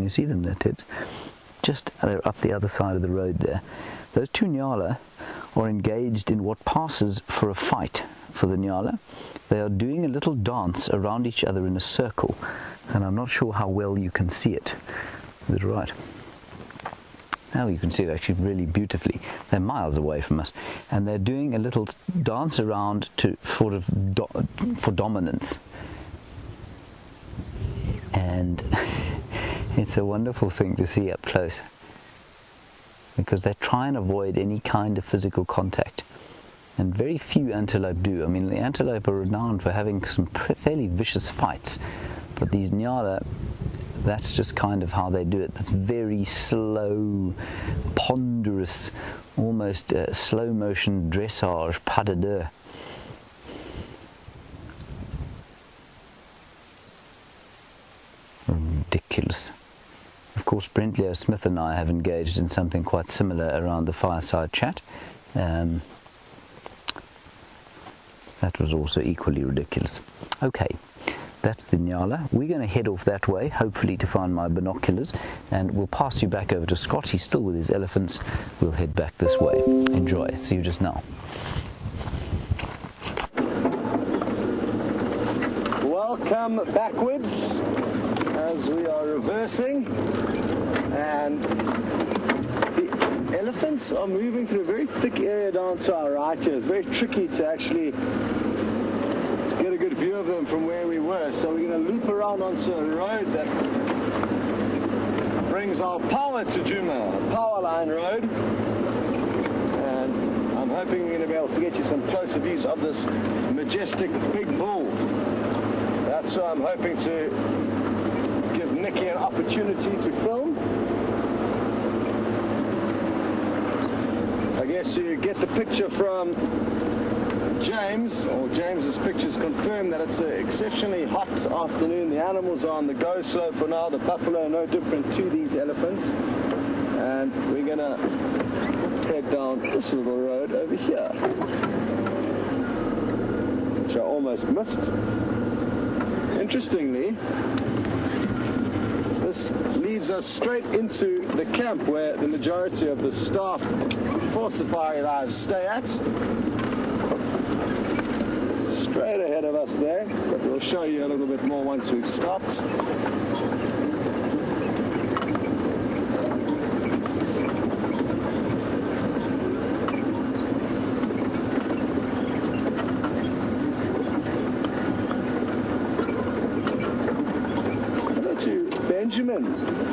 You see them there, Tebs? Just up the other side of the road there. Those two nyala are engaged in what passes for a fight for the nyala. They are doing a little dance around each other in a circle, and I'm not sure how well you can see it. Is it right? Now you can see it actually really beautifully. They're miles away from us, and they're doing a little dance around for dominance. And it's a wonderful thing to see up close, because they try and avoid any kind of physical contact, and very few antelope do. I mean, the antelope are renowned for having some fairly vicious fights, but these nyala, that's just kind of how they do it. This very slow, ponderous, almost slow motion dressage, pas de deux. Ridiculous. Of course, Brent Leo Smith and I have engaged in something quite similar around the fireside chat. That was also equally ridiculous. Okay, that's the nyala. We're going to head off that way, hopefully to find my binoculars, and we'll pass you back over to Scott. He's still with his elephants. We'll head back this way. Enjoy. See you just now. Welcome backwards as we are reversing, and the elephants are moving through a very thick area down to our right here. It's very tricky to actually get a good view of them from where we were, so we're going to loop around onto a road that brings our power to Juma, a power line road, and I'm hoping we're going to be able to get you some closer views of this majestic big bull. That's why I'm hoping to give Nicki an opportunity to film. I guess you get the picture from James, or James's pictures confirm that it's an exceptionally hot afternoon. The animals are on the go slow for now. The buffalo are no different to these elephants. And we're going to head down this little road over here, which I almost missed. Interestingly, this leads us straight into the camp where the majority of the staff for SafariLIVE stay at. Straight ahead of us there, but we'll show you a little bit more once we've stopped.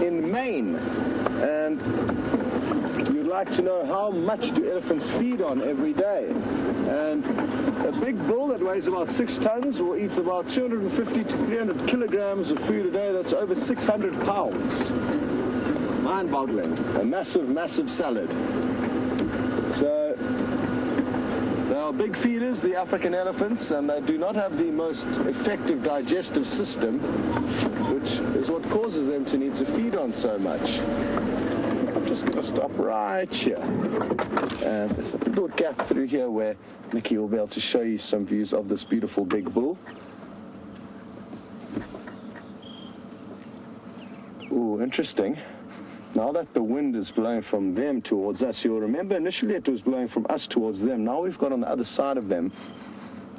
In Maine, and you'd like to know how much do elephants feed on every day. And a big bull that weighs about 6 tons will eat about 250 to 300 kilograms of food a day. That's over 600 pounds. Mind-boggling. A massive, massive salad. So they are big feeders, the African elephants, and they do not have the most effective digestive system, which is what causes them to need to feed on so much. I'm just going to stop right here. And there's a little gap through here where Nicki will be able to show you some views of this beautiful big bull. Ooh, interesting. Now that the wind is blowing from them towards us, you'll remember initially it was blowing from us towards them. Now we've got on the other side of them,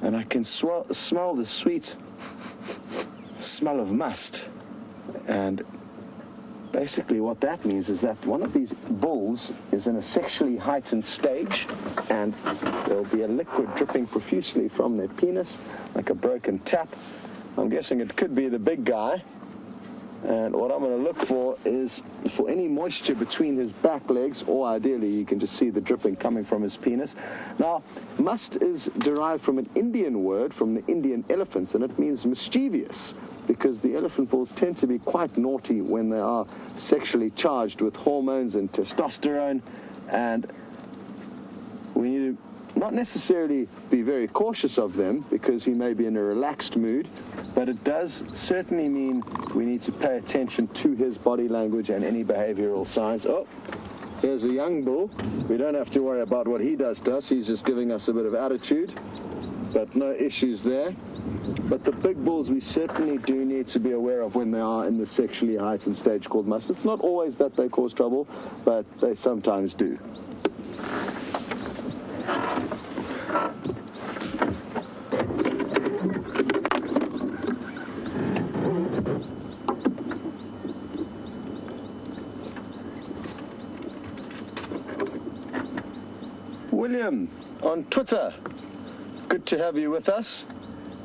and I can smell the sweet smell of must. And basically what that means is that one of these bulls is in a sexually heightened stage, and there'll be a liquid dripping profusely from their penis, like a broken tap. I'm guessing it could be the big guy. And what I'm going to look for is for any moisture between his back legs, or ideally you can just see the dripping coming from his penis. Now, must is derived from an Indian word, from the Indian elephants, and it means mischievous, because the elephant bulls tend to be quite naughty when they are sexually charged with hormones and testosterone, and we need to not necessarily be very cautious of them because he may be in a relaxed mood, but it does certainly mean we need to pay attention to his body language and any behavioral signs. Oh, here's a young bull. We don't have to worry about what he does to us. He's just giving us a bit of attitude. but no issues there. But the big bulls we certainly do need to be aware of when they are in the sexually heightened stage called musth. It's not always that they cause trouble, but they sometimes do. William on Twitter, good to have you with us.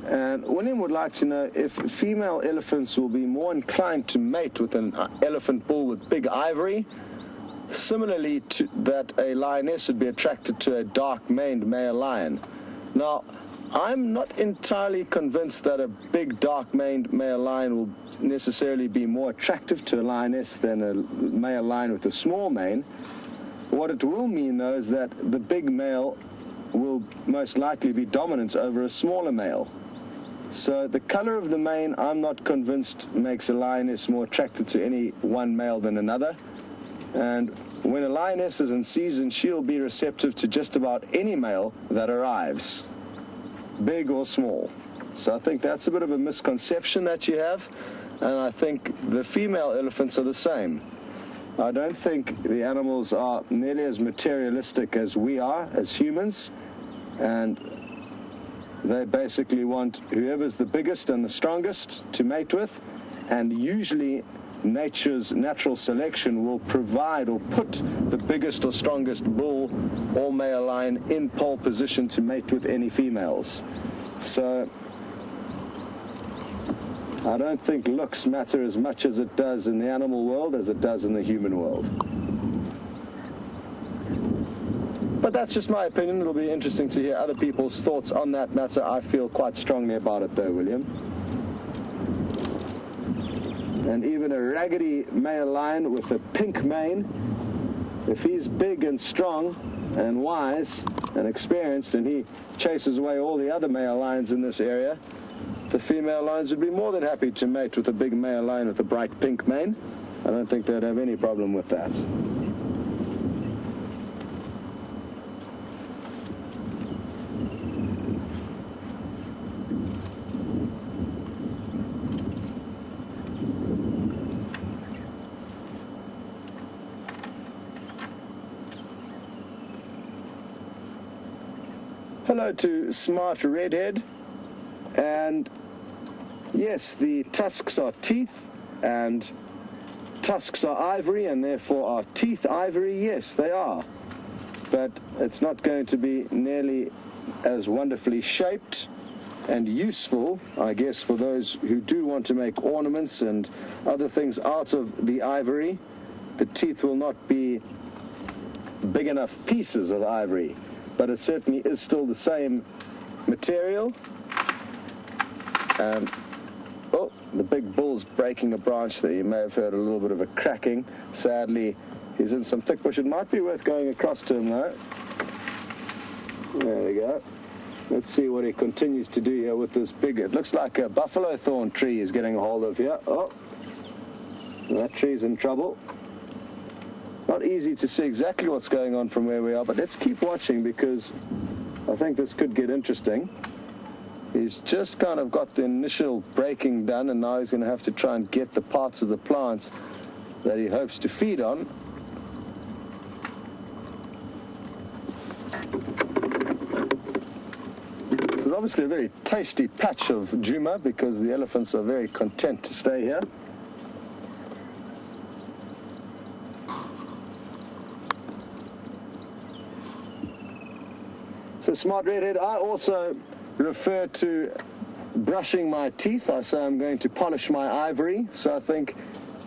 And William would like to know if female elephants will be more inclined to mate with an elephant bull with big ivory, similarly to that a lioness would be attracted to a dark-maned male lion. Now, I'm not entirely convinced that a big dark-maned male lion will necessarily be more attractive to a lioness than a male lion with a small mane. What it will mean, though, is that the big male will most likely be dominant over a smaller male. So the color of the mane, I'm not convinced makes a lioness more attracted to any one male than another. And when a lioness is in season, she'll be receptive to just about any male that arrives, big or small. So I think that's a bit of a misconception that you have, and I think the female elephants are the same. I don't think the animals are nearly as materialistic as we are as humans, and they basically want whoever's the biggest and the strongest to mate with, and usually nature's natural selection will provide or put the biggest or strongest bull or male lion in pole position to mate with any females. So I don't think looks matter as much as it does in the animal world as it does in the human world. But that's just my opinion. It'll be interesting to hear other people's thoughts on that matter. I feel quite strongly about it though, William. And even a raggedy male lion with a pink mane, if he's big and strong and wise and experienced and he chases away all the other male lions in this area, the female lions would be more than happy to mate with a big male lion with a bright pink mane. I don't think they'd have any problem with that. Hello to Smart Redhead, and yes, the tusks are teeth, and tusks are ivory, and therefore are teeth ivory? Yes, they are. But it's not going to be nearly as wonderfully shaped and useful, I guess, for those who do want to make ornaments and other things out of the ivory. The teeth will not be big enough pieces of ivory, but it certainly is still the same material. And oh, the big bull's breaking a branch there. You may have heard a little bit of a cracking. Sadly, he's in some thick bush. It might be worth going across to him though. There we go. Let's see what he continues to do here with this big, it looks like a buffalo thorn tree he's getting a hold of here. Oh, that tree's in trouble. Not easy to see exactly what's going on from where we are, but let's keep watching because I think this could get interesting. He's just kind of got the initial breaking done, and now he's going to have to try and get the parts of the plants that he hopes to feed on. This is obviously a very tasty patch of Juma because the elephants are very content to stay here. So Smart Redhead, I also refer to brushing my teeth. I say I'm going to polish my ivory. So I think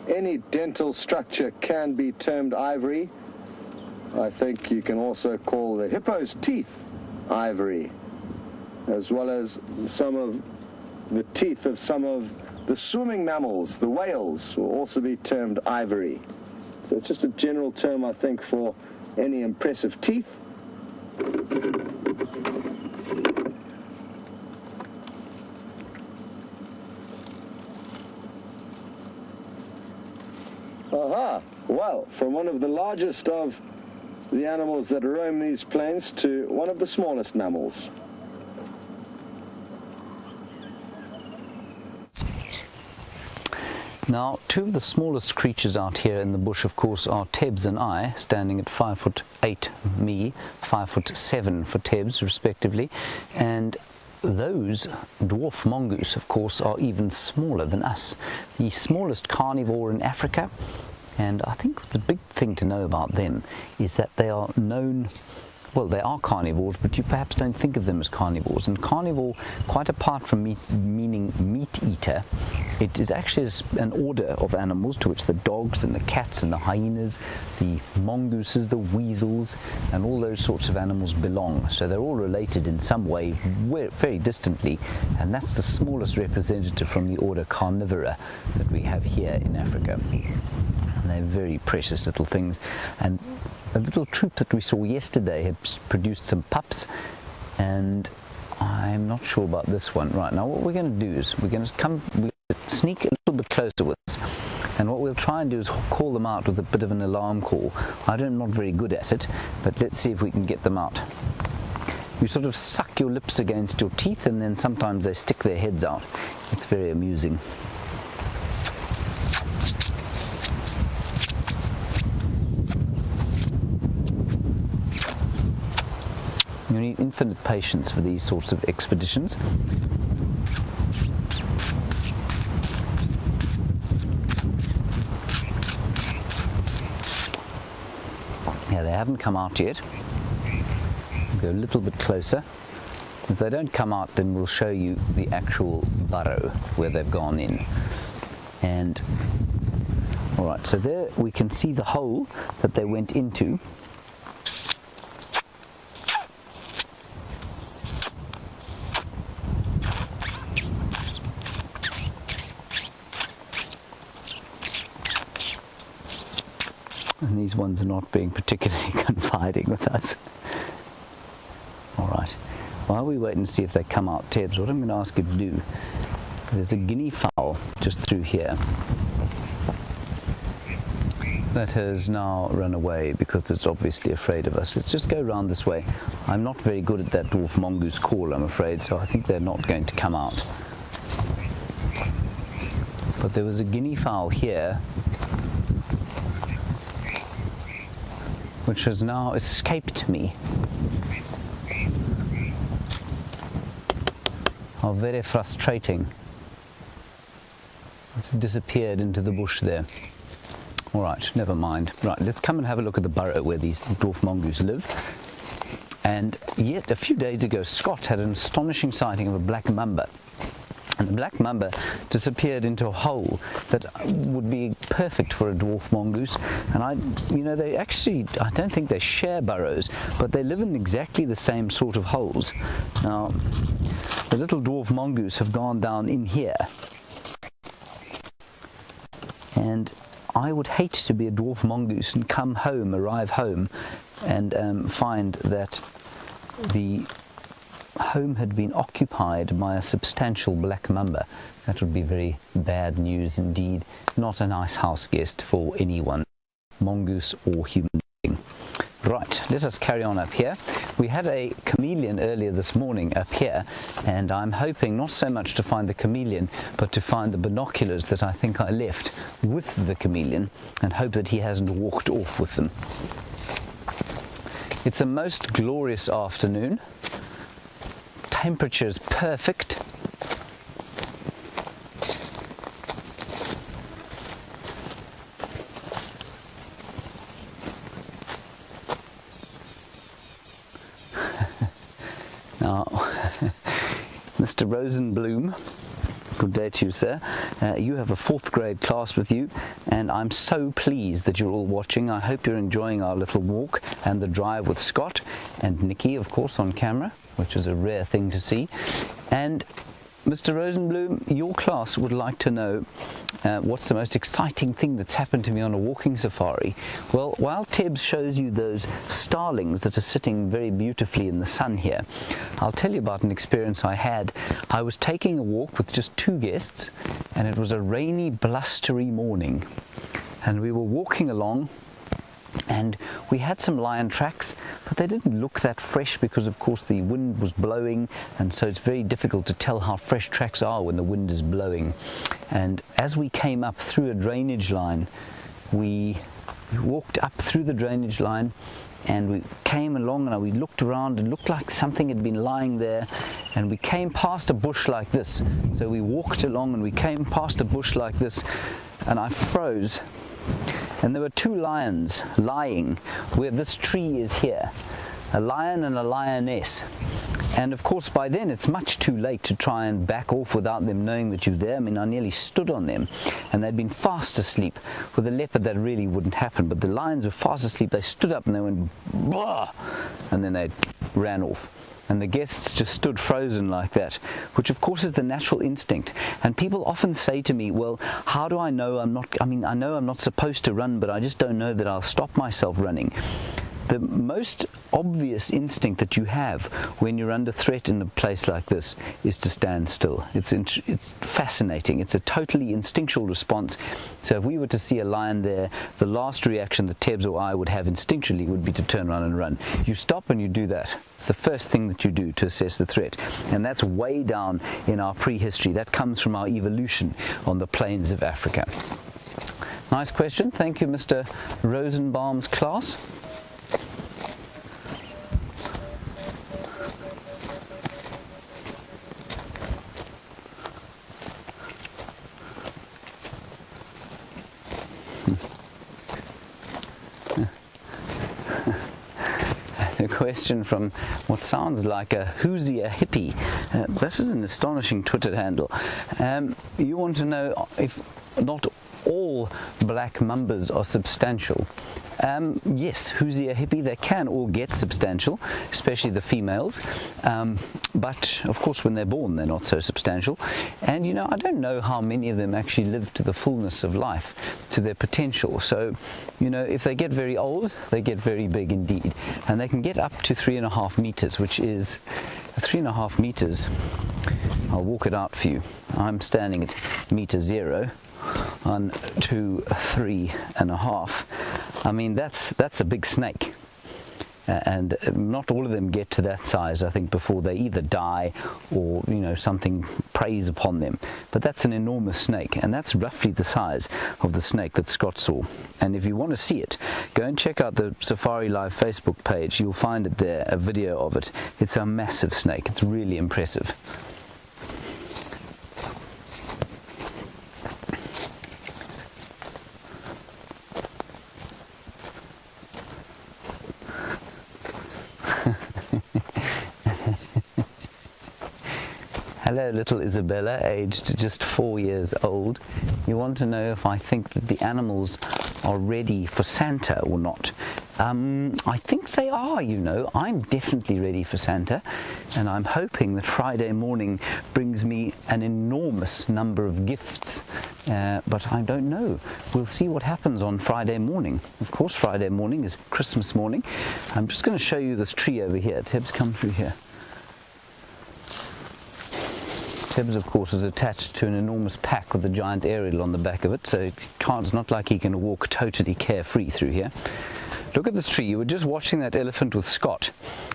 any dental structure can be termed ivory. I think you can also call the hippo's teeth ivory, as well as some of the teeth of some of the swimming mammals, the whales, will also be termed ivory. So it's just a general term, I think, for any impressive teeth. Aha! Well, from one of the largest of the animals that roam these plains to one of the smallest mammals. Now, two of the smallest creatures out here in the bush, of course, are Tebs and I, standing at 5'8" me, 5'7" for Tebs, respectively, and those dwarf mongoose, of course, are even smaller than us. The smallest carnivore in Africa, and I think the big thing to know about them is that they are known, well, they are carnivores, but you perhaps don't think of them as carnivores. And carnivore, quite apart from meaning meat eater, it is actually an order of animals to which the dogs and the cats and the hyenas, the mongooses, the weasels, and all those sorts of animals belong. So they're all related in some way, very distantly, and that's the smallest representative from the order Carnivora that we have here in Africa. And they're very precious little things. And a little troop that we saw yesterday had produced some pups, and I'm not sure about this one. Right, now what we're going to do is we're going to sneak a little bit closer with us, and what we'll try and do is call them out with a bit of an alarm call. I'm not very good at it, but let's see if we can get them out. You sort of suck your lips against your teeth, and then sometimes they stick their heads out. It's very amusing. You need infinite patience for these sorts of expeditions. Yeah, they haven't come out yet. We'll go a little bit closer. If they don't come out, then we'll show you the actual burrow where they've gone in. And all right, so there we can see the hole that they went into. And these ones are not being particularly confiding with us. All right, while we wait and see if they come out, Tebs, what I'm going to ask you to do, there's a guinea fowl just through here that has now run away because it's obviously afraid of us. Let's just go around this way. I'm not very good at that dwarf mongoose call, I'm afraid, so I think they're not going to come out. But there was a guinea fowl here which has now escaped me. How very frustrating. It's disappeared into the bush there. All right, never mind. Right, let's come and have a look at the burrow where these dwarf mongoose live. And yet, a few days ago, Scott had an astonishing sighting of a black mamba. And the black mamba disappeared into a hole that would be perfect for a dwarf mongoose. And they actually, I don't think they share burrows, but they live in exactly the same sort of holes. Now, the little dwarf mongoose have gone down in here. And I would hate to be a dwarf mongoose and arrive home, and find that the home had been occupied by a substantial black mamba. That would be very bad news indeed. Not a nice house guest for anyone, mongoose or human being. Right, let us carry on up here. We had a chameleon earlier this morning up here, and I'm hoping not so much to find the chameleon, but to find the binoculars that I think I left with the chameleon, and hope that he hasn't walked off with them. It's a most glorious afternoon. Temperature's perfect. Now, Mr. Rosenblum, good day to you, sir. You have a 4th grade class with you, and I'm so pleased that you're all watching. I hope you're enjoying our little walk and the drive with Scott and Nicki, of course, on camera, which is a rare thing to see. And Mr. Rosenblum, your class would like to know what's the most exciting thing that's happened to me on a walking safari. Well, while Tebs shows you those starlings that are sitting very beautifully in the sun here, I'll tell you about an experience I had. I was taking a walk with just 2 guests, and it was a rainy, blustery morning. And we were walking along, and we had some lion tracks, but they didn't look that fresh because, of course, the wind was blowing, and so it's very difficult to tell how fresh tracks are when the wind is blowing. And as we came up through a drainage line, we walked up through the drainage line, and we came along and we looked around and looked like something had been lying there, and we came past a bush like this. So we walked along and we came past a bush like this, and I froze, and there were two lions lying where this tree is here, a lion and a lioness. And of course by then it's much too late to try and back off without them knowing that you're there. I mean, I nearly stood on them, and they'd been fast asleep. With a leopard that really wouldn't happen, but the lions were fast asleep. They stood up and they went blah, and then they ran off. And the guests just stood frozen like that, which of course is the natural instinct. And people often say to me, well, how do I know I know I'm not supposed to run, but I just don't know that I'll stop myself running. The most obvious instinct that you have when you're under threat in a place like this is to stand still. It's fascinating. It's a totally instinctual response. So if we were to see a lion there, the last reaction that Tebs or I would have instinctually would be to turn around and run. You stop and you do that. It's the first thing that you do to assess the threat. And that's way down in our prehistory. That comes from our evolution on the plains of Africa. Nice question. Thank you, Mr. Rosenbaum's class. A question from what sounds like a who's a hippie. This is an astonishing Twitter handle. You want to know if not all black mambas are substantial. Yes, who's a hippie, they can all get substantial, especially the females, but of course when they're born they're not so substantial. And you know, I don't know how many of them actually live to the fullness of life, to their potential. So you know, if they get very old, they get very big indeed, and they can get up to 3.5 meters, which is 3.5 meters. I'll walk it out for you. I'm standing at meter 0 on 2, 3.5. I mean, that's a big snake, and not all of them get to that size, I think, before they either die or, you know, something preys upon them. But that's an enormous snake, and that's roughly the size of the snake that Scott saw. And if you want to see it, go and check out the SafariLIVE Facebook page. You'll find it there, a video of it. It's a massive snake. It's really impressive. Hello, little Isabella, aged just 4 years old. You want to know if I think that the animals are ready for Santa or not. I think they are, you know. I'm definitely ready for Santa, and I'm hoping that Friday morning brings me an enormous number of gifts, but I don't know. We'll see what happens on Friday morning. Of course, Friday morning is Christmas morning. I'm just going to show you this tree over here. Tebs, come through here. Tebs, of course, is attached to an enormous pack with a giant aerial on the back of it, so it's not like he can walk totally carefree through here. Look at this tree. You were just watching that elephant with Scott,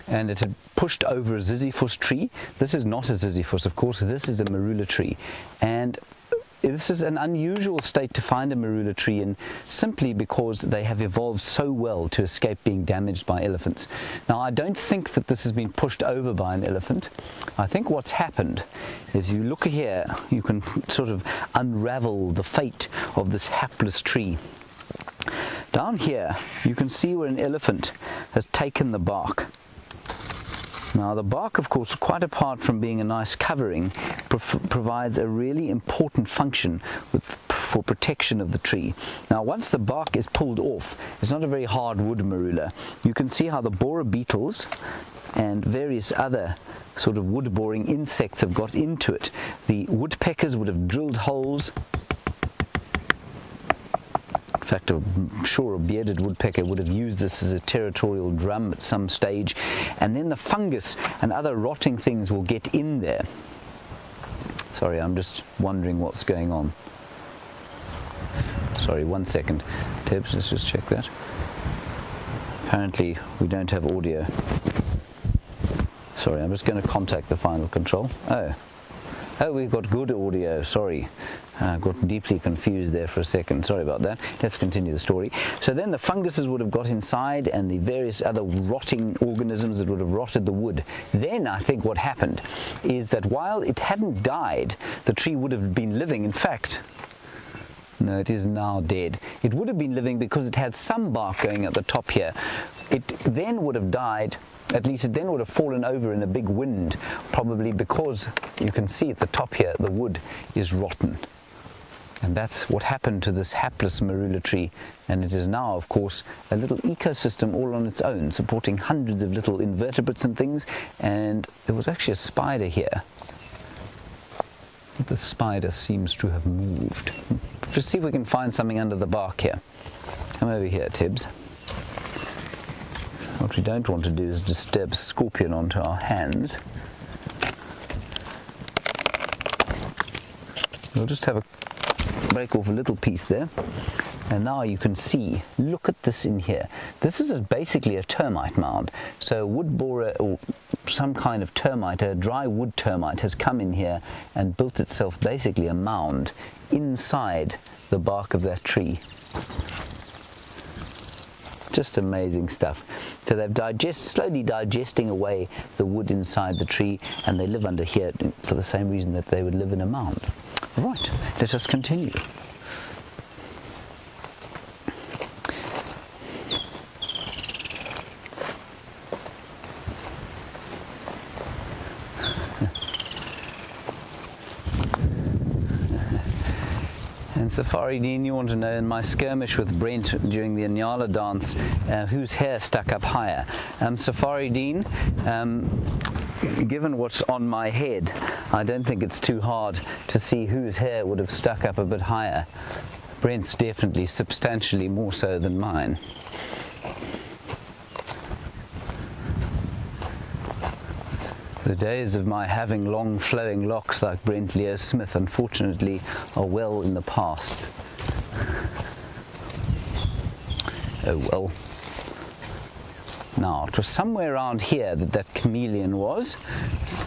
and it had pushed over a ziziphus tree. This is not a ziziphus, of course. This is a marula tree, and this is an unusual state to find a marula tree in, simply because they have evolved so well to escape being damaged by elephants. Now, I don't think that this has been pushed over by an elephant. I think what's happened is, you look here, you can sort of unravel the fate of this hapless tree. Down here, you can see where an elephant has taken the bark. Now, the bark, of course, quite apart from being a nice covering, provides a really important function for protection of the tree. Now, once the bark is pulled off, it's not a very hard wood marula. You can see how the borer beetles and various other sort of wood-boring insects have got into it. The woodpeckers would have drilled holes. In fact, I'm sure a bearded woodpecker would have used this as a territorial drum at some stage, and then the fungus and other rotting things will get in there. Sorry, I'm just wondering what's going on. Sorry, 1 second. Tebs, let's just check that. Apparently we don't have audio. Sorry, I'm just going to contact the final control. Oh, Oh, we've got good audio, sorry. I got deeply confused there for a second. Sorry about that. Let's continue the story. So then the funguses would have got inside and the various other rotting organisms that would have rotted the wood. Then I think what happened is that while it hadn't died, the tree would have been living. In fact, no, it is now dead. It would have been living because it had some bark going at the top here. It then would have died, at least it then would have fallen over in a big wind, probably because you can see at the top here the wood is rotten. And that's what happened to this hapless marula tree. And it is now, of course, a little ecosystem all on its own, supporting hundreds of little invertebrates and things. And there was actually a spider here. The spider seems to have moved. Just see if we can find something under the bark here. Come over here, Tebs. What we don't want to do is disturb scorpion onto our hands. We'll just have a break off a little piece there. And now you can see, look at this in here. This is basically a termite mound. So a wood borer or some kind of termite, a dry wood termite, has come in here and built itself basically a mound inside the bark of that tree. Just amazing stuff. So they've slowly digesting away the wood inside the tree, and they live under here for the same reason that they would live in a mound. Right, let us continue. And Safari Dean, you want to know, in my skirmish with Brent during the Inyala dance, whose hair stuck up higher? Safari Dean, given what's on my head, I don't think it's too hard to see whose hair would have stuck up a bit higher. Brent's definitely substantially more so than mine. The days of my having long flowing locks like Brent Leo Smith, unfortunately, are well in the past. Oh well. Now, it was somewhere around here that chameleon was,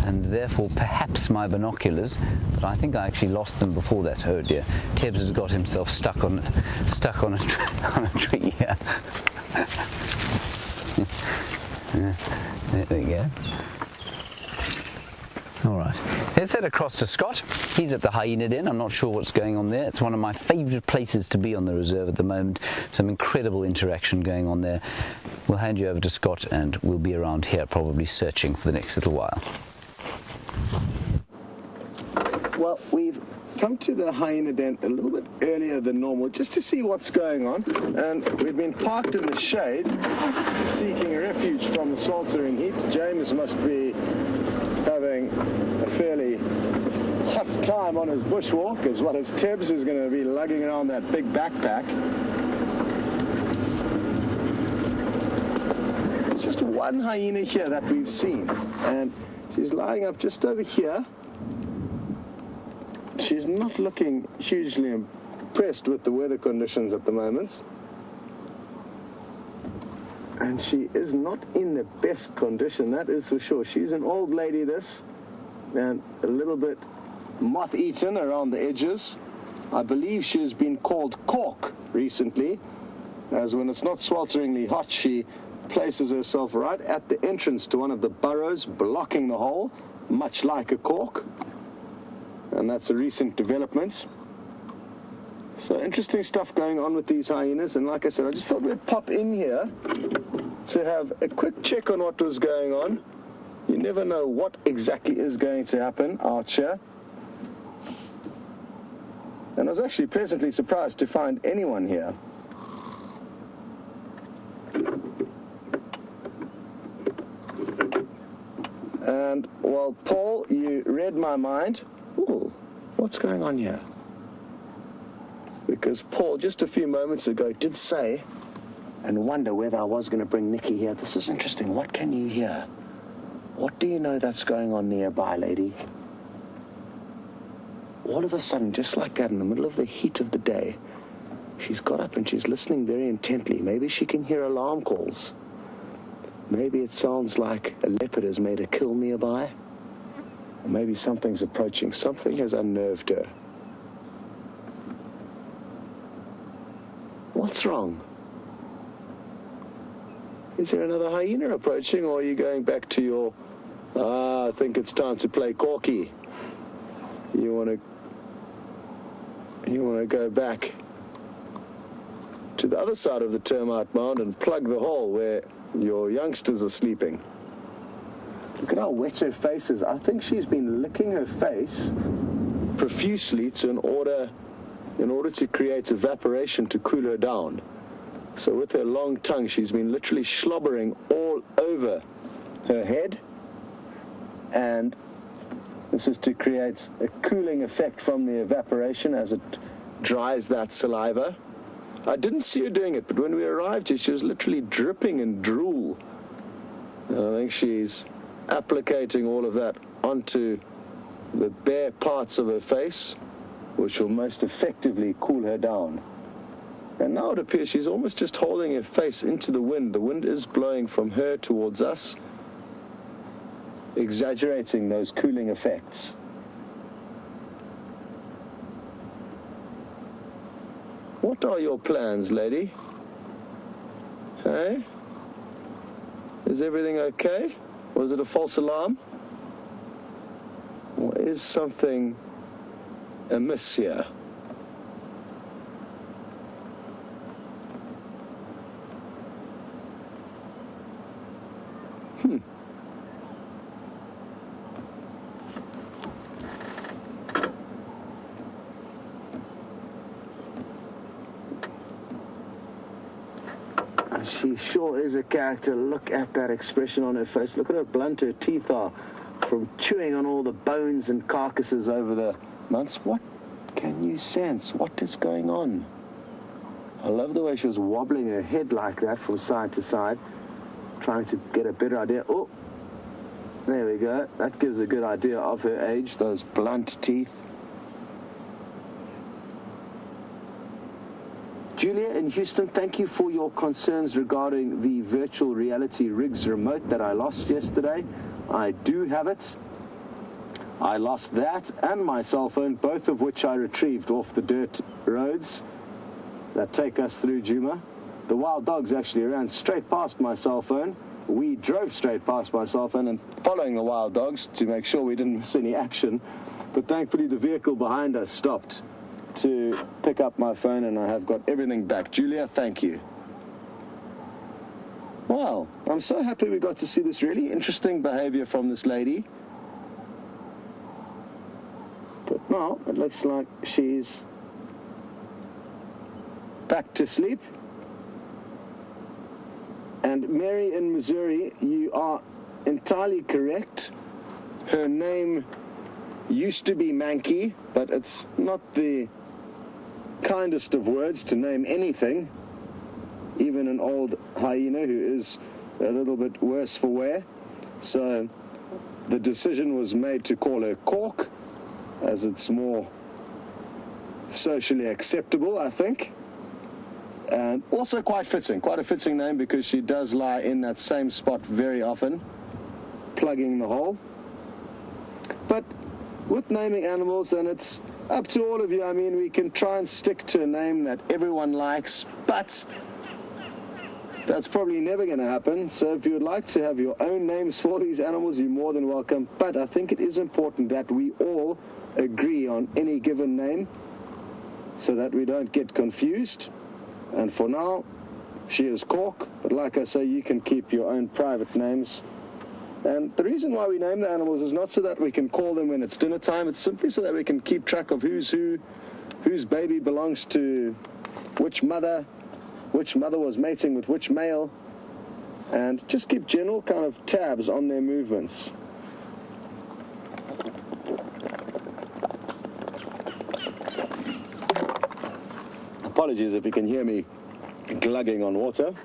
and therefore perhaps my binoculars, but I think I actually lost them before that. Oh dear, Tebs has got himself stuck on a tree here. There we go. All right, let's head across to Scott. He's at the hyena den. I'm not sure what's going on there. It's one of my favourite places to be on the reserve at the moment. Some incredible interaction going on there. We'll hand you over to Scott and we'll be around here probably searching for the next little while. Well, we've come to the hyena den a little bit earlier than normal just to see what's going on, and we've been parked in the shade seeking refuge from the sweltering heat. James must be having a fairly hot time on his bushwalk, as well as Tebs, who's going to be lugging around that big backpack. There's just one hyena here that we've seen, and she's lying up just over here. She's not looking hugely impressed with the weather conditions at the moment. And she is not in the best condition, that is for sure. She's an old lady, this, and a little bit moth-eaten around the edges. I believe she's been called cork recently, as when it's not swelteringly hot, she places herself right at the entrance to one of the burrows, blocking the hole, much like a cork. And that's a recent development. So interesting stuff going on with these hyenas, and like I said, I just thought we'd pop in here to have a quick check on what was going on. You never know what exactly is going to happen out here. And I was actually pleasantly surprised to find anyone here. And, well, Paul, you read my mind. Ooh, what's going on here? Because Paul, just a few moments ago, did say, and wonder whether I was going to bring Nicki here. This is interesting. What can you hear? What do you know that's going on nearby, lady? All of a sudden, just like that, in the middle of the heat of the day, she's got up and she's listening very intently. Maybe she can hear alarm calls. Maybe it sounds like a leopard has made a kill nearby. Or maybe something's approaching. Something has unnerved her. What's wrong? Is there another hyena approaching, or are you going back to your, I think it's time to play corky? You want to go back to the other side of the termite mound and plug the hole where your youngsters are sleeping. Look at how wet her face is. I think she's been licking her face profusely in order to create evaporation to cool her down. So with her long tongue, she's been literally slobbering all over her head, and this is to create a cooling effect from the evaporation as it dries that saliva. I didn't see her doing it, but when we arrived here, she was literally dripping in drool. And I think she's applicating all of that onto the bare parts of her face, which will most effectively cool her down. And now it appears she's almost just holding her face into the wind. The wind is blowing from her towards us, exaggerating those cooling effects. What are your plans, lady? Hey? Is everything okay? Was it a false alarm? Or is something amiss here? She sure is a character. Look at that expression on her face. Look at how blunt her teeth are from chewing on all the bones and carcasses over the months. What can you sense? What is going on? I love the way she was wobbling her head like that from side to side, trying to get a better idea. Oh, there we go. That gives a good idea of her age, those blunt teeth. Julia in Houston, thank you for your concerns regarding the virtual reality rigs remote that I lost yesterday. I do have it. I lost that and my cell phone, both of which I retrieved off the dirt roads that take us through Juma. The wild dogs actually ran straight past my cell phone. We drove straight past my cell phone and following the wild dogs to make sure we didn't miss any action. But thankfully the vehicle behind us stopped to pick up my phone, and I have got everything back. Julia, thank you. Well, I'm so happy we got to see this really interesting behavior from this lady. But now it looks like she's back to sleep. And Mary in Missouri, you are entirely correct. Her name used to be Mankey, but it's not the kindest of words to name anything, even an old hyena who is a little bit worse for wear. So the decision was made to call her Cork, as it's more socially acceptable, I think. And also quite a fitting name, because she does lie in that same spot very often, plugging the hole. But with naming animals, and it's up to all of you, I mean, we can try and stick to a name that everyone likes, but that's probably never going to happen. So if you would like to have your own names for these animals, you're more than welcome. But I think it is important that we all agree on any given name so that we don't get confused. And for now, she is Cork, but like I say, you can keep your own private names. And the reason why we name the animals is not so that we can call them when it's dinner time. It's simply so that we can keep track of who's who, whose baby belongs to which mother was mating with which male, and just keep general kind of tabs on their movements. Apologies if you can hear me glugging on water.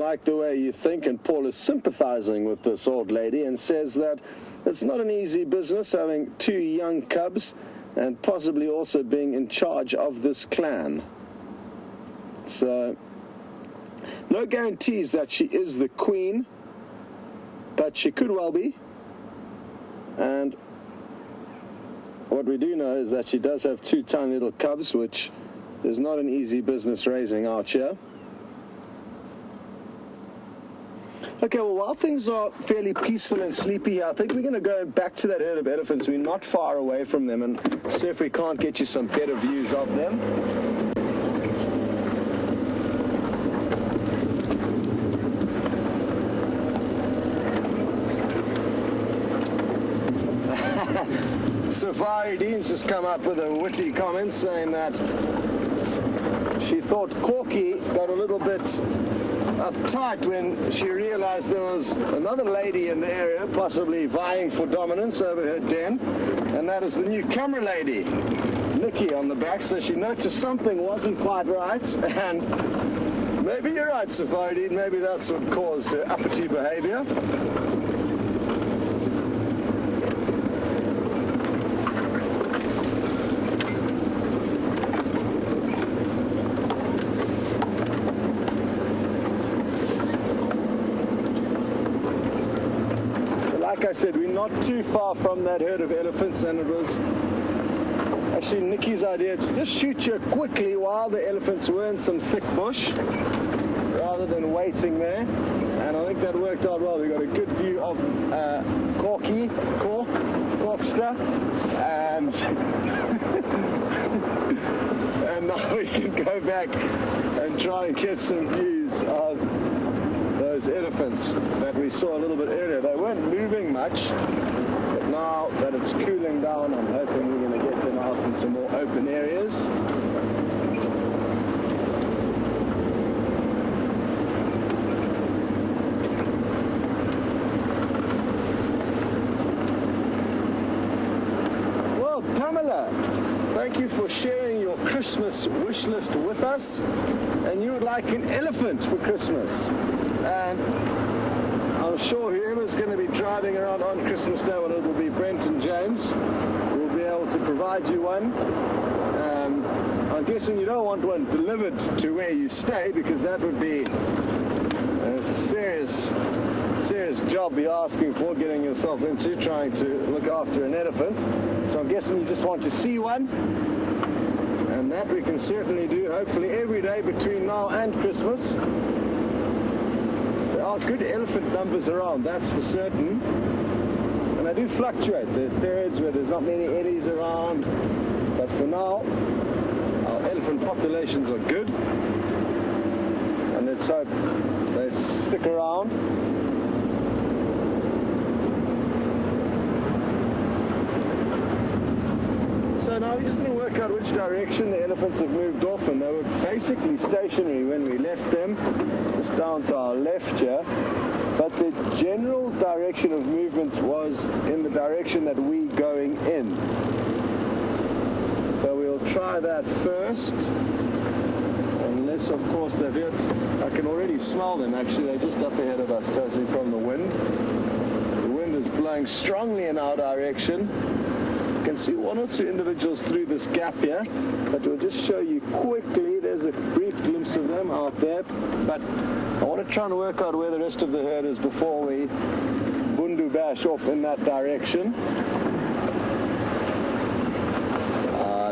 like the way you think, and Paul is sympathizing with this old lady and says that it's not an easy business having 2 young cubs and possibly also being in charge of this clan. So, no guarantees that she is the queen, but she could well be. And what we do know is that she does have 2 tiny little cubs, which is not an easy business raising out here. Okay, well, while things are fairly peaceful and sleepy here, I think we're going to go back to that herd of elephants. We're not far away from them, and see if we can't get you some better views of them. Safari Dean's just come up with a witty comment saying that she thought Corky got a little bit uptight when she realized there was another lady in the area possibly vying for dominance over her den, and that is the new camera lady, Nicki, on the back. So she noticed something wasn't quite right, and maybe you're right, Safari Dean, maybe that's what caused her uppity behavior. Like I said, we're not too far from that herd of elephants, and it was actually Nicki's idea to just shoot you quickly while the elephants were in some thick bush, rather than waiting there. And I think that worked out well. We got a good view of Corkster, and and now we can go back and try and get some views of those elephants that we saw a little bit earlier. They weren't moving much, but now that it's cooling down, I'm hoping we're going to get them out in some more open areas. Well, Pamela, thank you for sharing your Christmas wish list with us, and you would like an elephant for Christmas. And I'm sure whoever's going to be driving around on Christmas Day, well, it'll be Brent and James, will be able to provide you one. I'm guessing you don't want one delivered to where you stay, because that would be a serious job you're asking for, getting yourself into trying to look after an elephant. So I'm guessing you just want to see one, and that we can certainly do, hopefully every day between now and Christmas. There are good elephant numbers around, that's for certain, and they do fluctuate. There are periods where there's not many eddies around, but for now our elephant populations are good, and let's hope they stick around. So now we're just going to work out which direction the elephants have moved off, and they were basically stationary when we left them, just down to our left here, but the general direction of movement was in the direction that we're going in. So we'll try that first, unless of course they've hit. I can already smell them actually, they're just up ahead of us, totally from the wind. The wind is blowing strongly in our direction. You can see one or two individuals through this gap here, but we'll just show you quickly. There's a brief glimpse of them out there, but I want to try and work out where the rest of the herd is before we bundu bash off in that direction.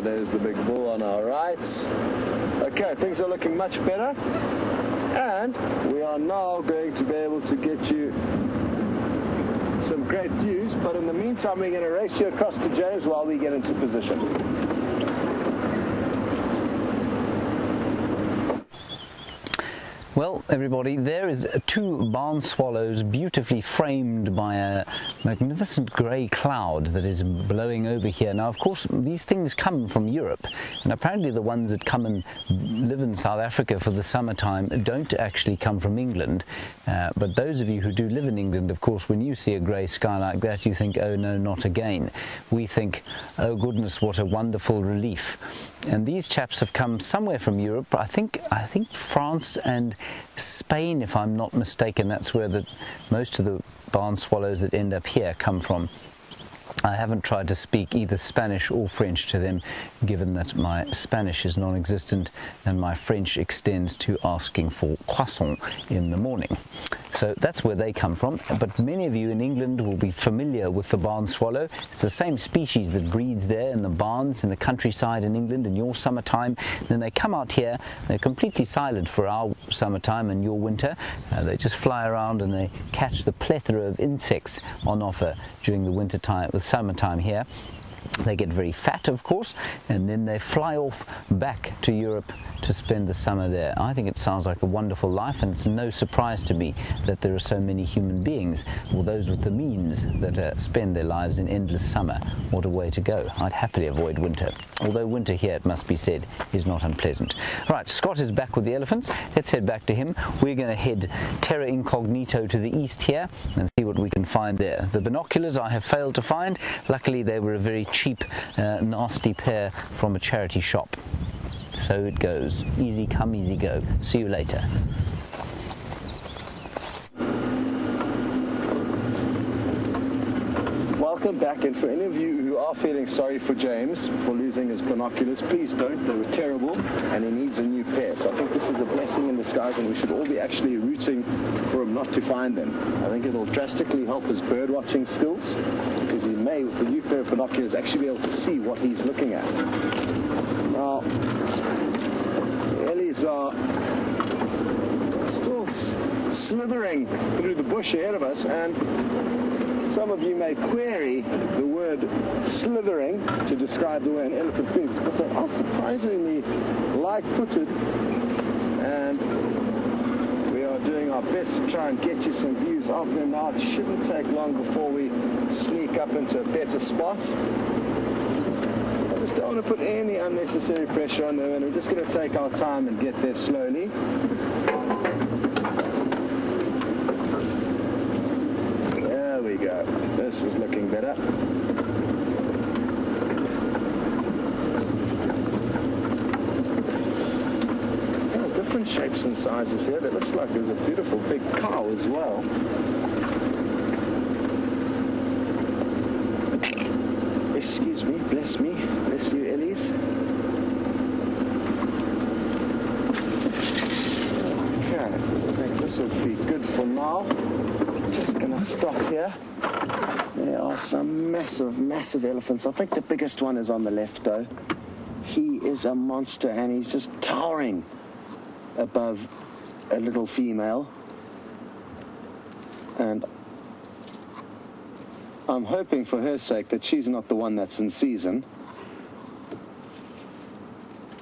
There's the big bull on our right. Okay, things are looking much better, and we are now going to be able to get you some great views, but in the meantime we're going to race you across to James while we get into position. Well, everybody, there is 2 barn swallows beautifully framed by a magnificent grey cloud that is blowing over here. Now, of course, these things come from Europe, and apparently the ones that come and live in South Africa for the summertime don't actually come from England. But those of you who do live in England, of course, when you see a grey sky like that, you think, oh no, not again. We think, oh goodness, what a wonderful relief. And these chaps have come somewhere from Europe, I think France and Spain, if I'm not mistaken. That's where most of the barn swallows that end up here come from. I haven't tried to speak either Spanish or French to them, given that my Spanish is non-existent and my French extends to asking for croissant in the morning. So that's where they come from. But many of you in England will be familiar with the barn swallow. It's the same species that breeds there in the barns in the countryside in England in your summertime. Then they come out here. They're completely silent for our summertime and your winter. They just fly around and they catch the plethora of insects on offer during the winter time, the summertime here. They get very fat, of course, and then they fly off back to Europe to spend the summer there. I think it sounds like a wonderful life, and it's no surprise to me that there are so many human beings, or those with the means, that spend their lives in endless summer. What a way to go. I'd happily avoid winter, although winter here, it must be said, is not unpleasant. Right, Scott is back with the elephants. Let's head back to him. We're going to head terra incognito to the east here and see what we can find there. The binoculars I have failed to find. Luckily, they were a very cheap, nasty pair from a charity shop. So it goes. Easy come, easy go. See you later. Welcome back, and for any of you who are feeling sorry for James for losing his binoculars, please don't. They were terrible, and he needs a new pair. So I think this is a blessing in disguise, and we should all be actually rooting for him not to find them. I think it'll drastically help his bird watching skills, because he may, with the new pair of binoculars, actually be able to see what he's looking at. Now, the ellies are still slithering through the bush ahead of us, and some of you may query the word slithering to describe the way an elephant moves, but they are surprisingly light-footed, and we are doing our best to try and get you some views of them now. It shouldn't take long before we sneak up into a better spot. I just don't want to put any unnecessary pressure on them, and we're just going to take our time and get there slowly. Go. This is looking better. Oh, different shapes and sizes here. That looks like there's a beautiful big cow as well. Excuse me, bless you, Ellies. Okay, I think this will be good for now. Just going to stop here. There are some massive elephants. I think the biggest one is on the left, though. He is a monster, and he's just towering above a little female. And I'm hoping for her sake that she's not the one that's in season.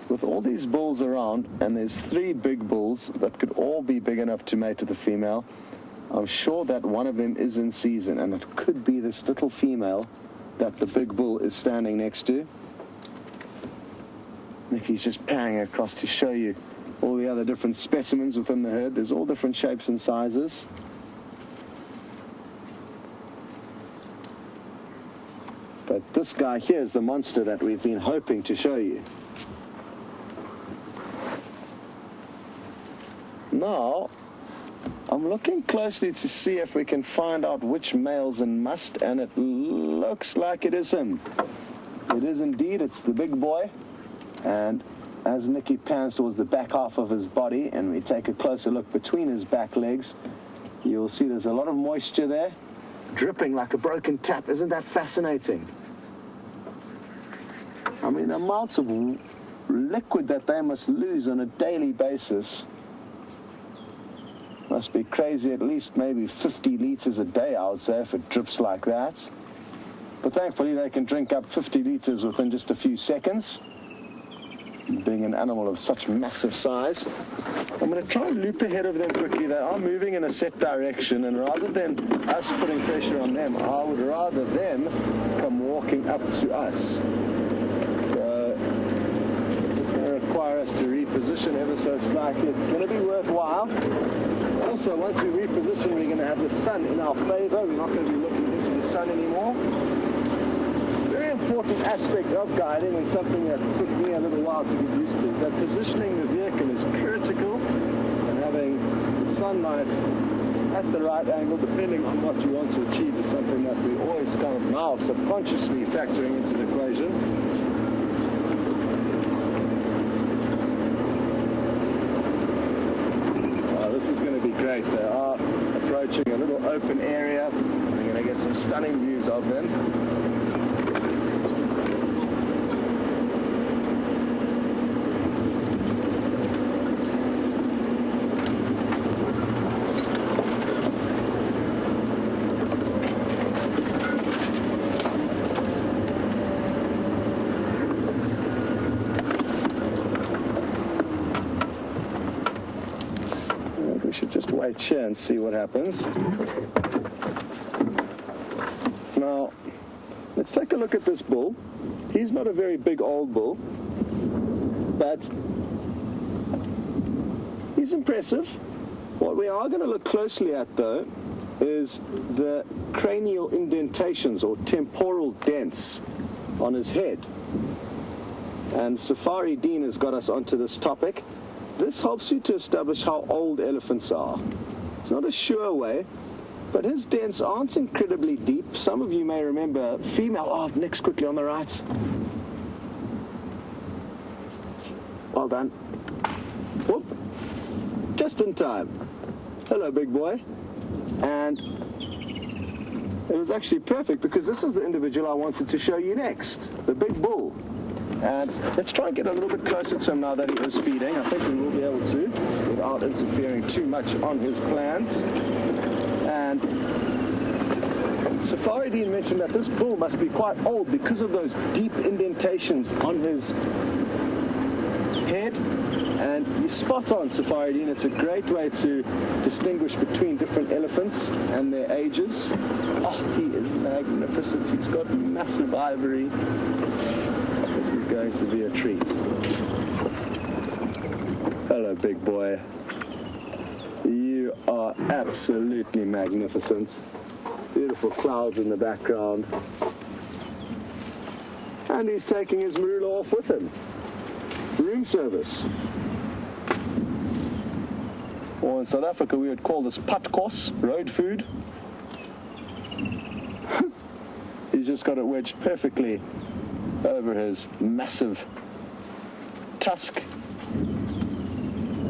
With all these bulls around, and there's 3 big bulls that could all be big enough to mate with the female, I'm sure that one of them is in season, and it could be this little female that the big bull is standing next to. Nicki's just panning across to show you all the other different specimens within the herd. There's all different shapes and sizes. But this guy here is the monster that we've been hoping to show you. Now, I'm looking closely to see if we can find out which male's in must, and it looks like it is him. It is indeed. It's the big boy. And as Nicki pans towards the back half of his body and we take a closer look between his back legs, you'll see there's a lot of moisture there, dripping like a broken tap. Isn't that fascinating? I mean, the amounts of liquid that they must lose on a daily basis must be crazy. At least maybe 50 liters a day, I would say, if it drips like that. But thankfully they can drink up 50 liters within just a few seconds, being an animal of such massive size. I'm going to try and loop ahead of them quickly. They are moving in a set direction, and rather than us putting pressure on them, I would rather them come walking up to us. So it's going to require us to reposition ever so slightly. It's going to be worthwhile. Also, once we reposition, we're going to have the sun in our favor. We're not going to be looking into the sun anymore. It's a very important aspect of guiding, and something that took me a little while to get used to, is that positioning the vehicle is critical, and having the sunlight at the right angle, depending on what you want to achieve, is something that we always kind of now subconsciously factoring into the equation. This is going to be great. They are approaching a little open area. We're going to get some stunning views of them. We should just wait here and see what happens. Now, let's take a look at this bull. He's not a very big old bull, but he's impressive. What we are going to look closely at, though, is the cranial indentations or temporal dents on his head. And Safari Dean has got us onto this topic. This helps you to establish how old elephants are. It's not a sure way, but his dents aren't incredibly deep. Some of you may remember female. Oh, Nick's quickly on the right. Well done. Whoop. Just in time. Hello, big boy. And it was actually perfect because this is the individual I wanted to show you next, the big bull. And let's try and get a little bit closer to him now that he is feeding. I think we will be able to without interfering too much on his plans. And Safari Dean mentioned that this bull must be quite old because of those deep indentations on his head. And you're spot on, Safari Dean. It's a great way to distinguish between different elephants and their ages. Oh, he is magnificent. He's got massive ivory. This is going to be a treat. Hello, big boy. You are absolutely magnificent. Beautiful clouds in the background. And he's taking his marula off with him. Room service. Or in South Africa, we would call this patkos, road food. He's just got it wedged perfectly over his massive tusk.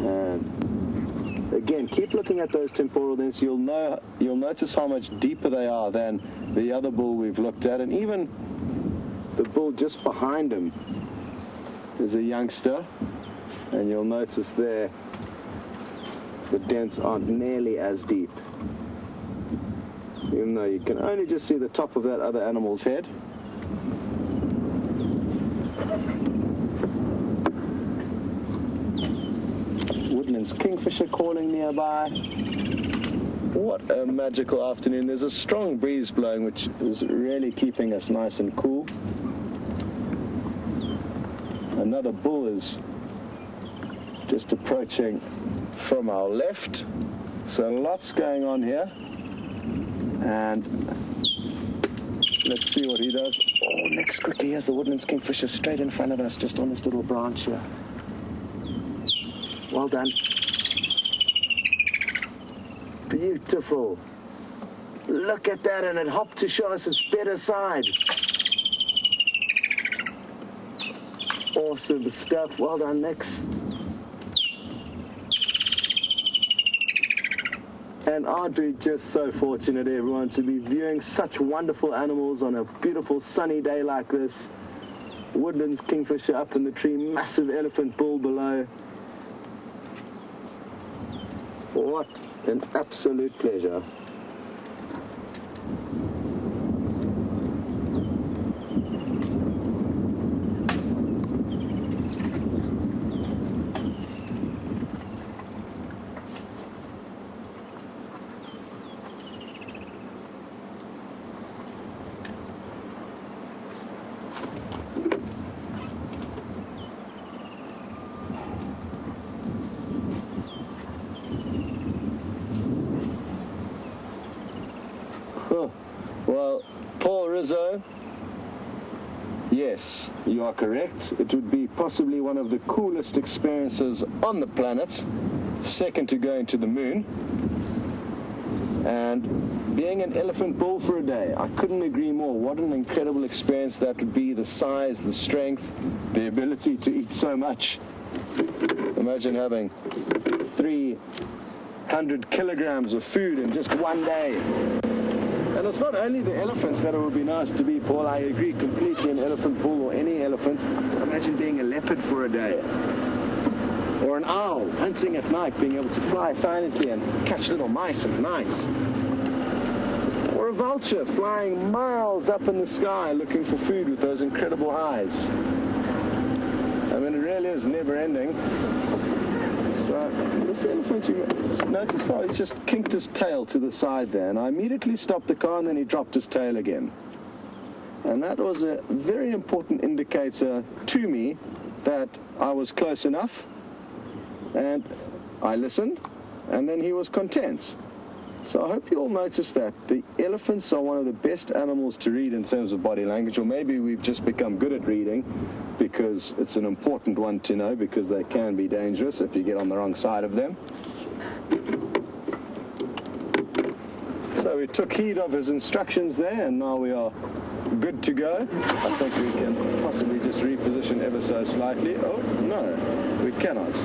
And again, keep looking at those temporal dents. You'll notice how much deeper they are than the other bull we've looked at, and even the bull just behind him is a youngster, and you'll notice there the dents aren't nearly as deep, even though you can only just see the top of that other animal's head. Woodland's kingfisher calling nearby. What a magical afternoon. There's a strong breeze blowing, which is really keeping us nice and cool. Another bull is just approaching from our left. So lots going on here. And let's see what he does. Oh, next quickly, here's the Woodland's kingfisher straight in front of us, just on this little branch here. Well done. Beautiful. Look at that, and it hopped to show us its better side. Awesome stuff. Well done, Nix. And aren't we just so fortunate, everyone, to be viewing such wonderful animals on a beautiful sunny day like this. Woodland's kingfisher up in the tree, massive elephant bull below. What an absolute pleasure. Well, Paul Rizzo, yes, you are correct. It would be possibly one of the coolest experiences on the planet second to going to the moon. And being an elephant bull for a day, I couldn't agree more. What an incredible experience that would be. The size, the strength, the ability to eat so much. Imagine having 300 kilograms of food in just one day. And it's not only the elephants that it would be nice to be, Paul. I agree completely, an elephant bull or any elephant. Imagine being a leopard for a day. Or an owl hunting at night, being able to fly silently and catch little mice at nights. Or a vulture flying miles up in the sky looking for food with those incredible eyes. I mean, it really is never ending. So this elephant, you notice, he just kinked his tail to the side there, and I immediately stopped the car and then he dropped his tail again. And that was a very important indicator to me that I was close enough. And I listened, and then he was content. So I hope you all noticed that. The elephants are one of the best animals to read in terms of body language, or maybe we've just become good at reading because it's an important one to know, because they can be dangerous if you get on the wrong side of them. So we took heed of his instructions there, and now we are good to go. I think we can possibly just reposition ever so slightly. Oh, no, we cannot.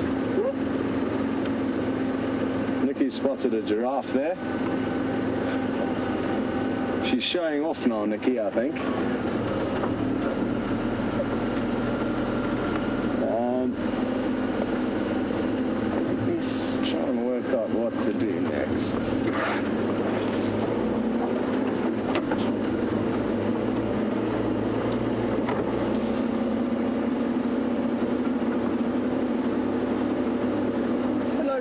Nicki spotted a giraffe there. She's showing off now, Nicki, I think. Let's try and work out what to do next.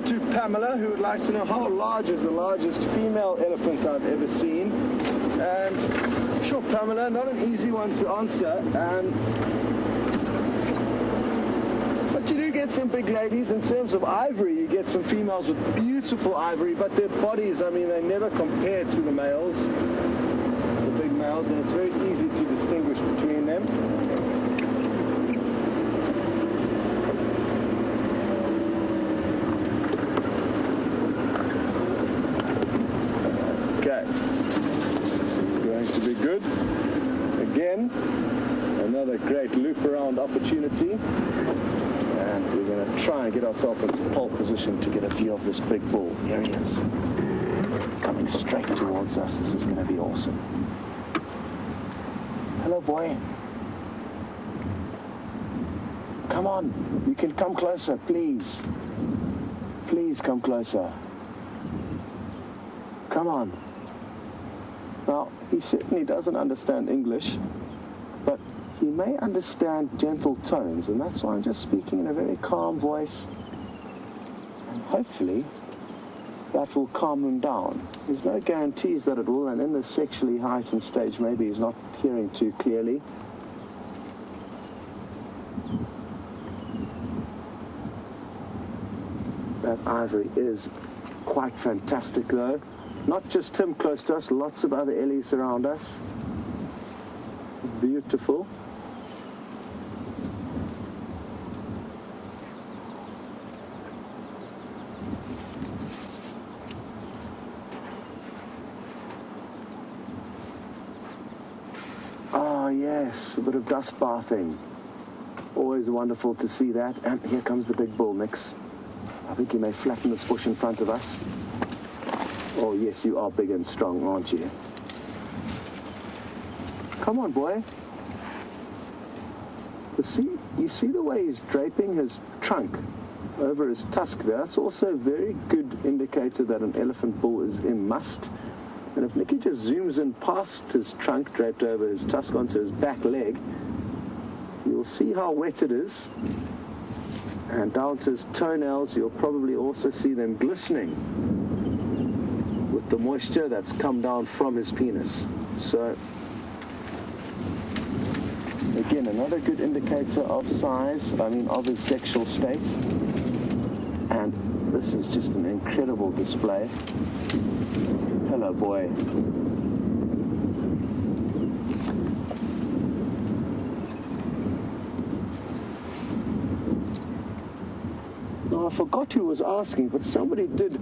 To Pamela, who would like to know how large is the largest female elephant I've ever seen. And sure, Pamela, not an easy one to answer. But you do get some big ladies. In terms of ivory, you get some females with beautiful ivory, but their bodies, I mean, they never compare to the males, the big males, and it's very easy to distinguish between them. This is going to be good. Again, another great loop around opportunity. And we're going to try and get ourselves into pole position to get a view of this big bull. Here he is. Coming straight towards us. This is going to be awesome. Hello, boy. Come on. You can come closer, please. Please come closer. Come on. Now, he certainly doesn't understand English, but he may understand gentle tones, and that's why I'm just speaking in a very calm voice, and hopefully that will calm him down. There's no guarantees that it will, and in this sexually heightened stage, maybe he's not hearing too clearly. That ivory is quite fantastic, though. Not just him close to us, lots of other ellies around us. Beautiful. Oh yes, a bit of dust bathing. Always wonderful to see that. And here comes the big bull, Nix. I think he may flatten this bush in front of us. Oh, yes, you are big and strong, aren't you? Come on, boy. You see the way he's draping his trunk over his tusk there? That's also a very good indicator that an elephant bull is in must. And if Nicki just zooms in past his trunk draped over his tusk onto his back leg, you'll see how wet it is. And down to his toenails, you'll probably also see them glistening with the moisture that's come down from his penis. So, again, another good indicator of size, of his sexual state. And this is just an incredible display. Hello, boy. I forgot who was asking, but somebody did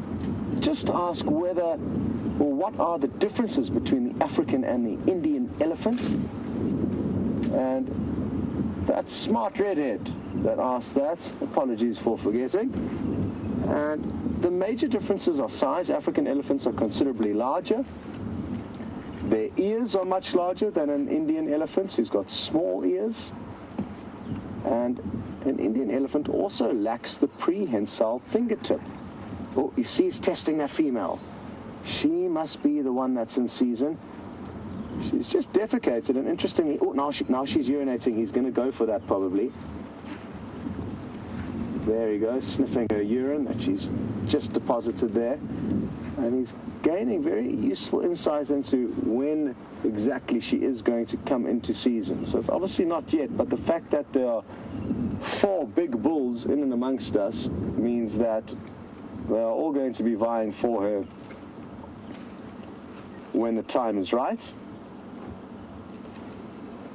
just ask whether, or what are the differences between the African and the Indian elephants? And that's Smart Redhead that asked that. Apologies for forgetting. And the major differences are size. African elephants are considerably larger. Their ears are much larger than an Indian elephant, who's got small ears. And an Indian elephant also lacks the prehensile fingertip. Oh, you see he's testing that female. She must be the one that's in season. She's just defecated, and interestingly, oh, now she's urinating. He's going to go for that probably. There he goes, sniffing her urine that she's just deposited there. And he's gaining very useful insight into when exactly she is going to come into season. So it's obviously not yet, but the fact that there are 4 big bulls in and amongst us means that they are all going to be vying for her when the time is right.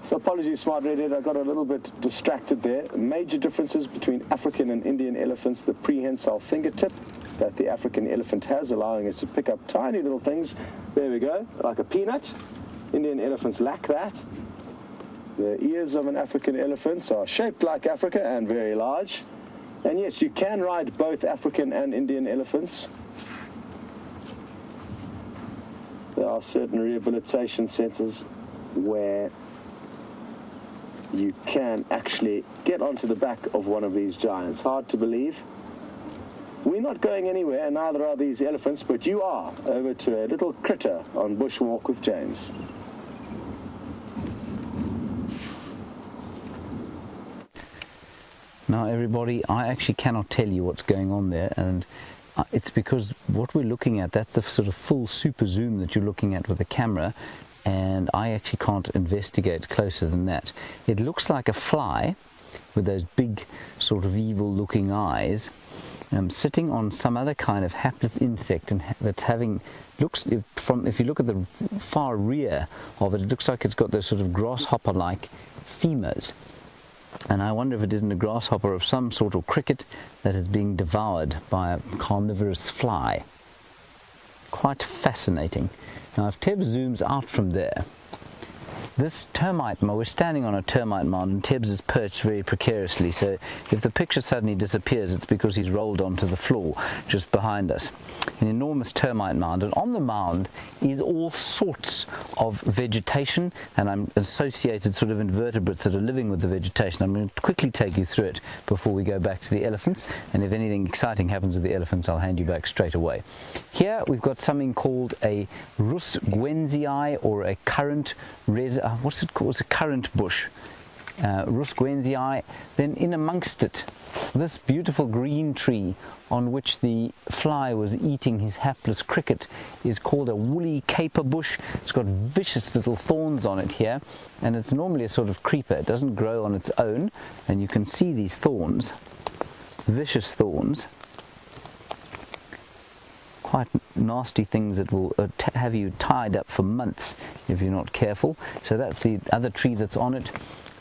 So apologies, Smart Redhead, I got a little bit distracted there. Major differences between African and Indian elephants: the prehensile fingertip that the African elephant has, allowing it to pick up tiny little things. There we go, like a peanut. Indian elephants lack that. The ears of an African elephant are shaped like Africa and very large. And yes, you can ride both African and Indian elephants. There are certain rehabilitation centers where you can actually get onto the back of one of these giants. Hard to believe. We're not going anywhere, and neither are these elephants, but you are, over to a little critter on Bushwalk with James. Now everybody, I actually cannot tell you what's going on there, and it's because what we're looking at, that's the sort of full super zoom that you're looking at with the camera, and I actually can't investigate closer than that. It looks like a fly with those big sort of evil looking eyes, sitting on some other kind of hapless insect, and that's having, if you look at the far rear of it, it looks like it's got those sort of grasshopper like femurs. And I wonder if it isn't a grasshopper of some sort of cricket that is being devoured by a carnivorous fly. Quite fascinating. Now if Tebs zooms out from there, this termite mound, we're standing on a termite mound, and Tebs is perched very precariously, so if the picture suddenly disappears, it's because he's rolled onto the floor just behind us. An enormous termite mound, and on the mound is all sorts of vegetation, and I'm associated sort of invertebrates that are living with the vegetation. I'm going to quickly take you through it before we go back to the elephants, and if anything exciting happens with the elephants, I'll hand you back straight away. Here we've got something called a Rus Gwenzii, or a currant what's it called? It's a currant bush. Rus Gwenzii. Then in amongst it, this beautiful green tree on which the fly was eating his hapless cricket is called a woolly caper bush. It's got vicious little thorns on it here, and it's normally a sort of creeper. It doesn't grow on its own, and you can see these thorns, vicious thorns, quite nasty things that will have you tied up for months if you're not careful. So that's the other tree that's on it.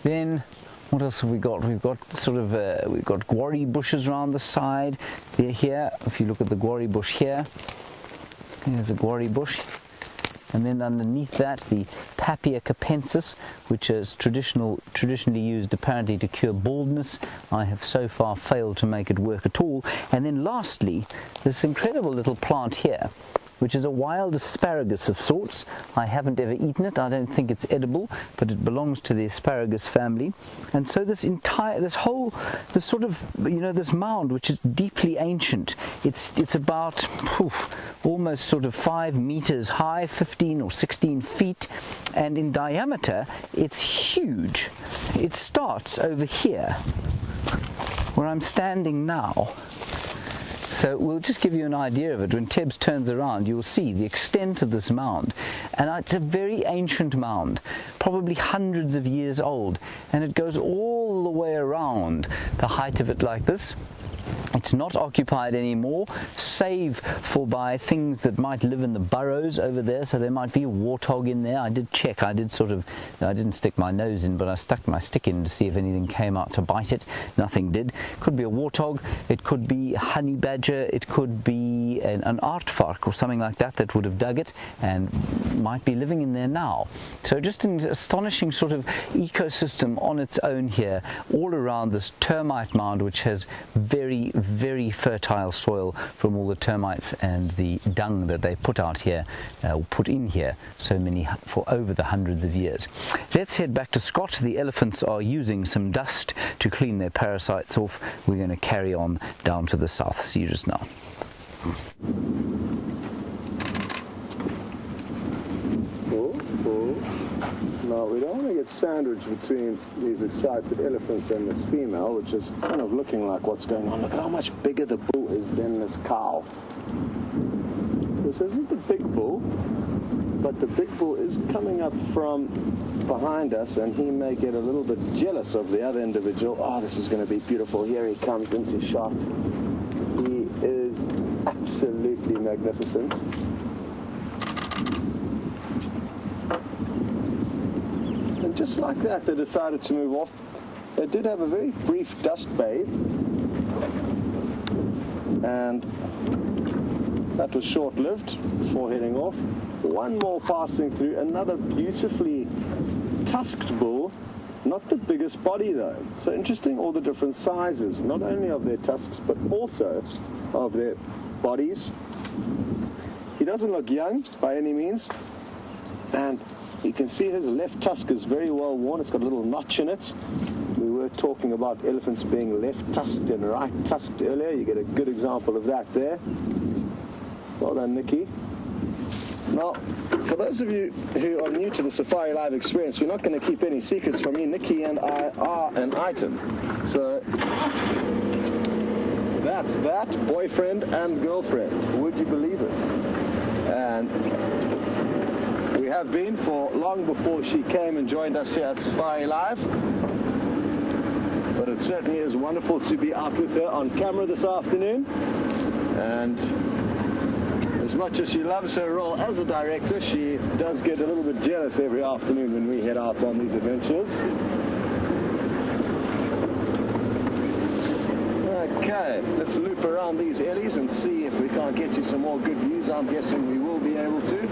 Then what else have we got? We've got sort of we've got guarri bushes around the side. They're here. If you look at the guarri bush here, there's a guarri bush. And then underneath that, the Papia capensis, which is traditionally used apparently to cure baldness. I have so far failed to make it work at all. And then lastly, this incredible little plant here, which is a wild asparagus of sorts. I haven't ever eaten it. I don't think it's edible, but it belongs to the asparagus family. And so this sort of, this mound, which is deeply ancient, it's about almost sort of 5 meters high, 15 or 16 feet, and in diameter it's huge. It starts over here where I'm standing now. So we'll just give you an idea of it. When Tebs turns around, you'll see the extent of this mound. And it's a very ancient mound, probably hundreds of years old. And it goes all the way around the height of it like this. It's not occupied anymore, save for by things that might live in the burrows over there. So there might be a warthog in there. I did check. I didn't stick my nose in, but I stuck my stick in to see if anything came out to bite it. Nothing did. Could be a warthog. It could be a honey badger. It could be an aardvark or something like that that would have dug it and might be living in there now. So just an astonishing sort of ecosystem on its own here, all around this termite mound, which has very, very fertile soil from all the termites and the dung that they put out here, put in here for over the hundreds of years. Let's head back to Scott. The elephants are using some dust to clean their parasites off. We're going to carry on down to the south. See you just now. Now, we don't want to get sandwiched between these excited elephants and this female, which is kind of looking like what's going on. Look at how much bigger the bull is than this cow. This isn't the big bull, but the big bull is coming up from behind us, and he may get a little bit jealous of the other individual. Oh, this is going to be beautiful. Here he comes into shot. He is absolutely magnificent. Just like that, they decided to move off. They did have a very brief dust bathe, and that was short-lived before heading off. One more passing through, another beautifully tusked bull, not the biggest body though. So interesting, all the different sizes, not only of their tusks, but also of their bodies. He doesn't look young by any means, and you can see his left tusk is very well worn. It's got a little notch in it. We were talking about elephants being left tusked and right tusked earlier. You get a good example of that there. Well done, Nicki. Now, for those of you who are new to the SafariLIVE experience, we're not going to keep any secrets from you. Nicki and I are an item. So that's that, boyfriend and girlfriend. Would you believe it? And we have been for long before she came and joined us here at SafariLIVE. But it certainly is wonderful to be out with her on camera this afternoon. And as much as she loves her role as a director, she does get a little bit jealous every afternoon when we head out on these adventures. Okay, let's loop around these ellies and see if we can't get you some more good views. I'm guessing we will be able to.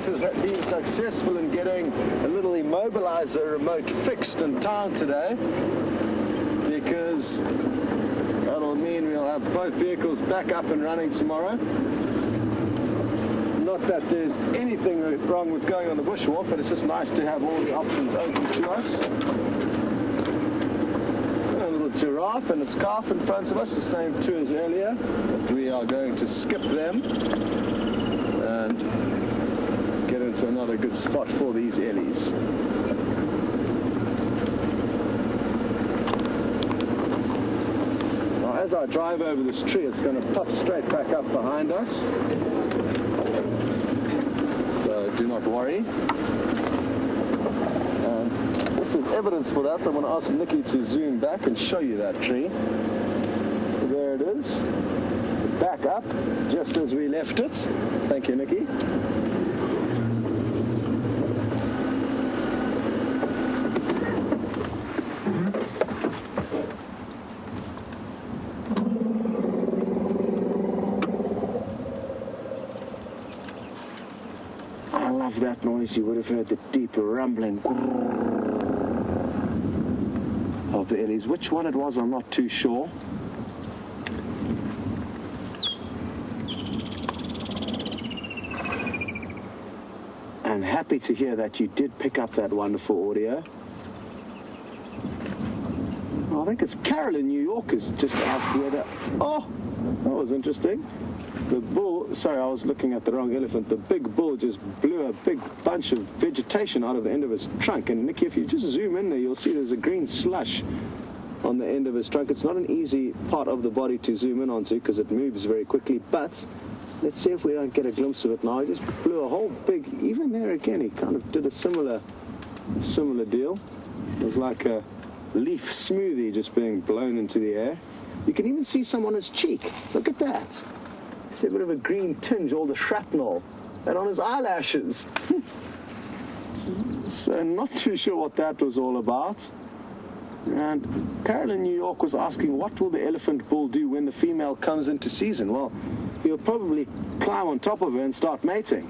Has been successful in getting a little immobilizer remote fixed in town today, because that'll mean we'll have both vehicles back up and running tomorrow. Not that there's anything wrong with going on the Bushwalk, but it's just nice to have all the options open to us. A little giraffe and its calf in front of us, the same two as earlier, but we are going to skip them and get into another good spot for these ellies. Now, as I drive over this tree, it's going to pop straight back up behind us. So do not worry. And just as evidence for that, I'm going to ask Nicki to zoom back and show you that tree. So there it is. Back up, just as we left it. Thank you, Nicki. That noise, you would have heard the deep rumbling of the ellies. Which one it was, I'm not too sure. And happy to hear that you did pick up that wonderful audio. I think it's Carol in New York has just asked whether... Oh, that was interesting. The bull, sorry, I was looking at the wrong elephant. The big bull just blew a big bunch of vegetation out of the end of his trunk. And Nicki, if you just zoom in there, you'll see there's a green slush on the end of his trunk. It's not an easy part of the body to zoom in onto because it moves very quickly, but let's see if we don't get a glimpse of it now. He just blew a whole big, even there again, he kind of did a similar deal. It was like a leaf smoothie just being blown into the air. You can even see some on his cheek. Look at that. See a bit of a green tinge, all the shrapnel, and on his eyelashes. So not too sure what that was all about. And Carol in New York was asking, what will the elephant bull do when the female comes into season? Well, he'll probably climb on top of her and start mating.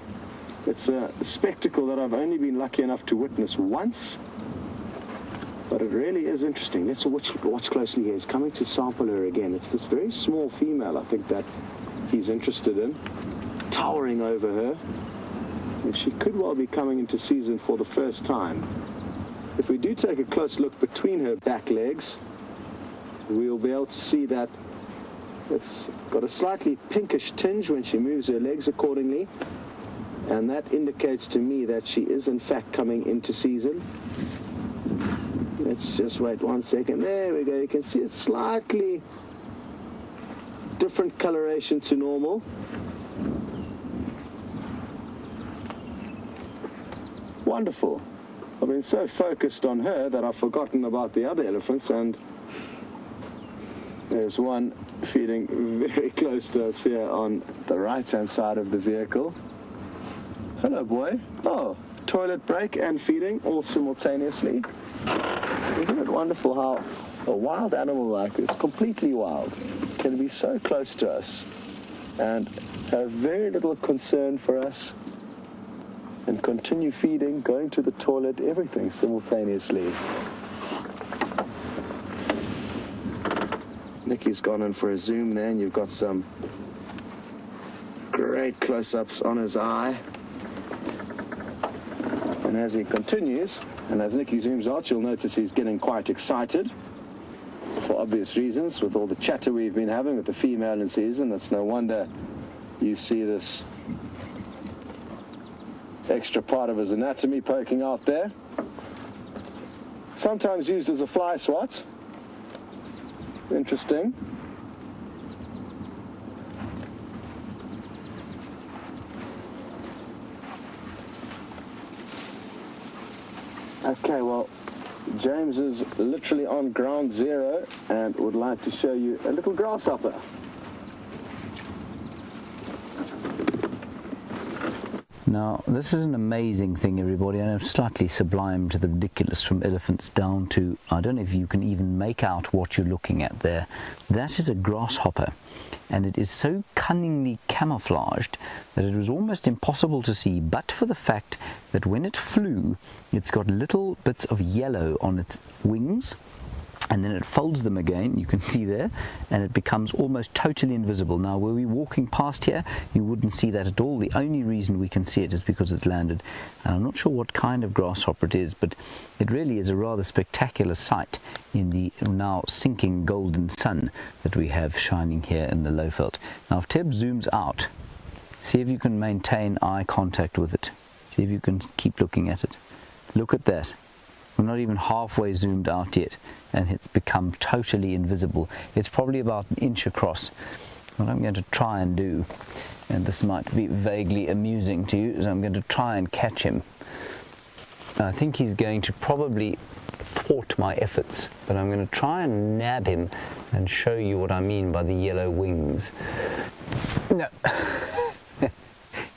It's a spectacle that I've only been lucky enough to witness once, but it really is interesting. Let's watch closely here. He's coming to sample her again. It's this very small female, I think, that he's interested in, towering over her. And she could well be coming into season for the first time. If we do take a close look between her back legs, we'll be able to see that it's got a slightly pinkish tinge when she moves her legs accordingly, and that indicates to me that she is in fact coming into season. Let's just wait 1 second. There we go. You can see it's slightly different coloration to normal. Wonderful. I've been so focused on her that I've forgotten about the other elephants, and there's one feeding very close to us here on the right-hand side of the vehicle. Hello, boy. Oh, toilet break and feeding all simultaneously. Isn't it wonderful how a wild animal like this, completely wild, can be so close to us and have very little concern for us and continue feeding, going to the toilet, everything simultaneously. Nicki's gone in for a zoom there, and you've got some great close-ups on his eye. And as he continues, and as Nicki zooms out, you'll notice he's getting quite excited for obvious reasons with all the chatter we've been having with the female in season. It's no wonder you see this extra part of his anatomy poking out there. Sometimes used as a fly swat. Interesting. Okay, well, James is literally on ground zero and would like to show you a little grasshopper. Now, this is an amazing thing, everybody. I know, slightly sublime to the ridiculous, from elephants down to, I don't know if you can even make out what you're looking at there. That is a grasshopper, and it is so cunningly camouflaged that it was almost impossible to see, but for the fact that when it flew, it's got little bits of yellow on its wings, and then it folds them again, you can see there, and it becomes almost totally invisible. Now, were we walking past here, you wouldn't see that at all. The only reason we can see it is because it's landed. And I'm not sure what kind of grasshopper it is, but it really is a rather spectacular sight in the now sinking golden sun that we have shining here in the Lowveld. Now, if Tebs zooms out, see if you can maintain eye contact with it. See if you can keep looking at it. Look at that. We're not even halfway zoomed out yet, and it's become totally invisible. It's probably about an inch across. What I'm going to try and do, and this might be vaguely amusing to you, is I'm going to try and catch him. I think he's going to probably thwart my efforts, but I'm going to try and nab him and show you what I mean by the yellow wings. No.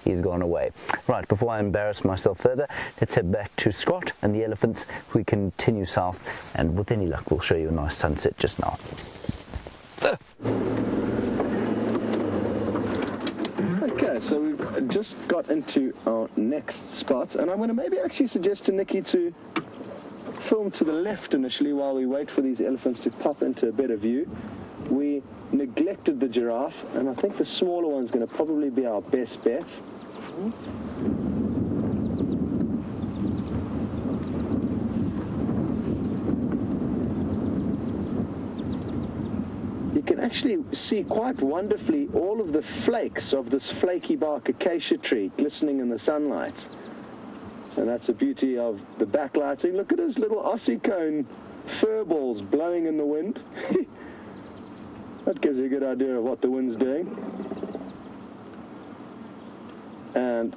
He's gone away. Right, before I embarrass myself further, let's head back to Scott and the elephants. We continue south, and with any luck, we'll show you a nice sunset just now. Okay, so we've just got into our next spot, and I'm going to maybe actually suggest to Nicki to film to the left initially while we wait for these elephants to pop into a better view. We neglected the giraffe, and I think the smaller one's going to probably be our best bet. You can actually see quite wonderfully all of the flakes of this flaky bark acacia tree glistening in the sunlight. And that's the beauty of the backlighting. Look at his little ossicone fur balls blowing in the wind. That gives you a good idea of what the wind's doing. And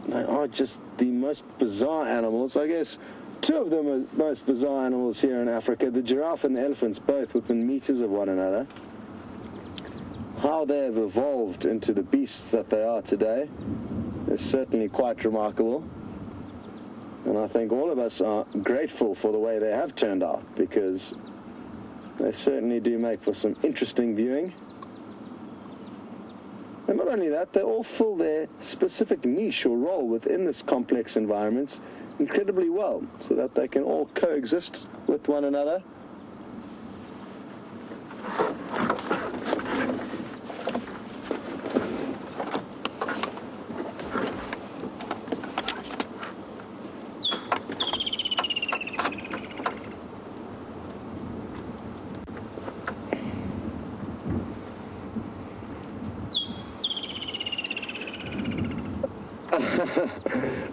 they are just the most bizarre animals. I guess two of them are most bizarre animals here in Africa. The giraffe and the elephants, both within meters of one another. How they have evolved into the beasts that they are today is certainly quite remarkable. And I think all of us are grateful for the way they have turned out, because they certainly do make for some interesting viewing. And not only that, they all fill their specific niche or role within this complex environment incredibly well, so that they can all coexist with one another.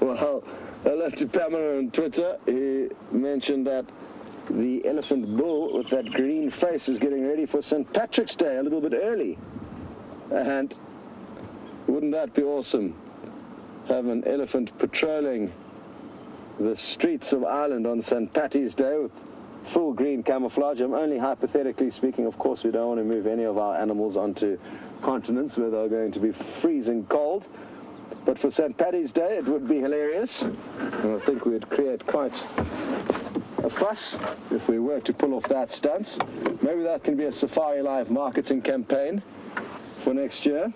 Well, hello to Pamela on Twitter, who mentioned that the elephant bull with that green face is getting ready for St. Patrick's Day a little bit early. And wouldn't that be awesome? Have an elephant patrolling the streets of Ireland on St. Patty's Day with full green camouflage. I'm only hypothetically speaking. Of course, we don't want to move any of our animals onto continents where they're going to be freezing cold. But for St. Paddy's Day, it would be hilarious. And I think we'd create quite a fuss if we were to pull off that stunt. Maybe that can be a SafariLIVE marketing campaign for next year.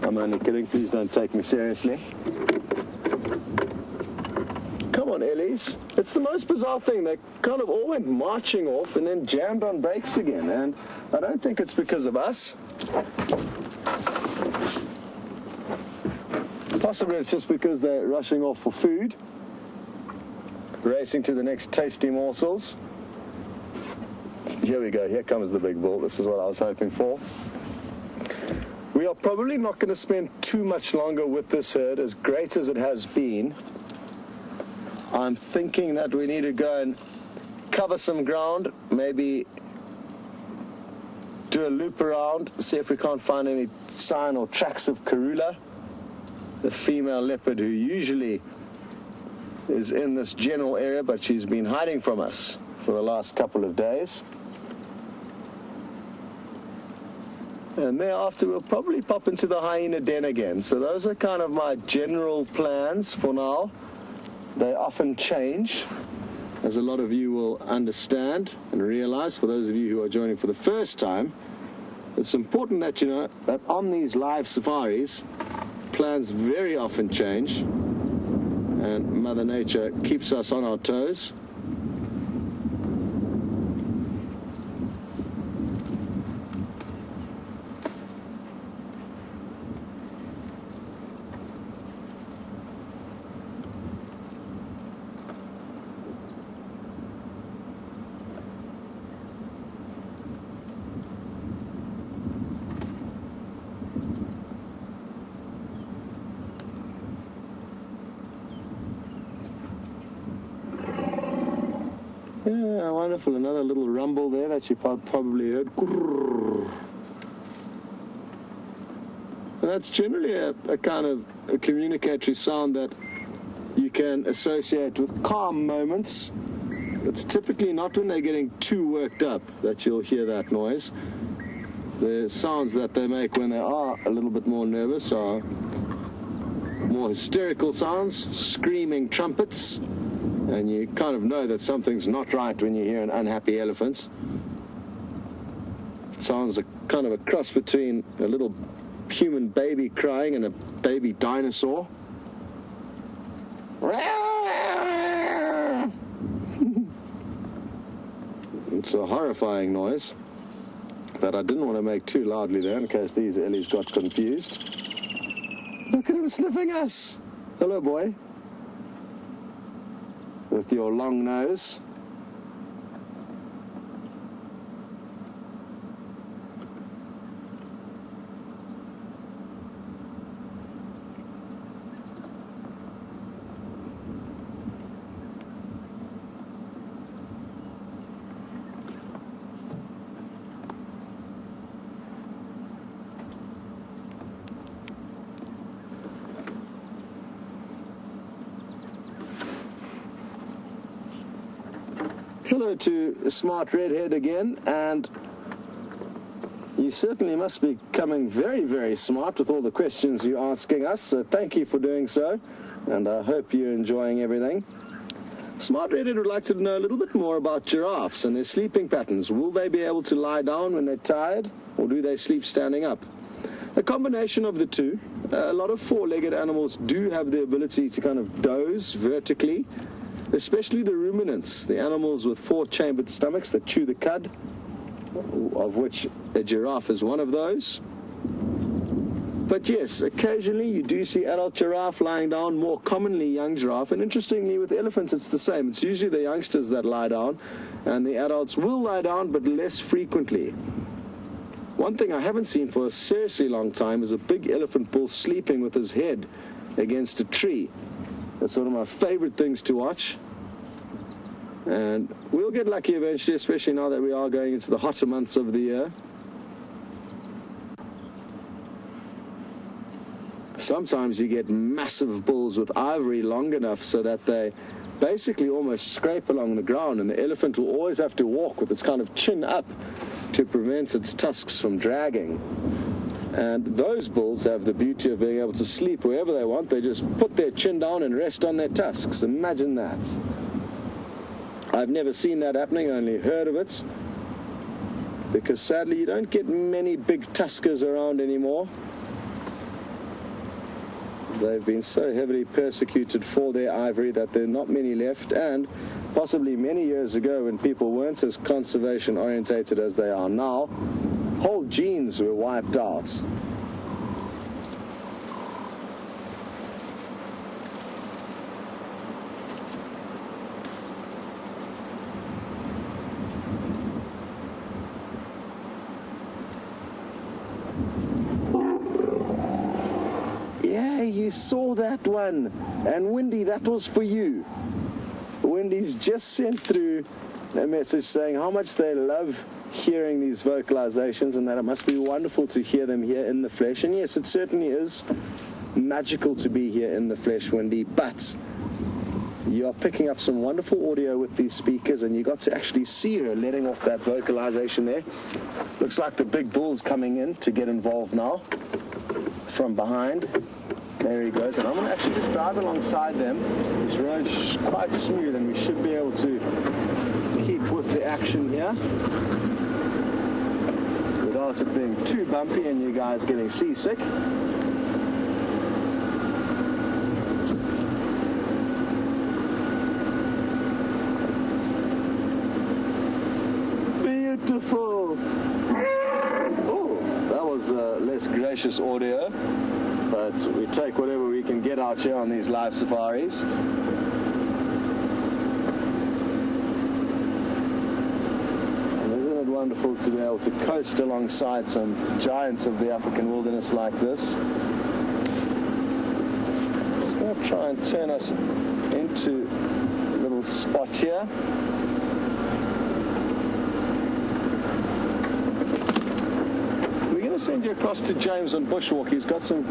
I'm only kidding. Please don't take me seriously. Come on, Ellies. It's the most bizarre thing. They kind of all went marching off and then jammed on brakes again. And I don't think it's because of us. Possibly it's just because they're rushing off for food, racing to the next tasty morsels. Here we go. Here comes the big bull. This is what I was hoping for. We are probably not going to spend too much longer with this herd, as great as it has been. I'm thinking that we need to go and cover some ground, maybe do a loop around, see if we can't find any sign or tracks of Karula, the female leopard who usually is in this general area, but she's been hiding from us for the last couple of days. And thereafter we'll probably pop into the hyena den again. So those are kind of my general plans for now. They often change, as a lot of you will understand and realize. For those of you who are joining for the first time, it's important that you know that on these live safaris, plans very often change, and Mother Nature keeps us on our toes. Yeah, wonderful. Another little rumble there that you probably heard. And that's generally a kind of a communicatory sound that you can associate with calm moments. It's typically not when they're getting too worked up that you'll hear that noise. The sounds that they make when they are a little bit more nervous are more hysterical sounds, screaming trumpets. And you kind of know that something's not right when you hear an unhappy elephant. It sounds kind of a cross between a little human baby crying and a baby dinosaur. It's a horrifying noise that I didn't want to make too loudly there in case these Ellies got confused. Look at him sniffing us. Hello, boy. With your long nose. Hello to Smart Redhead again, and you certainly must be becoming very, very smart with all the questions you're asking us, so thank you for doing so, and I hope you're enjoying everything. Smart Redhead would like to know a little bit more about giraffes and their sleeping patterns. Will they be able to lie down when they're tired, or do they sleep standing up? A combination of the two. A lot of four-legged animals do have the ability to kind of doze vertically, especially the ruminants, the animals with four-chambered stomachs that chew the cud, of which a giraffe is one of those. But yes, occasionally you do see adult giraffe lying down, more commonly young giraffe, and interestingly with elephants it's the same. It's usually the youngsters that lie down, and the adults will lie down, but less frequently. One thing I haven't seen for a seriously long time is a big elephant bull sleeping with his head against a tree. That's one of my favorite things to watch. And we'll get lucky eventually, especially now that we are going into the hotter months of the year. Sometimes you get massive bulls with ivory long enough so that they basically almost scrape along the ground, and the elephant will always have to walk with its kind of chin up to prevent its tusks from dragging. And those bulls have the beauty of being able to sleep wherever they want. They just put their chin down and rest on their tusks. Imagine that. I've never seen that happening, only heard of it, because sadly you don't get many big tuskers around anymore. They've been so heavily persecuted for their ivory that there are not many left, and possibly many years ago when people weren't as conservation orientated as they are now, whole genes were wiped out. You saw that one, and Wendy, that was for you. Wendy's just sent through a message saying how much they love hearing these vocalizations and that it must be wonderful to hear them here in the flesh. And yes, it certainly is magical to be here in the flesh, Wendy, but you are picking up some wonderful audio with these speakers, and you got to actually see her letting off that vocalization there. Looks like the big bull's coming in to get involved now from behind. There he goes, and I'm going to actually just drive alongside them. This road's quite smooth, and we should be able to keep with the action here without it being too bumpy and you guys getting seasick. Beautiful! Oh, that was less gracious audio. But we take whatever we can get out here on these live safaris. And isn't it wonderful to be able to coast alongside some giants of the African wilderness like this? I'm just going to try and turn us into a little spot here. Send you across to James on Bushwalk. He's got some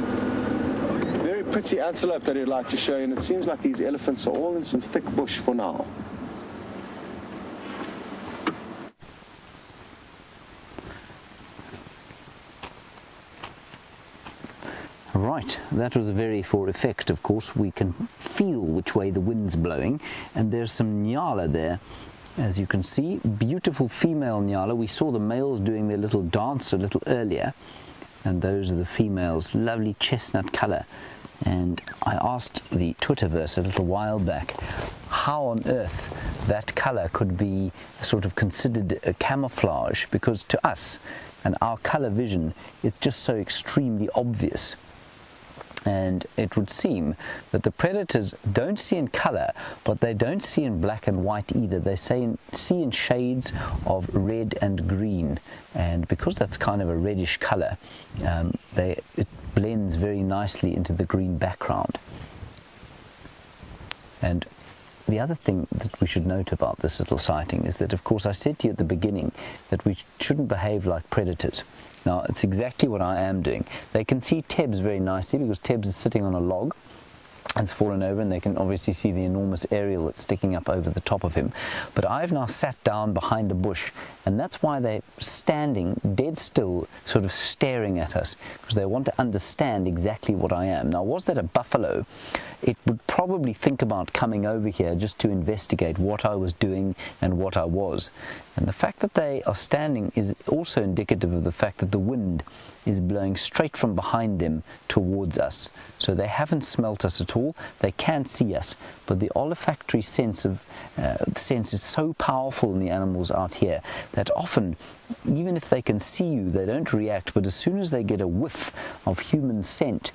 very pretty antelope that he'd like to show you, and it seems like these elephants are all in some thick bush for now. Right, that was very for effect. Of course, we can feel which way the wind's blowing, and there's some nyala there. As you can see, beautiful female nyala. We saw the males doing their little dance a little earlier, and those are the females, lovely chestnut color. And I asked the Twitterverse a little while back how on earth that color could be sort of considered a camouflage, because to us and our color vision, it's just so extremely obvious. And it would seem that the predators don't see in color, but they don't see in black and white either. They see in shades of red and green, and because that's kind of a reddish color, it blends very nicely into the green background. And the other thing that we should note about this little sighting is that, of course, I said to you at the beginning that we shouldn't behave like predators. Now, it's exactly what I am doing. They can see Tebs very nicely because Tebs is sitting on a log, has fallen over, and they can obviously see the enormous aerial that's sticking up over the top of him. But I've now sat down behind a bush, and that's why they're standing dead still, sort of staring at us, because they want to understand exactly what I am. Now, was that a buffalo, it would probably think about coming over here just to investigate what I was doing and what I was. And the fact that they are standing is also indicative of the fact that the wind is blowing straight from behind them towards us. So they haven't smelt us at all. They can see us, but the olfactory sense is so powerful in the animals out here that often, even if they can see you, they don't react. But as soon as they get a whiff of human scent,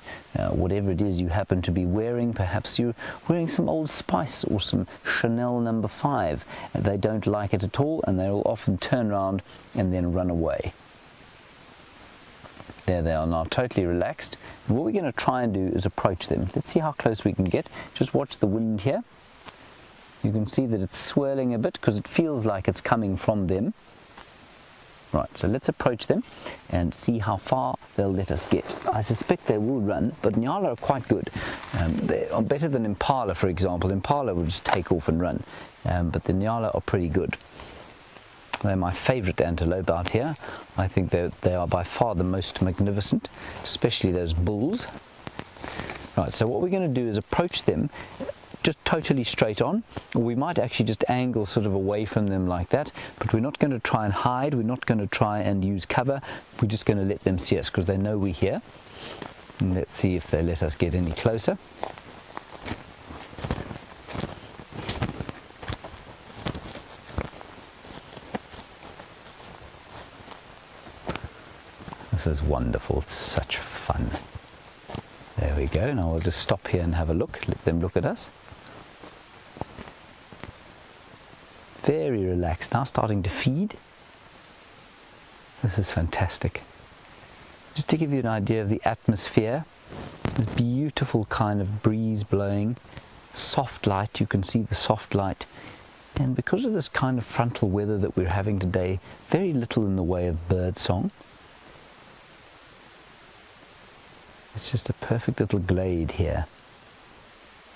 whatever it is you happen to be wearing, perhaps you're wearing some Old Spice or some Chanel No. 5, they don't like it at all, and they'll often turn around and then run away. There they are now, totally relaxed. And what we're going to try and do is approach them. Let's see how close we can get. Just watch the wind here. You can see that it's swirling a bit because it feels like it's coming from them. Right, so let's approach them and see how far they'll let us get. I suspect they will run, but Nyala are quite good. They are better than Impala, for example. Impala will just take off and run, but the Nyala are pretty good. They're my favourite antelope out here. I think they are by far the most magnificent, especially those bulls. Right, so what we're going to do is approach them just totally straight on, or we might actually just angle sort of away from them like that, but we're not going to try and hide, we're not going to try and use cover, we're just going to let them see us because they know we're here. And let's see if they let us get any closer. This is wonderful, it's such fun. There we go. Now we'll just stop here and have a look, let them look at us. Very relaxed, now starting to feed. This is fantastic. Just to give you an idea of the atmosphere, this beautiful kind of breeze blowing, soft light, you can see the soft light. And because of this kind of frontal weather that we're having today, very little in the way of bird song. It's just a perfect little glade here.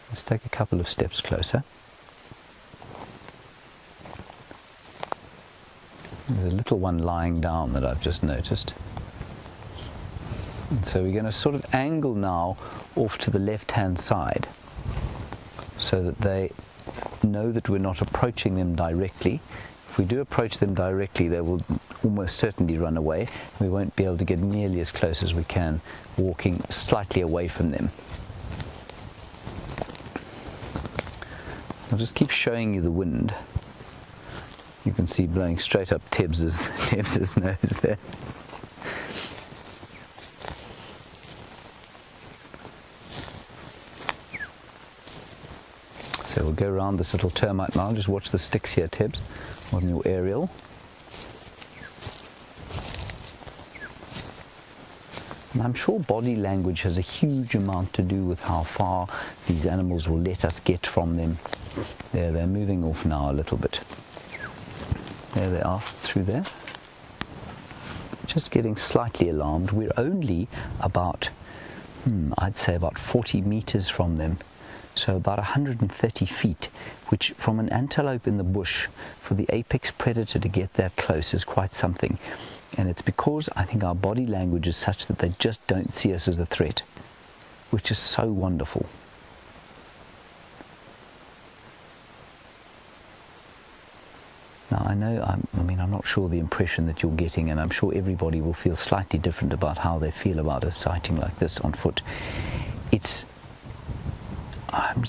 Let's take a couple of steps closer. There's a little one lying down that I've just noticed. And so we're going to sort of angle now off to the left-hand side so that they know that we're not approaching them directly. If we do approach them directly, they will almost certainly run away. We won't be able to get nearly as close as we can walking slightly away from them. I'll just keep showing you the wind. You can see blowing straight up Tebs' nose there. So we'll go around this little termite mound. Just watch the sticks here, Tebs, on your aerial. And I'm sure body language has a huge amount to do with how far these animals will let us get from them. There, they're moving off now a little bit. There they are, through there. Just getting slightly alarmed. We're only about, I'd say about 40 meters from them. So about 130 feet, which from an antelope in the bush, for the apex predator to get that close is quite something. And it's because I think our body language is such that they just don't see us as a threat, which is so wonderful. Now I know, I'm not sure the impression that you're getting, and I'm sure everybody will feel slightly different about how they feel about a sighting like this on foot. It's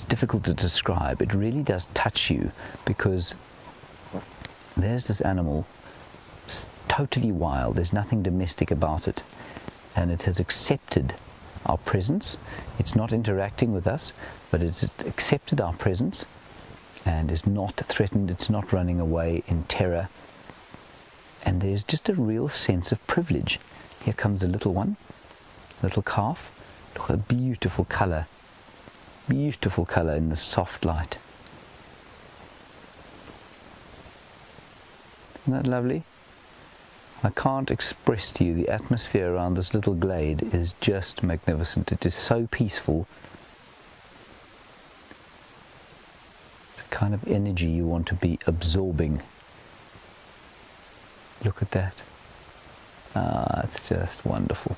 difficult to describe. It really does touch you, because there's this animal, totally wild, there's nothing domestic about it, and it has accepted our presence. It's not interacting with us, but it's accepted our presence and is not threatened, it's not running away in terror, and there's just a real sense of privilege. Here comes a little one, little calf. Look at a beautiful colour in the soft light. Isn't that lovely? I can't express to you the atmosphere around this little glade is just magnificent. It is so peaceful. kind of energy you want to be absorbing. Look at that. Ah, it's just wonderful.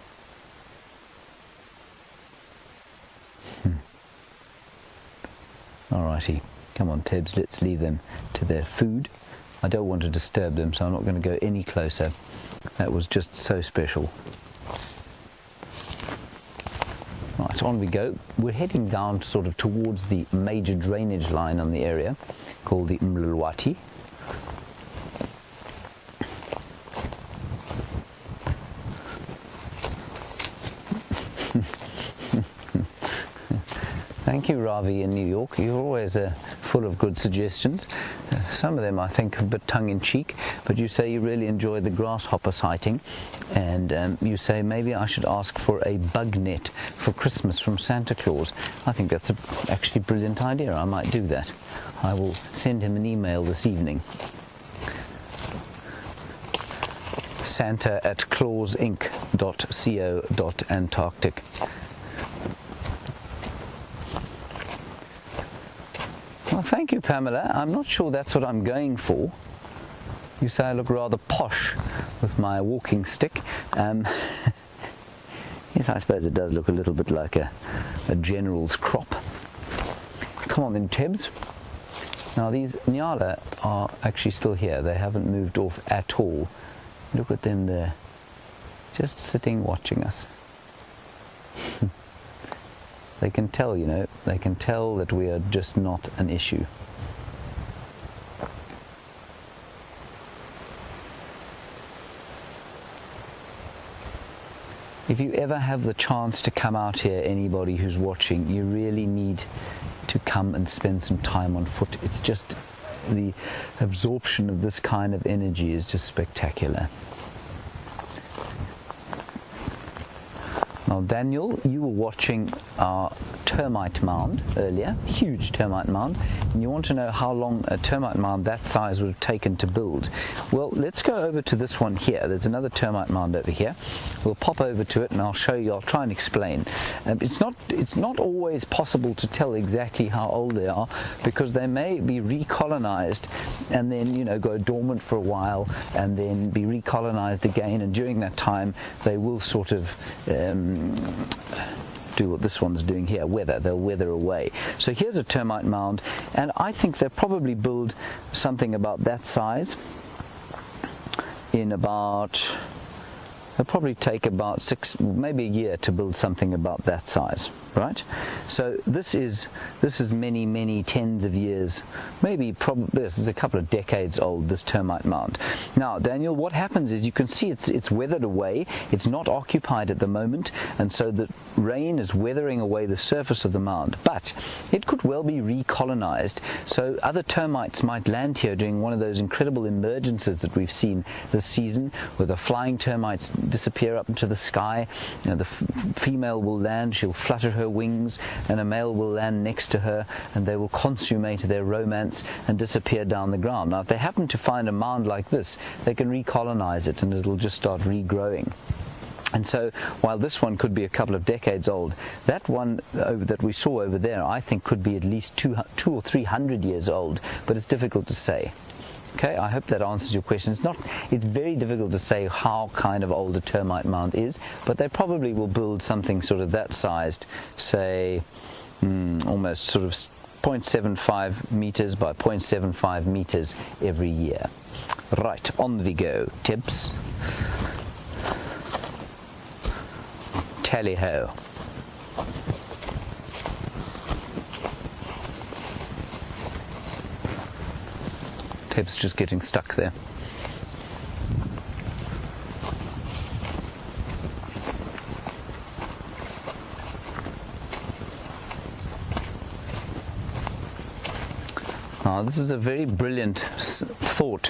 Alrighty, come on Tebs, let's leave them to their food. I don't want to disturb them, so I'm not going to go any closer. That was just so special. Right, on we go. We're heading down sort of towards the major drainage line on the area called the Mlulwati. Thank you, Ravi in New York. You're always full of good suggestions. Some of them I think a bit tongue-in-cheek, but you say you really enjoy the grasshopper sighting, and you say maybe I should ask for a bug net for Christmas from Santa Claus. I think that's actually a brilliant idea. I might do that. I will send him an email this evening. santa@clausinc.co.antarctic. Well, thank you, Pamela. I'm not sure that's what I'm going for. You say I look rather posh with my walking stick. Yes, I suppose it does look a little bit like a general's crop. Come on then, Tebs. Now these Nyala are actually still here. They haven't moved off at all. Look at them there, just sitting watching us. They can tell, you know, they can tell that we are just not an issue. If you ever have the chance to come out here, anybody who's watching, you really need to come and spend some time on foot. It's just, the absorption of this kind of energy is just spectacular. Now, Daniel, you were watching our termite mound earlier, huge termite mound, and you want to know how long a termite mound that size would have taken to build. Well, let's go over to this one here. There's another termite mound over here. We'll pop over to it and I'll show you, I'll try and explain. It's not always possible to tell exactly how old they are, because they may be recolonized and then, you know, go dormant for a while and then be recolonized again, and during that time they will sort of do what this one's doing here, they'll weather away. So here's a termite mound, and I think they'll probably build something about that size in about, it'll probably take about maybe a year to build something about that size, right? So this is many tens of years, maybe this is a couple of decades old, this termite mound. Now, Daniel, what happens is you can see it's weathered away. It's not occupied at the moment, and so the rain is weathering away the surface of the mound, but it could well be recolonized. So other termites might land here during one of those incredible emergences that we've seen this season, where the flying termites disappear up into the sky. You know, the female will land, she'll flutter her wings, and a male will land next to her, and they will consummate their romance and disappear down the ground. Now, if they happen to find a mound like this, they can recolonize it and it'll just start regrowing. And so, while this one could be a couple of decades old, that one that we saw over there, I think could be at least 200 or 300 years old, but it's difficult to say. Okay, I hope that answers your question. It's very difficult to say how kind of old a termite mound is, but they probably will build something sort of that sized, say, almost sort of 0.75 meters by 0.75 meters every year. Right, on we go. Tebs. Tally-ho. Tebs just getting stuck there. Now, this is a very brilliant thought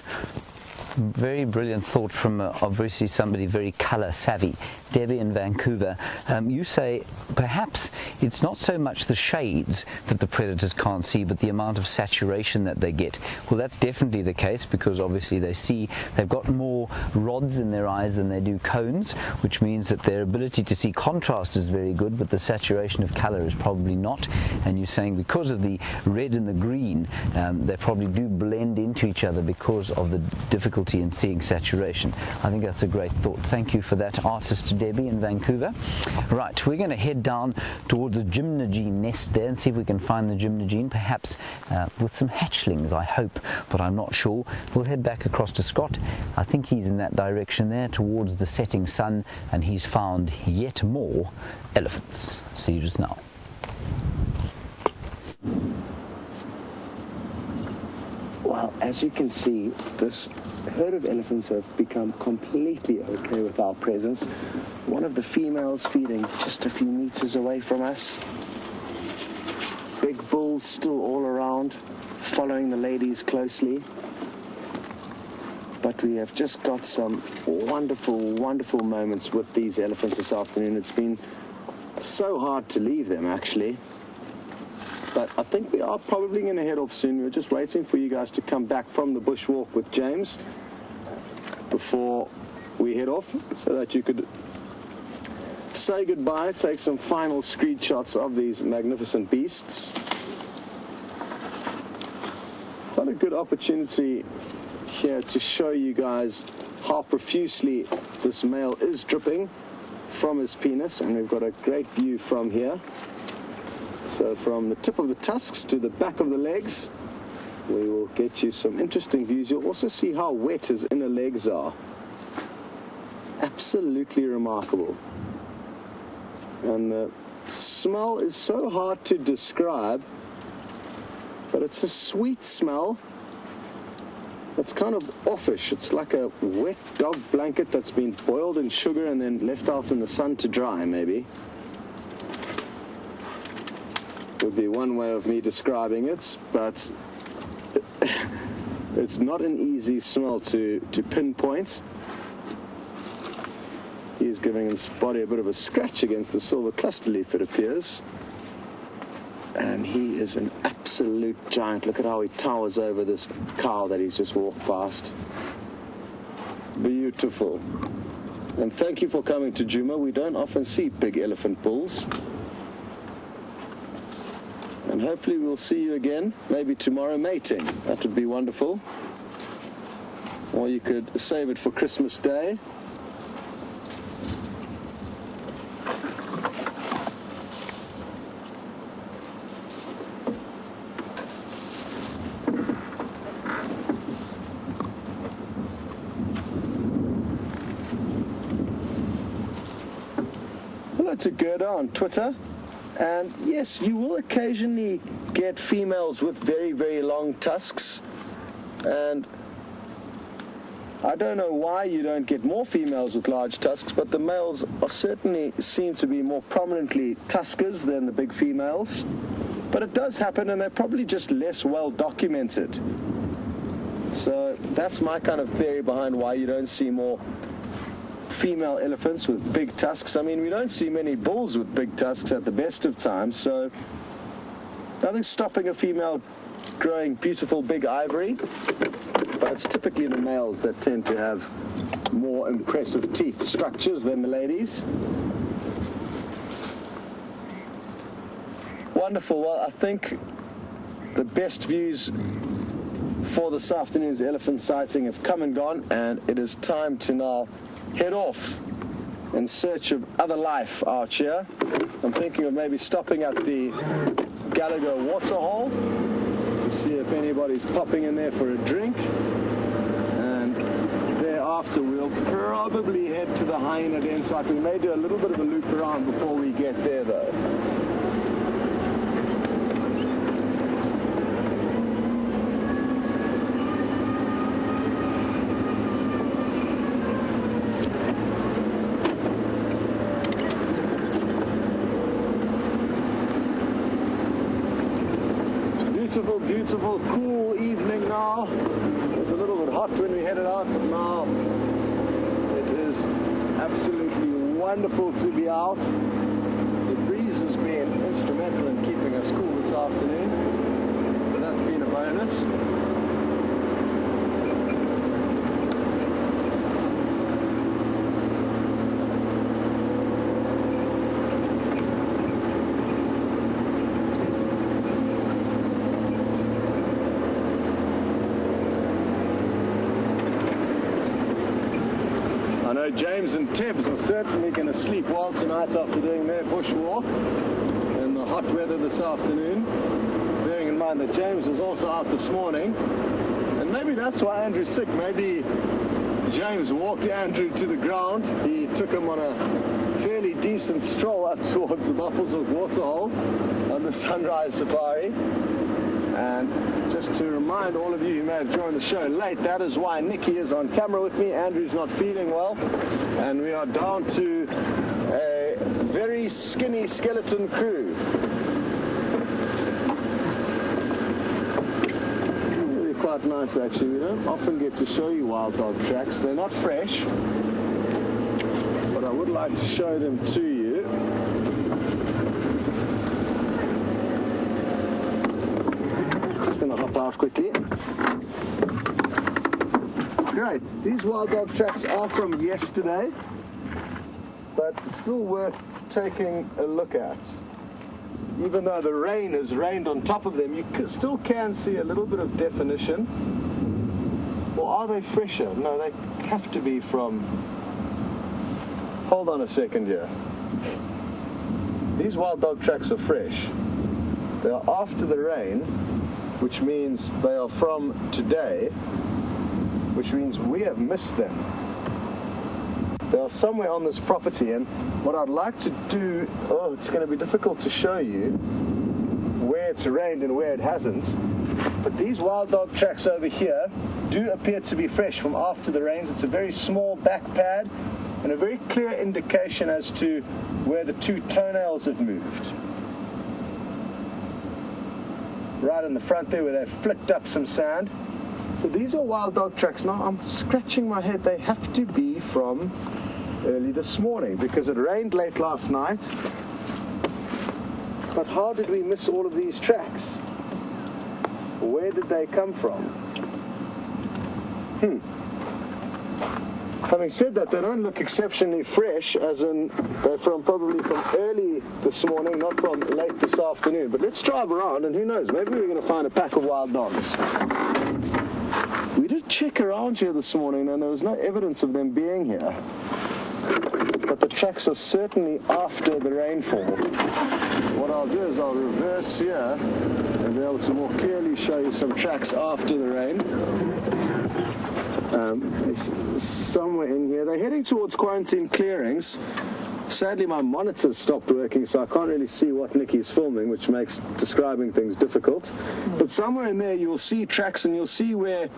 Very brilliant thought from obviously somebody very colour savvy. Debbie in Vancouver, you say perhaps it's not so much the shades that the predators can't see, but the amount of saturation that they get. Well, that's definitely the case, because obviously they've got more rods in their eyes than they do cones, which means that their ability to see contrast is very good, but the saturation of colour is probably not. And you're saying because of the red and the green, they probably do blend into each other because of the difficulty in seeing saturation. I think that's a great thought. Thank you for that, artist Debbie in Vancouver. Right, we're going to head down towards the gymnogene nest there and see if we can find the gymnogene, perhaps with some hatchlings, I hope, but I'm not sure. We'll head back across to Scott. I think he's in that direction there towards the setting sun, and he's found yet more elephants. See you just now. Well, as you can see, this herd of elephants have become completely okay with our presence. One of the females feeding just a few meters away from us. Big bulls still all around, following the ladies closely. But we have just got some wonderful, wonderful moments with these elephants this afternoon. It's been so hard to leave them, actually. But I think we are probably going to head off soon. We're just waiting for you guys to come back from the bushwalk with James before we head off, so that you could say goodbye, take some final screenshots of these magnificent beasts. What a good opportunity here to show you guys how profusely this male is dripping from his penis, and we've got a great view from here. So from the tip of the tusks to the back of the legs, we will get you some interesting views. You'll also see how wet his inner legs are. Absolutely remarkable. And the smell is so hard to describe, but it's a sweet smell. It's kind of offish. It's like a wet dog blanket that's been boiled in sugar and then left out in the sun to dry, maybe. Would be one way of me describing it, but it's not an easy smell to pinpoint. He's giving his body a bit of a scratch against the silver cluster leaf, it appears. And he is an absolute giant. Look at how he towers over this cow that he's just walked past. Beautiful. And thank you for coming to Djuma. We don't often see big elephant bulls. And hopefully we'll see you again, maybe tomorrow mating. That would be wonderful. Or you could save it for Christmas Day. Hello to Gerda on Twitter. And yes, you will occasionally get females with very, very long tusks. And I don't know why you don't get more females with large tusks, but the males are certainly seem to be more prominently tuskers than the big females. But it does happen, and they're probably just less well documented. So that's my kind of theory behind why you don't see more female elephants with big tusks. I mean, we don't see many bulls with big tusks at the best of times, so nothing's stopping a female growing beautiful big ivory, but it's typically the males that tend to have more impressive teeth structures than the ladies. Wonderful. Well, I think the best views for this afternoon's elephant sighting have come and gone, and it is time to now head off in search of other life out here. I'm thinking of maybe stopping at the Gallagher waterhole to see if anybody's popping in there for a drink. And thereafter we'll probably head to the hyena den site. We may do a little bit of a loop around before we get there though. Beautiful, beautiful, cool evening now. There's a little bit hot when we headed out, but now it is absolutely wonderful to be out. The breeze has been instrumental in keeping us cool this afternoon, so that's been a bonus. I know James and Tebs are certainly going to sleep well tonight after doing their bushwalk in the hot weather this afternoon, bearing in mind that James was also out this morning, and maybe that's why Andrew's sick. Maybe James walked Andrew to the ground. He took him on a fairly decent stroll up towards the Bushwalk waterhole on the Sunrise Safari. And just to remind all of you who may have joined the show late, that is why Nicki is on camera with me. Andrew's not feeling well, and we are down to a very skinny skeleton crew. It's really quite nice, actually. We don't often get to show you wild dog tracks. They're not fresh, but I would like to show them to you. Going to hop out quickly. Great. These wild dog tracks are from yesterday, but still worth taking a look at. Even though the rain has rained on top of them, you still can see a little bit of definition. Or are they fresher? No, they have to be from... Hold on a second here. These wild dog tracks are fresh. They are after the rain, which means they are from today, which means we have missed them. They are somewhere on this property, and what I'd like to do, it's going to be difficult to show you where it's rained and where it hasn't, but these wild dog tracks over here do appear to be fresh from after the rains. It's a very small back pad and a very clear indication as to where the two toenails have moved. Right in the front there where they've flicked up some sand. So these are wild dog tracks. Now I'm scratching my head. They have to be from early this morning because it rained late last night. But how did we miss all of these tracks? Where did they come from? Having said that, they don't look exceptionally fresh, as in they're probably from early this morning, not from late this afternoon. But let's drive around, and who knows, maybe we're going to find a pack of wild dogs. We did check around here this morning, and there was no evidence of them being here. But the tracks are certainly after the rainfall. What I'll do is I'll reverse here and be able to more clearly show you some tracks after the rain. Somewhere in here. They're heading towards quarantine clearings. Sadly, my monitor's stopped working, so I can't really see what Nicki's filming, which makes describing things difficult. But somewhere in there, you'll see tracks, and you'll see where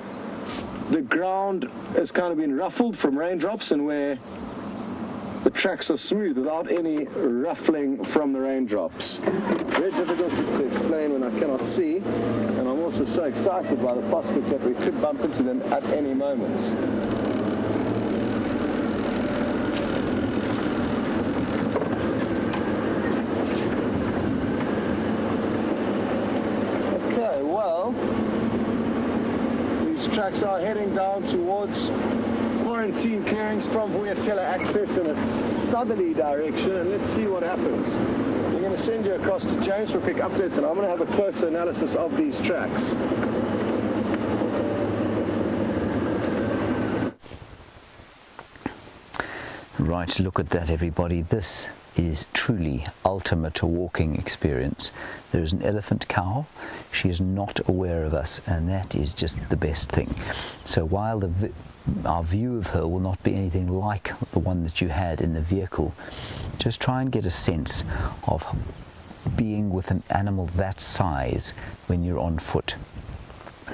the ground has kind of been ruffled from raindrops and where the tracks are smooth without any ruffling from the raindrops. Very difficult to explain when I cannot see, and I'm also so excited by the prospect that we could bump into them at any moment. Okay, well, these tracks are heading down towards quarantine clearings from Vuyatela access in a southerly direction, and let's see what happens. I'm going to send you across to James for a quick update, and I'm going to have a closer analysis of these tracks. Right, look at that, everybody. This is truly ultimate walking experience. There is an elephant cow. She is not aware of us, and that is just the best thing. So while our view of her will not be anything like the one that you had in the vehicle, just try and get a sense of being with an animal that size when you're on foot.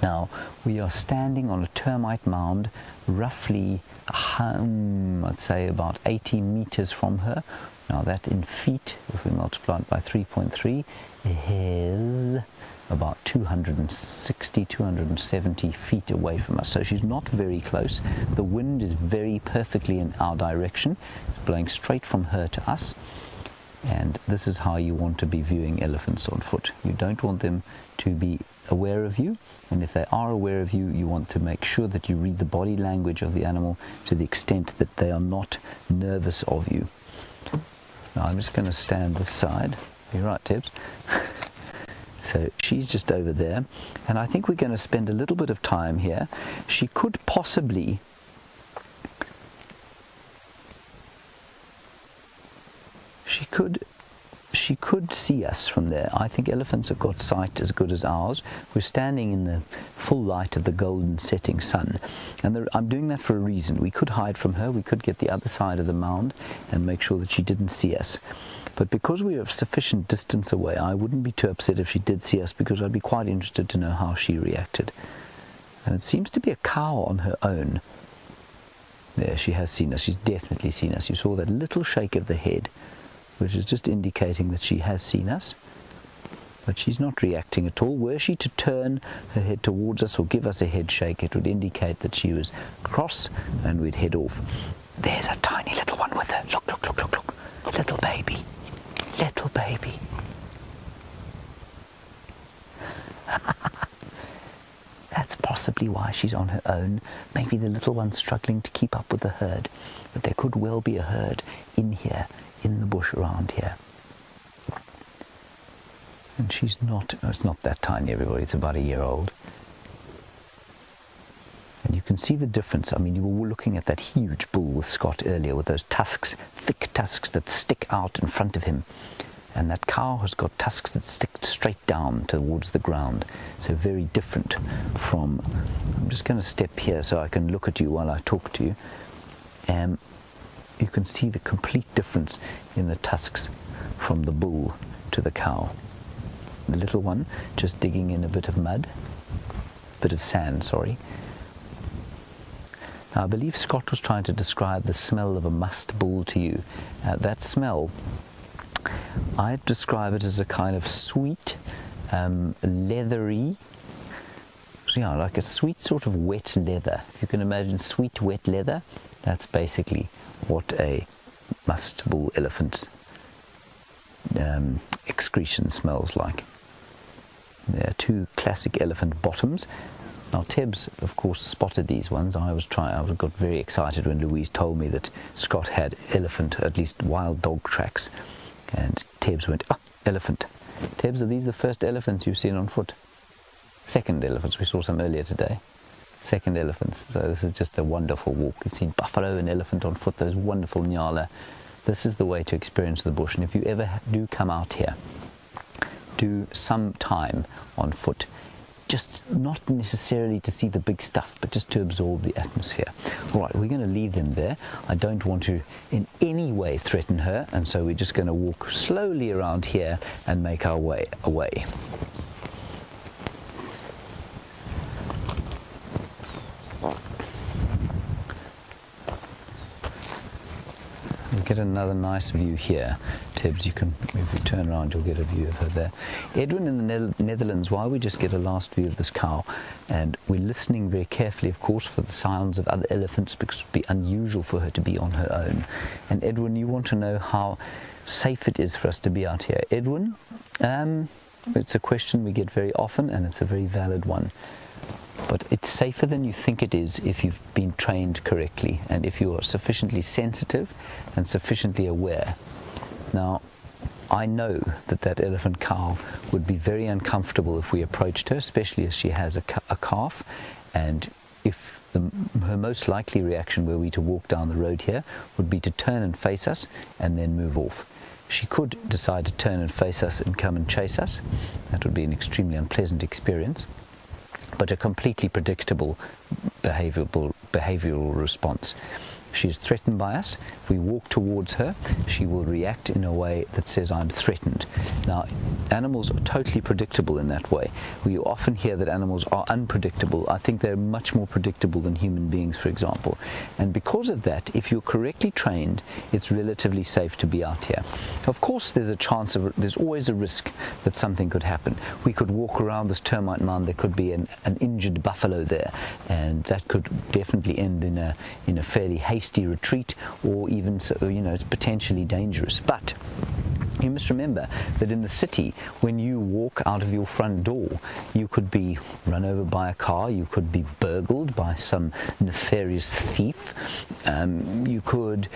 Now, we are standing on a termite mound roughly, I'd say about 80 meters from her. Now that in feet, if we multiply it by 3.3, is about 260, 270 feet away from us. So she's not very close. The wind is very perfectly in our direction. It's blowing straight from her to us. And this is how you want to be viewing elephants on foot. You don't want them to be aware of you. And if they are aware of you, you want to make sure that you read the body language of the animal to the extent that they are not nervous of you. Now I'm just going to stand this side. You're right, Tebs. So she's just over there. And I think we're going to spend a little bit of time here. She could possibly... She could see us from there. I think elephants have got sight as good as ours. We're standing in the full light of the golden setting sun. And I'm doing that for a reason. We could hide from her. We could get the other side of the mound and make sure that she didn't see us. But because we are sufficient distance away, I wouldn't be too upset if she did see us, because I'd be quite interested to know how she reacted. And it seems to be a cow on her own. There, she has seen us. She's definitely seen us. You saw that little shake of the head, which is just indicating that she has seen us. But she's not reacting at all. Were she to turn her head towards us or give us a head shake, it would indicate that she was cross and we'd head off. There's a tiny little one with her. Look, look, look, look, look. Little baby. Little baby. That's possibly why she's on her own. Maybe the little one's struggling to keep up with the herd. But there could well be a herd in here, in the bush around here. And she's not, it's not that tiny, everybody, it's about a year old. And you can see the difference. I mean, you were looking at that huge bull with Scott earlier with those tusks, thick tusks that stick out in front of him. And that cow has got tusks that stick straight down towards the ground. So very different from... I'm just going to step here so I can look at you while I talk to you. You can see the complete difference in the tusks from the bull to the cow. The little one just digging in a bit of mud, bit of sand, sorry. Now, I believe Scott was trying to describe the smell of a musk bull to you. That smell, I'd describe it as a kind of sweet, leathery, yeah, like a sweet sort of wet leather. If you can imagine sweet wet leather, that's basically what a musk bull elephant's excretion smells like. There are two classic elephant bottoms. Now Tebs, of course, spotted these ones. I got very excited when Louise told me that Scott had elephant, at least wild dog tracks. And Tebs went, oh, elephant. Tebs, are these the first elephants you've seen on foot? Second elephants. We saw some earlier today. Second elephants. So this is just a wonderful walk. You've seen buffalo and elephant on foot, those wonderful nyala. This is the way to experience the bush. And if you ever do come out here, do some time on foot. Just not necessarily to see the big stuff, but just to absorb the atmosphere. All right, we're going to leave them there. I don't want to in any way threaten her, and so we're just going to walk slowly around here and make our way away. We'll get another nice view here. Tebs, you can, if you turn around, you'll get a view of her there. Edwin in the Netherlands, while we just get a last view of this cow, and we're listening very carefully, of course, for the sounds of other elephants, because it would be unusual for her to be on her own. And Edwin, you want to know how safe it is for us to be out here. Edwin, it's a question we get very often, and it's a very valid one. But it's safer than you think it is if you've been trained correctly, and if you are sufficiently sensitive and sufficiently aware. Now, I know that that elephant cow would be very uncomfortable if we approached her, especially as she has a calf, and if her most likely reaction were we to walk down the road here would be to turn and face us and then move off. She could decide to turn and face us and come and chase us. That would be an extremely unpleasant experience, but a completely predictable behavioral response. She is threatened by us. If we walk towards her, she will react in a way that says, I'm threatened. Now, animals are totally predictable in that way. We often hear that animals are unpredictable. I think they're much more predictable than human beings, for example. And because of that, if you're correctly trained, it's relatively safe to be out here. Of course, there's always a risk that something could happen. We could walk around this termite mound, there could be an injured buffalo there, and that could definitely end in a fairly hasty retreat, or even, it's potentially dangerous. But you must remember that in the city, when you walk out of your front door, you could be run over by a car, you could be burgled by some nefarious thief, you could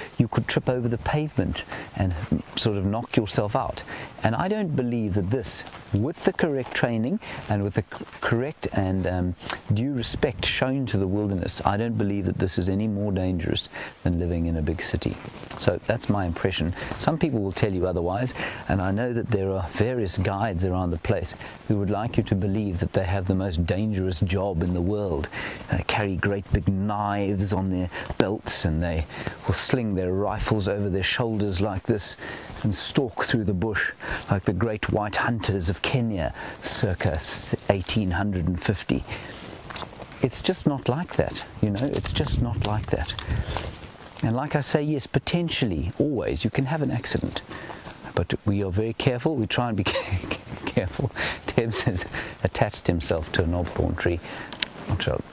trip over the pavement and sort of knock yourself out. And I don't believe that this, with the correct training and with the correct and due respect shown to the wilderness, I don't believe that this is any more dangerous than living in a big city. So that's my impression. Some people will tell you otherwise, and I know that there are various guides around the place who would like you to believe that they have the most dangerous job in the world. They carry great big knives on their belts, and they will sling their rifles over their shoulders like this and stalk through the bush like the great white hunters of Kenya circa 1850. It's just not like that, it's just not like that. And like I say, yes, potentially, always, you can have an accident. But we are very careful. We try and be careful. Tebs has attached himself to a knobthorn tree.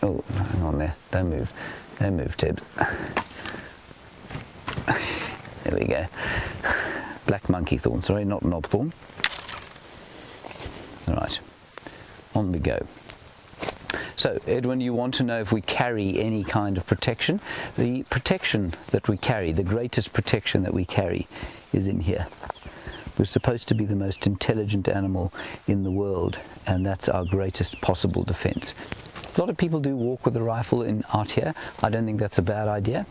Oh, hang on there. Don't move. Don't move, Tebs. There we go. Black monkey thorn. Sorry, not knobthorn. All right. On we go. So, Edwin, you want to know if we carry any kind of protection? The protection that we carry, the greatest protection that we carry, is in here. We're supposed to be the most intelligent animal in the world, and that's our greatest possible defense. A lot of people do walk with a rifle out here. I don't think that's a bad idea,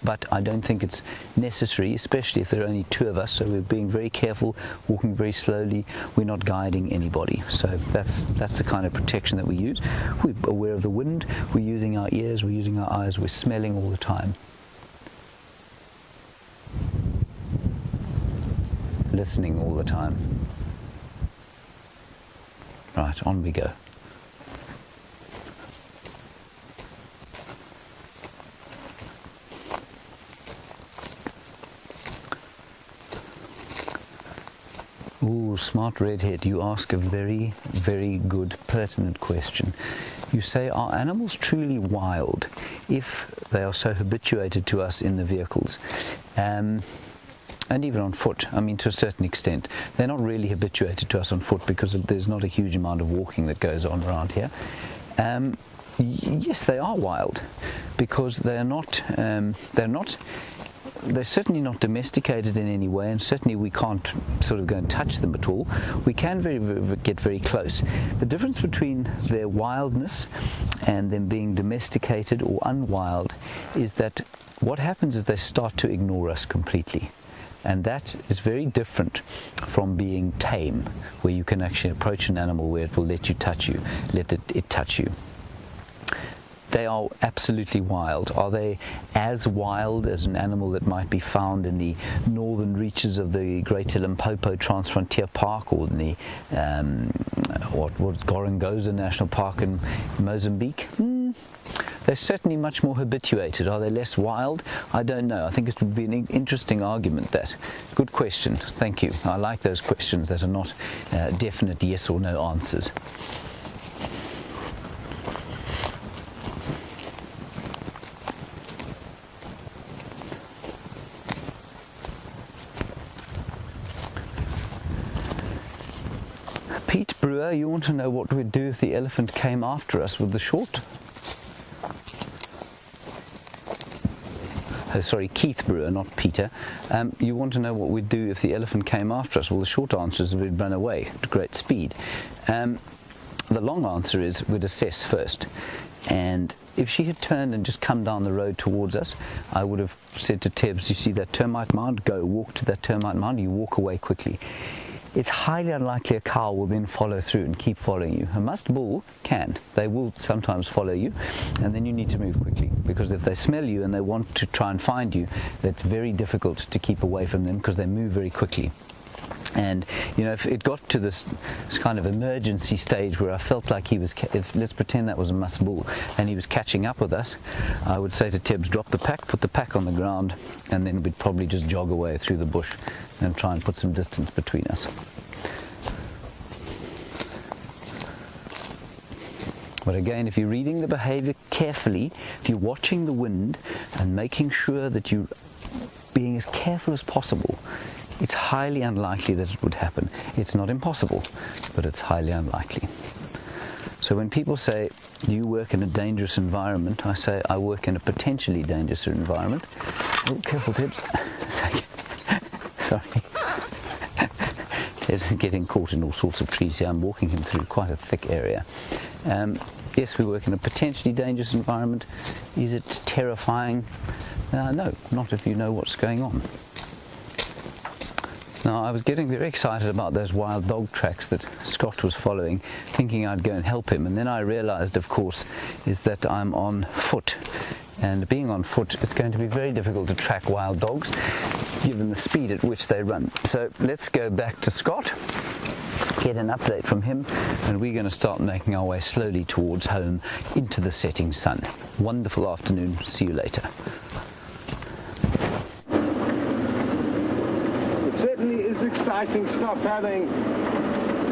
but I don't think it's necessary, especially if there are only two of us. So we're being very careful, walking very slowly. We're not guiding anybody. So that's the kind of protection that we use. We're aware of the wind. We're using our ears. We're using our eyes. We're smelling all the time. Listening all the time. Right, on we go. Ooh, smart redhead, you ask a very, very good, pertinent question. You say, are animals truly wild if they are so habituated to us in the vehicles? And even on foot, I mean, to a certain extent. They're not really habituated to us on foot because there's not a huge amount of walking that goes on around here. Yes, they are wild because they're certainly not domesticated in any way, and certainly we can't sort of go and touch them at all. We can get very close. The difference between their wildness and them being domesticated or unwild is that what happens is they start to ignore us completely. And that is very different from being tame, where you can actually approach an animal where it will let it touch you. They are absolutely wild. Are they as wild as an animal that might be found in the northern reaches of the Greater Limpopo Transfrontier Park, or in the Gorongosa National Park in Mozambique? They're certainly much more habituated. Are they less wild? I don't know. I think it would be an interesting argument, that. Good question. Thank you. I like those questions that are not definite yes or no answers. Pete Brewer, you want to know what we'd do if the elephant came after us with the short? Oh, sorry, Keith Brewer, not Peter. You want to know what we'd do if the elephant came after us? Well, the short answer is we'd run away at great speed. The long answer is we'd assess first. And if she had turned and just come down the road towards us, I would have said to Tebs, you see that termite mound? Go, walk to that termite mound. You walk away quickly. it's highly unlikely a cow will then follow through and keep following you. A musk bull can. They will sometimes follow you, and then you need to move quickly, because if they smell you and they want to try and find you, it's very difficult to keep away from them because they move very quickly. And you know, if it got to this kind of emergency stage where I felt like he was, let's pretend that was a musk bull and he was catching up with us, I would say to Tebs, drop the pack, put the pack on the ground, and then we'd probably just jog away through the bush and try and put some distance between us. But again, if you're reading the behavior carefully, if you're watching the wind and making sure that you're being as careful as possible, it's highly unlikely that it would happen. It's not impossible, but it's highly unlikely. So when people say, do you work in a dangerous environment? I say, I work in a potentially dangerous environment. Oh, careful, Tebs. Sorry. Tebs is getting caught in all sorts of trees here. I'm walking him through quite a thick area. Yes, we work in a potentially dangerous environment. Is it terrifying? No, not if you know what's going on. Now, I was getting very excited about those wild dog tracks that Scott was following, thinking I'd go and help him, and then I realized, of course, is that I'm on foot, and being on foot, it's going to be very difficult to track wild dogs given the speed at which they run. So let's go back to Scott, get an update from him, and we're going to start making our way slowly towards home into the setting sun. Wonderful afternoon. See you later. Certainly is exciting stuff, having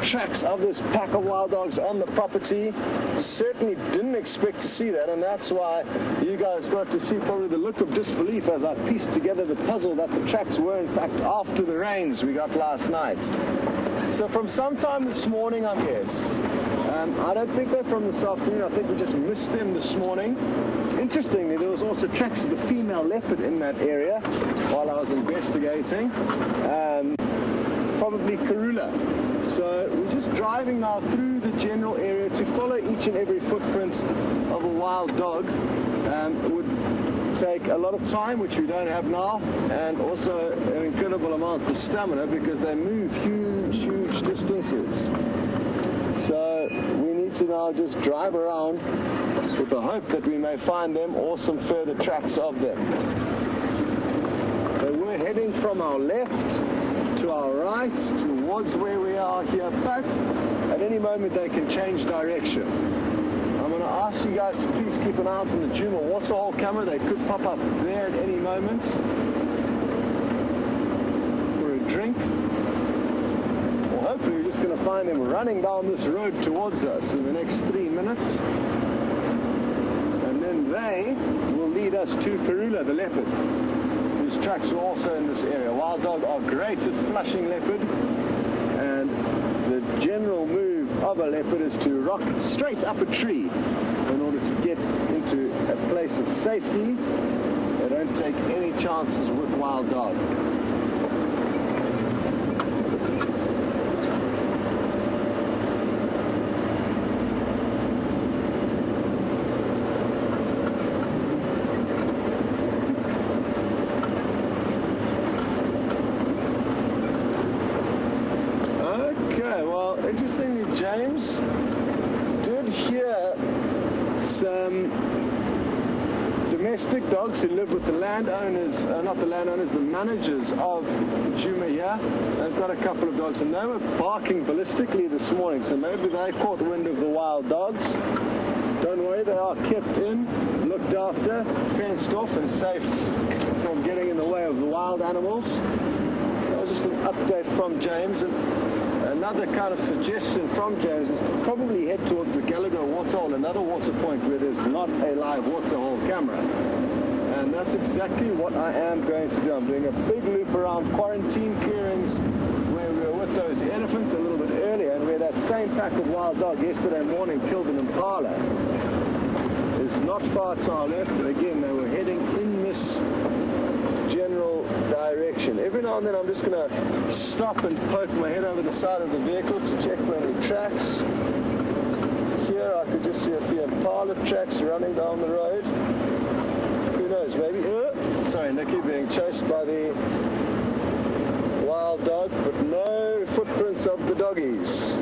tracks of this pack of wild dogs on the property. Certainly didn't expect to see that, and that's why you guys got to see probably the look of disbelief as I pieced together the puzzle that the tracks were in fact after the rains we got last night. So from sometime this morning, I guess. I don't think they're from this afternoon. I think we just missed them this morning. Interestingly, there was also tracks of a female leopard in that area while I was investigating. Probably Karula. So we're just driving now through the general area to follow each and every footprint of a wild dog. It would take a lot of time, which we don't have now, and also an incredible amount of stamina because they move huge distances. So we need to now just drive around with the hope that we may find them or some further tracks of them. They were heading from our left to our right towards where we are here, but at any moment they can change direction. I'm going to ask you guys to please keep an eye out on the Juma waterhole camera. They could pop up there at any moment for a drink. Hopefully we're just going to find them running down this road towards us in the next 3 minutes. And then they will lead us to Karula, the leopard, whose tracks were also in this area. Wild dog are great at flushing leopard, and the general move of a leopard is to rock straight up a tree in order to get into a place of safety. They don't take any chances with wild dog. Interestingly, James did hear some domestic dogs who live with the landowners, not the landowners, the managers of Juma here. They've got a couple of dogs, and they were barking ballistically this morning, so maybe they caught wind of the wild dogs. Don't worry, they are kept in, looked after, fenced off, and safe from getting in the way of the wild animals. That was just an update from James. And another kind of suggestion from James is to probably head towards the Gallagher waterhole, another water point where there's not a live waterhole camera. And that's exactly what I am going to do. I'm doing a big loop around quarantine clearings where we were with those elephants a little bit earlier, and where that same pack of wild dog yesterday morning killed an impala is not far to our left. And again, they were heading in this general direction. Every now and then I'm just going to stop and poke my head over the side of the vehicle to check for any tracks. Here I could just see a few impala tracks running down the road. Who knows, maybe... sorry, Nicki being chased by the wild dog, but no footprints of the doggies.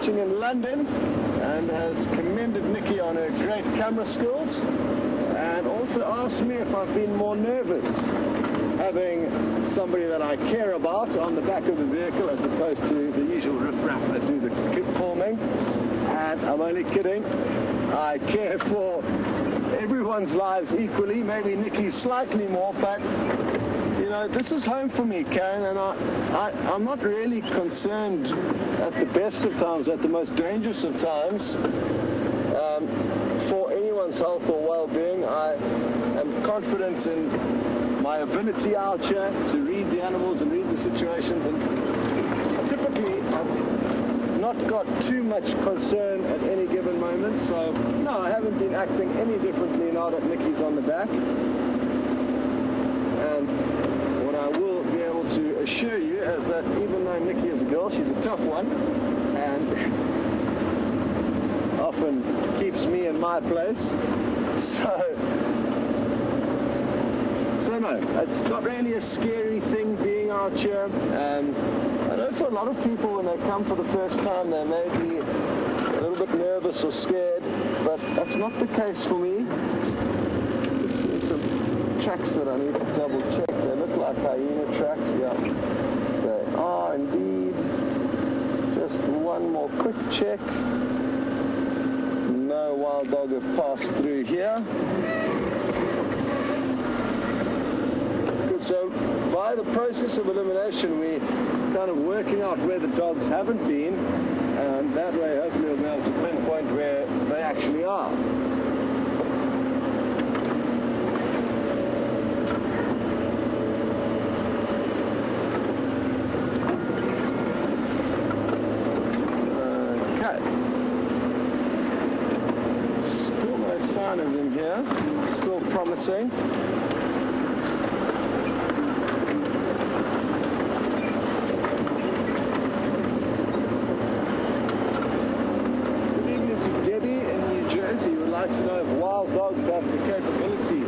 In London and has commended Nicki on her great camera skills and also asked me if I've been more nervous having somebody that I care about on the back of the vehicle as opposed to the usual riffraff that do the clip filming. And I'm only kidding. I care for everyone's lives equally, maybe Nicki slightly more, but you know, this is home for me, Karen, and I'm not really concerned at the best of times, at the most dangerous of times, for anyone's health or well-being. I am confident in my ability out here to read the animals and read the situations, and typically I've not got too much concern at any given moment, so no, I haven't been acting any differently now that Nicki's on the back. And what I will be able to assure you is that even though Nicki is a girl, she's a tough one and often keeps me in my place. So no, it's not really a scary thing being out here. I know for a lot of people when they come for the first time they may be a little bit nervous or scared, but that's not the case for me. There's some tracks that I need to double check. They look like hyena tracks, yeah. They are indeed. Just one more quick check. No wild dog have passed through here. Good, so by the process of elimination we're kind of working out where the dogs haven't been, and that way hopefully we'll be able to pinpoint where they actually are. Of them here, still promising. Good evening to Debbie in New Jersey, who would like to know if wild dogs have the capability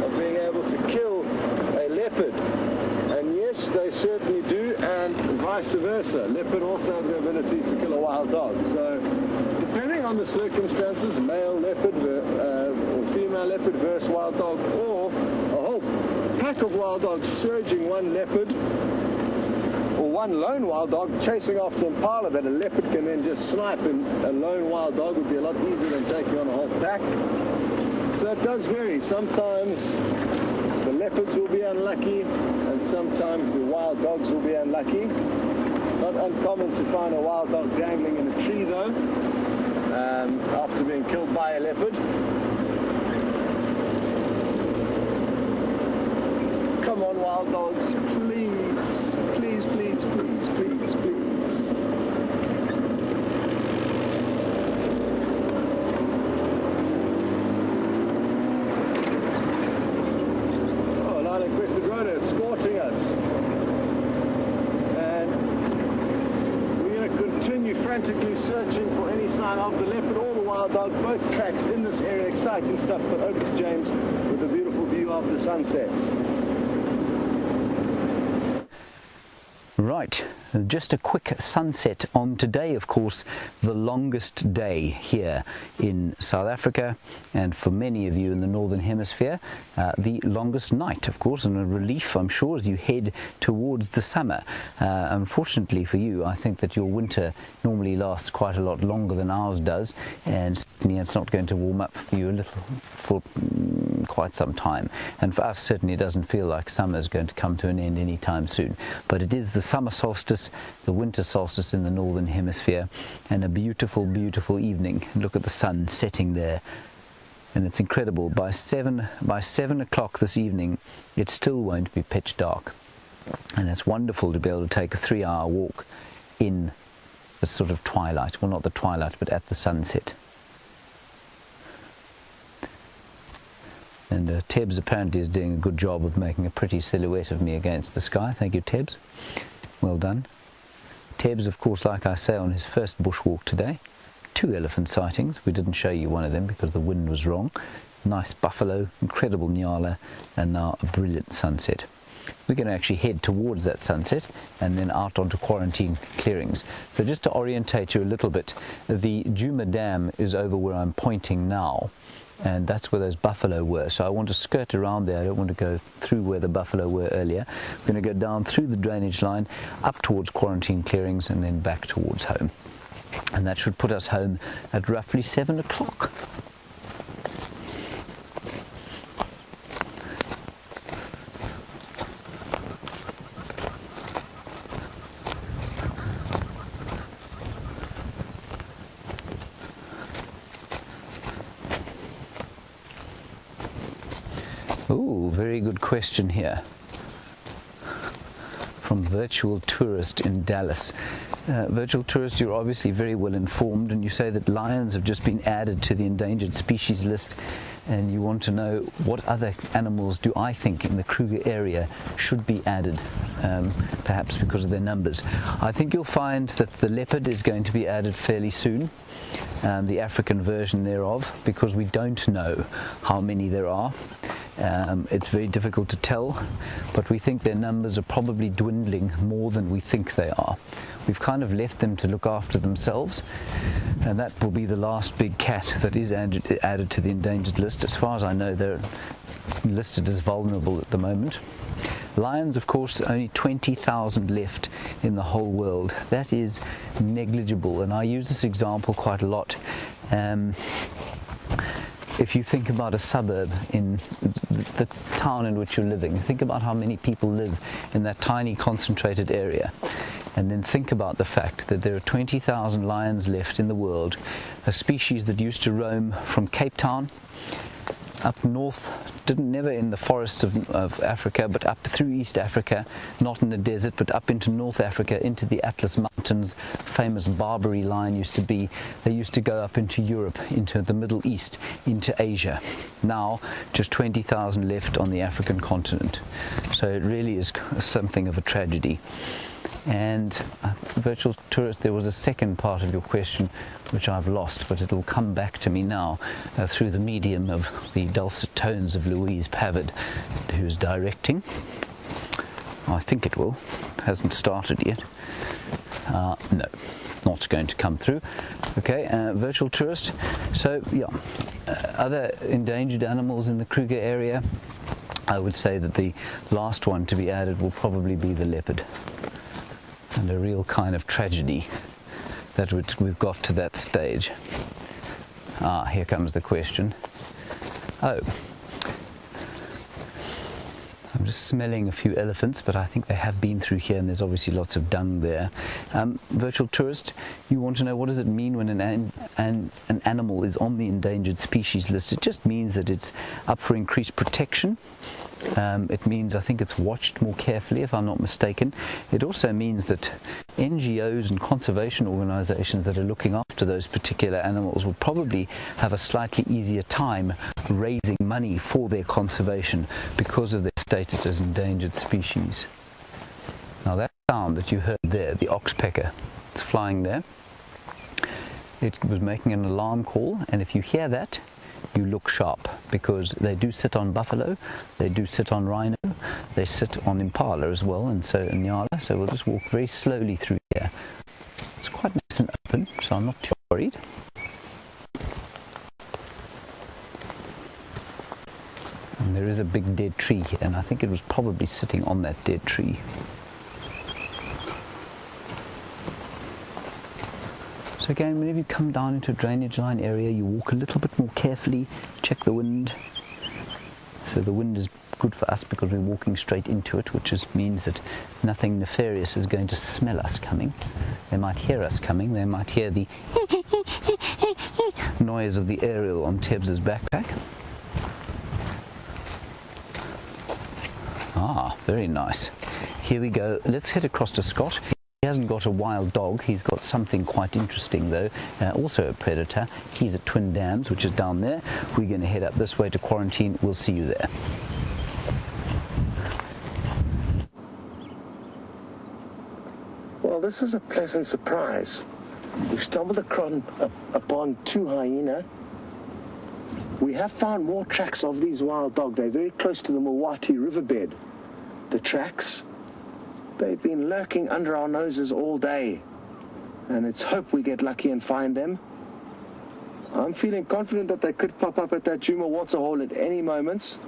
of being able to kill a leopard. And yes, they certainly do, and vice versa. Leopard also have the ability to kill a wild dog. So depending on the circumstances, male leopard or female leopard versus wild dog, or a whole pack of wild dogs surging one leopard, or one lone wild dog chasing after impala that a leopard can then just snipe, and a lone wild dog would be a lot easier than taking on a whole pack. So it does vary. Sometimes the leopards will be unlucky, and sometimes the wild dogs will be unlucky. Not uncommon to find a wild dog dangling in a tree though, after being killed by a leopard. Come on, wild dogs, please, please, please, please, please, please. Oh, Lila Crested Rona escorting us. Continue frantically searching for any sign of the leopard or the wild dog, both tracks in this area. Exciting stuff, but over to James with a beautiful view of the sunset. Right, just a quick sunset on today, of course, the longest day here in South Africa, and for many of you in the Northern Hemisphere, the longest night, of course, and a relief, I'm sure, as you head towards the summer. Unfortunately for you, I think that your winter normally lasts quite a lot longer than ours does, and certainly it's not going to warm up for you a little for quite some time. And for us, certainly it doesn't feel like summer is going to come to an end anytime soon. But it is the summer solstice, the winter solstice in the Northern Hemisphere, and a beautiful, beautiful evening. Look at the sun setting there And it's incredible, by 7 o'clock this evening it still won't be pitch dark, and it's wonderful to be able to take a 3-hour walk in the sort of twilight, well, not the twilight, but at the sunset. And Tebs apparently is doing a good job of making a pretty silhouette of me against the sky. Thank you, Tebs. Well done. Tebs, of course, like I say, on his first bushwalk today. 2 elephant sightings. We didn't show you one of them because the wind was wrong. Nice buffalo, incredible nyala, and now a brilliant sunset. We're going to actually head towards that sunset and then out onto quarantine clearings. So just to orientate you a little bit, the Djuma Dam is over where I'm pointing now, and that's where those buffalo were. So I want to skirt around there. I don't want to go through where the buffalo were earlier. I'm going to go down through the drainage line, up towards quarantine clearings, and then back towards home. And that should put us home at roughly 7 o'clock. Ooh, very good question here from Virtual Tourist in Dallas. Virtual Tourist, you're obviously very well informed, and you say that lions have just been added to the endangered species list, and you want to know what other animals do I think in the Kruger area should be added, perhaps because of their numbers. I think you'll find that the leopard is going to be added fairly soon, the African version thereof, because we don't know how many there are. It's very difficult to tell, but we think their numbers are probably dwindling more than we think they are. We've kind of left them to look after themselves, and that will be the last big cat that is added to the endangered list. As far as I know, they're listed as vulnerable at the moment. Lions, of course, only 20,000 left in the whole world. That is negligible, and I use this example quite a lot. If you think about a suburb in the town in which you're living, think about how many people live in that tiny concentrated area, and then think about the fact that there are 20,000 lions left in the world, a species that used to roam from Cape Town up north, never in the forests of Africa, but up through East Africa, not in the desert, but up into North Africa, into the Atlas Mountains. Famous Barbary lion used to be. They used to go up into Europe, into the Middle East, into Asia. Now, just 20,000 left on the African continent. So it really is something of a tragedy. And Virtual Tourist, there was a second part of your question which I've lost, but it'll come back to me now through the medium of the dulcet tones of Louise Pavard, who's directing. I think it will. It hasn't started yet. No, not going to come through. Okay, Virtual Tourist. So yeah, other endangered animals in the Kruger area, I would say that the last one to be added will probably be the leopard. And a real kind of tragedy that we've got to that stage. Here comes the question. Oh, I'm just smelling a few elephants, but I think they have been through here, and there's obviously lots of dung there. Virtual Tourist, you want to know what does it mean when an animal is on the endangered species list? It just means that it's up for increased protection. It means, I think, it's watched more carefully, if I'm not mistaken. It also means that NGOs and conservation organizations that are looking after those particular animals will probably have a slightly easier time raising money for their conservation because of their status as endangered species. Now that sound that you heard there, the oxpecker, it's flying there. It was making an alarm call, and if you hear that, you look sharp, because they do sit on buffalo, they do sit on rhino, they sit on impala as well, and so nyala. So we'll just walk very slowly through here. It's quite nice and open, so I'm not too worried. And there is a big dead tree here, and I think it was probably sitting on that dead tree. So again, whenever you come down into a drainage line area, you walk a little bit more carefully, check the wind. So the wind is good for us because we're walking straight into it, which means that nothing nefarious is going to smell us coming. They might hear us coming, they might hear the noise of the aerial on Tebs' backpack. Ah, very nice. Here we go. Let's head across to Scott. He hasn't got a wild dog. He's got something quite interesting though, also a predator. He's at Twin Dams, which is down there. We're going to head up this way to quarantine. We'll see you there. Well, this is a pleasant surprise. We've stumbled upon 2 hyena. We have found more tracks of these wild dog. They're very close to the Milwaukee riverbed. The tracks, they've been lurking under our noses all day. And it's hope we get lucky and find them. I'm feeling confident that they could pop up at that Juma waterhole at any moment.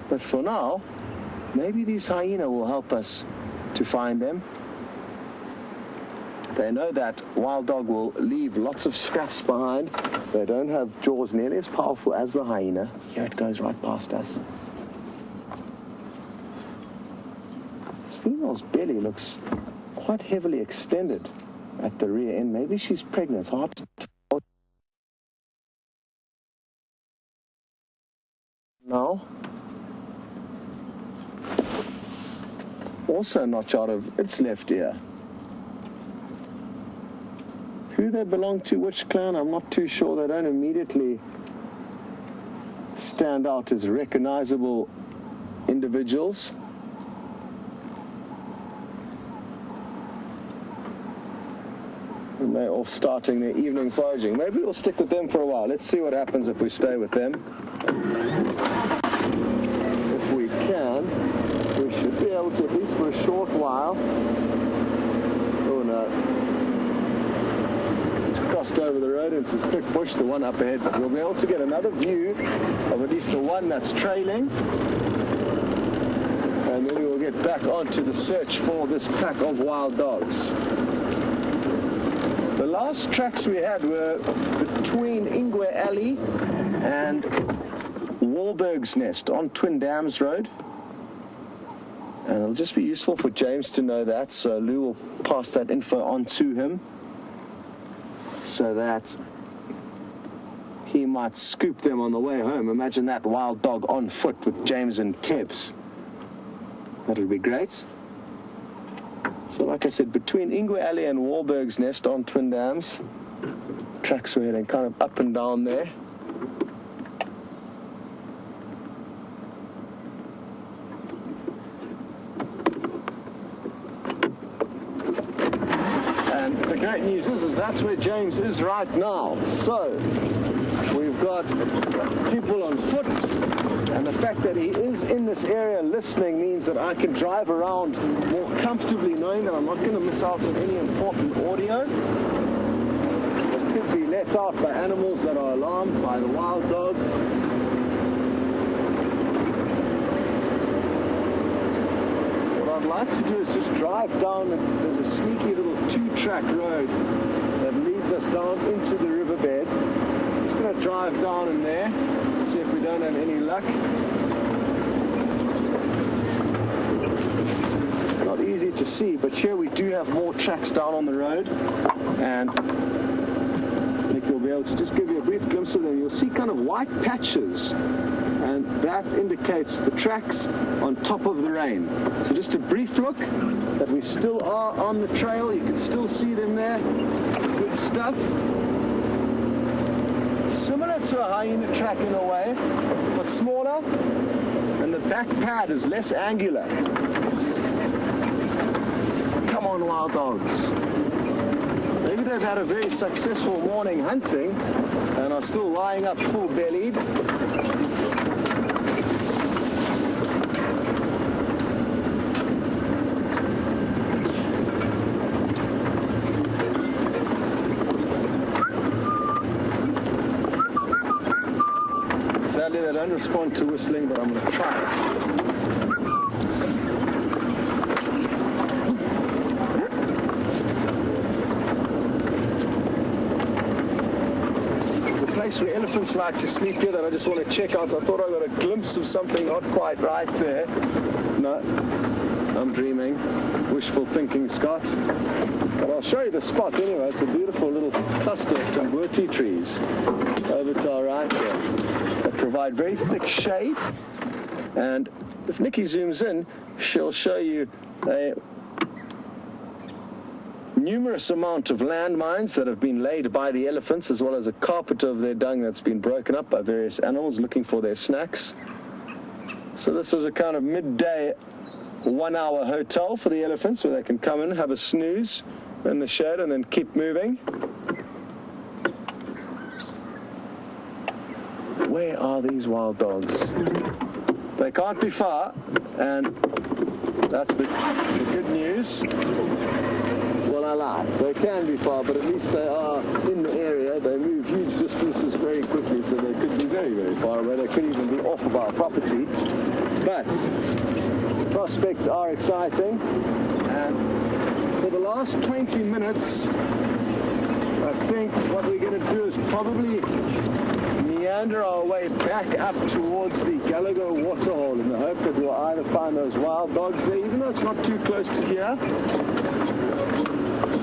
But for now, maybe these hyena will help us to find them. They know that wild dog will leave lots of scraps behind. They don't have jaws nearly as powerful as the hyena. Here it goes right past us. This female's belly looks quite heavily extended at the rear end. Maybe she's pregnant. It's hard to tell. Now, also a notch out of its left ear. Who they belong to, which clan, I'm not too sure. They don't immediately stand out as recognizable individuals. And they're off starting their evening foraging. Maybe we'll stick with them for a while. Let's see what happens if we stay with them. If we can, we should be able to, at least for a short while. Oh no. Crossed over the road into this thick bush, the one up ahead. We'll be able to get another view of at least the one that's trailing, and then we'll get back onto the search for this pack of wild dogs. The last tracks we had were between Ingwe Alley and Wahlberg's Nest on Twin Dams Road, and it'll just be useful for James to know that, so Lou will pass that info on to him, so that he might scoop them on the way home. Imagine that wild dog on foot with James and Tebs. That would be great. So like I said, between Ingwe Alley and Wahlberg's Nest on Twin Dams, tracks were heading kind of up and down there. The great news is that's where James is right now. So we've got people on foot, and the fact that he is in this area listening means that I can drive around more comfortably, knowing that I'm not going to miss out on any important audio that could be let out by animals that are alarmed by the wild dogs. What I'd like to do is just drive down. There's a sneaky little 2-track road that leads us down into the riverbed. I'm just going to drive down in there, see if we don't have any luck. It's not easy to see, but here we do have more tracks down on the road, and Nick will be able to just give you a brief glimpse of them. You'll see kind of white patches, and that indicates the tracks on top of the rain. So just a brief look that we still are on the trail. You can still see them there. Good stuff. Similar to a hyena track in a way, but smaller, and the back pad is less angular. Come on, wild dogs. Maybe they've had a very successful morning hunting and are still lying up full-bellied. Sadly, they don't respond to whistling, but I'm going to try it. Where elephants like to sleep here that I just want to check out. So I thought I got a glimpse of something not quite right there. No. I'm dreaming. Wishful thinking, Scott. But I'll show you the spot anyway. It's a beautiful little cluster of tambuti trees over to our right here that provide very thick shade. And if Nicki zooms in, she'll show you a numerous amount of landmines that have been laid by the elephants, as well as a carpet of their dung that's been broken up by various animals looking for their snacks. So this is a kind of midday 1-hour hotel for the elephants where they can come in, have a snooze in the shade and then keep moving. Where are these wild dogs? They can't be far, and that's the good news. Well, I lie. They can be far, but at least they are in the area. They move huge distances very quickly, so they could be very, very far away. They could even be off of our property. But the prospects are exciting. And for the last 20 minutes, I think what we're going to do is probably meander our way back up towards the Gallagher waterhole in the hope that we'll either find those wild dogs there, even though it's not too close to here.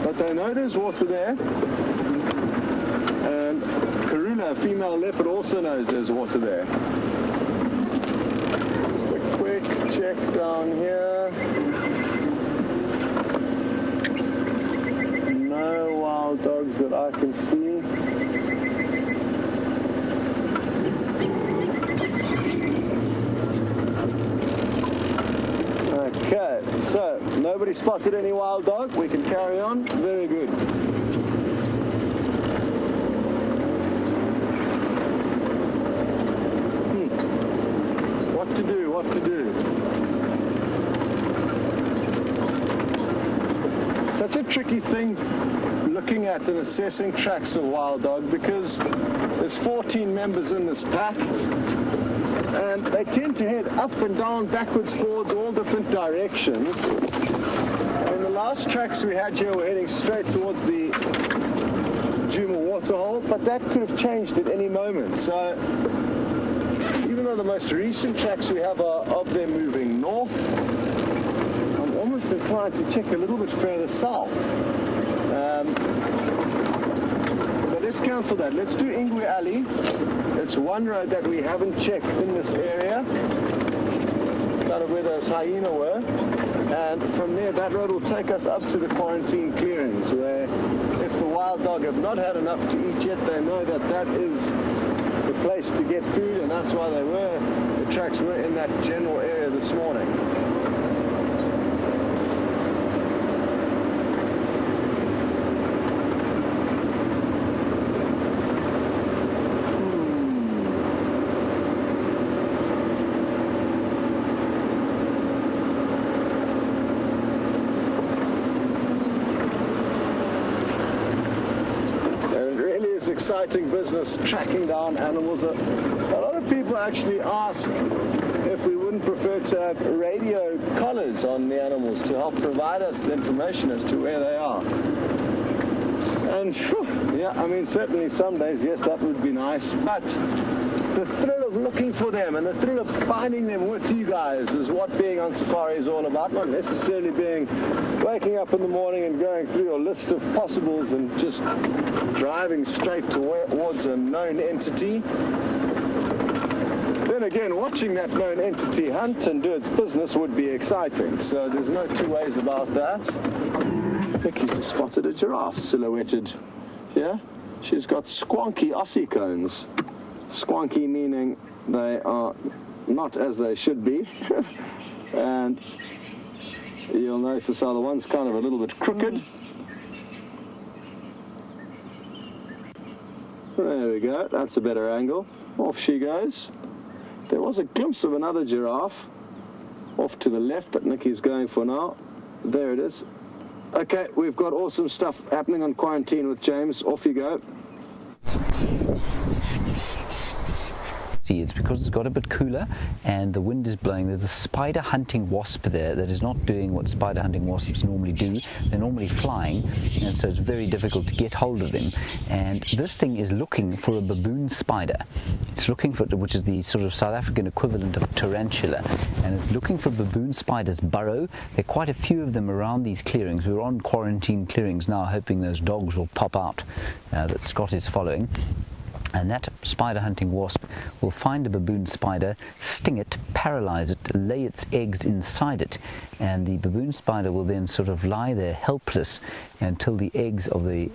But they know there's water there. And Karuna, a female leopard, also knows there's water there. Just a quick check down here. No wild dogs that I can see. Okay, so nobody spotted any wild dog. We can carry on. Very good. What to do? What to do? Such a tricky thing looking at and assessing tracks of wild dog, because there's 14 members in this pack. And they tend to head up and down, backwards, forwards, all different directions. And the last tracks we had here were heading straight towards the Juma waterhole, but that could have changed at any moment. So even though the most recent tracks we have are of them moving north, I'm almost inclined to check a little bit further south. But let's cancel that. Let's do Ingwe Alley. It's one road that we haven't checked in this area, kind of where those hyena were, and from there that road will take us up to the quarantine clearings, where if the wild dog have not had enough to eat yet, they know that that is the place to get food, and that's why the tracks were in that general area this morning. Exciting business tracking down animals. A lot of people actually ask if we wouldn't prefer to have radio collars on the animals to help provide us the information as to where they are. And yeah, I mean, certainly some days, yes, that would be nice, but the thrill of looking for them and the thrill of finding them with you guys is what being on safari is all about, not necessarily waking up in the morning and going through your list of possibles and just driving straight towards a known entity. Then again, watching that known entity hunt and do its business would be exciting, so there's no two ways about that. Nicki's just spotted a giraffe silhouetted here. She's got squonky Aussie cones. Squonky meaning they are not as they should be. And you'll notice how the one's kind of a little bit crooked. There we go, that's a better angle. Off she goes. There was a glimpse of another giraffe off to the left that Nicki's going for now. There it is. Okay, we've got awesome stuff happening on quarantine with James. Off you go. see, it's because it's got a bit cooler and the wind is blowing. There's a spider hunting wasp there that is not doing what spider hunting wasps normally do. They're normally flying, and so it's very difficult to get hold of them. And this thing is looking for a baboon spider. It's looking for, which is the sort of South African equivalent of tarantula, and it's looking for baboon spiders' burrow. There are quite a few of them around these clearings. We're on quarantine clearings now, hoping those dogs will pop out that Scott is following. And that spider hunting wasp will find a baboon spider, sting it, paralyze it, lay its eggs inside it, and the baboon spider will then sort of lie there helpless until the eggs of the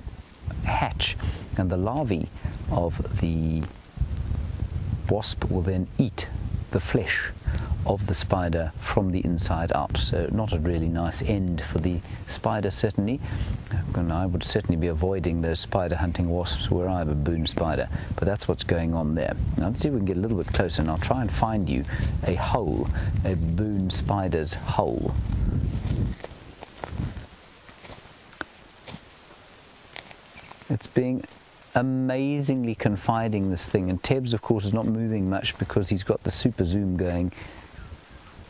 hatch, and the larvae of the wasp will then eat the flesh of the spider from the inside out. So not a really nice end for the spider, certainly. And I would certainly be avoiding those spider hunting wasps where I have a baboon spider, but that's what's going on there. Now let's see if we can get a little bit closer, and I'll try and find you a hole, a baboon spider's hole. It's being amazingly confiding, this thing, and Tebs of course is not moving much because he's got the super zoom going.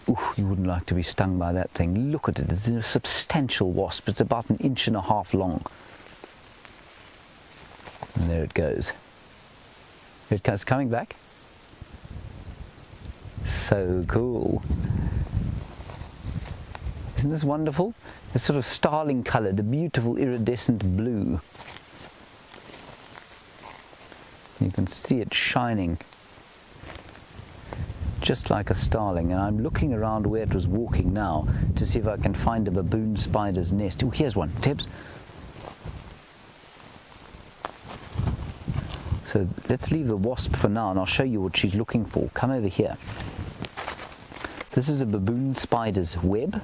Ooh, you wouldn't like to be stung by that thing. Look at it, it's a substantial wasp. It's about 1.5 inches long. And there it goes. It's coming back. So cool. Isn't this wonderful? It's sort of starling coloured, a beautiful iridescent blue. You can see it shining just like a starling, and I'm looking around where it was walking now to see if I can find a baboon spider's nest. Oh, here's one, Tebs. So let's leave the wasp for now, and I'll show you what she's looking for. Come over here. This is a baboon spider's web,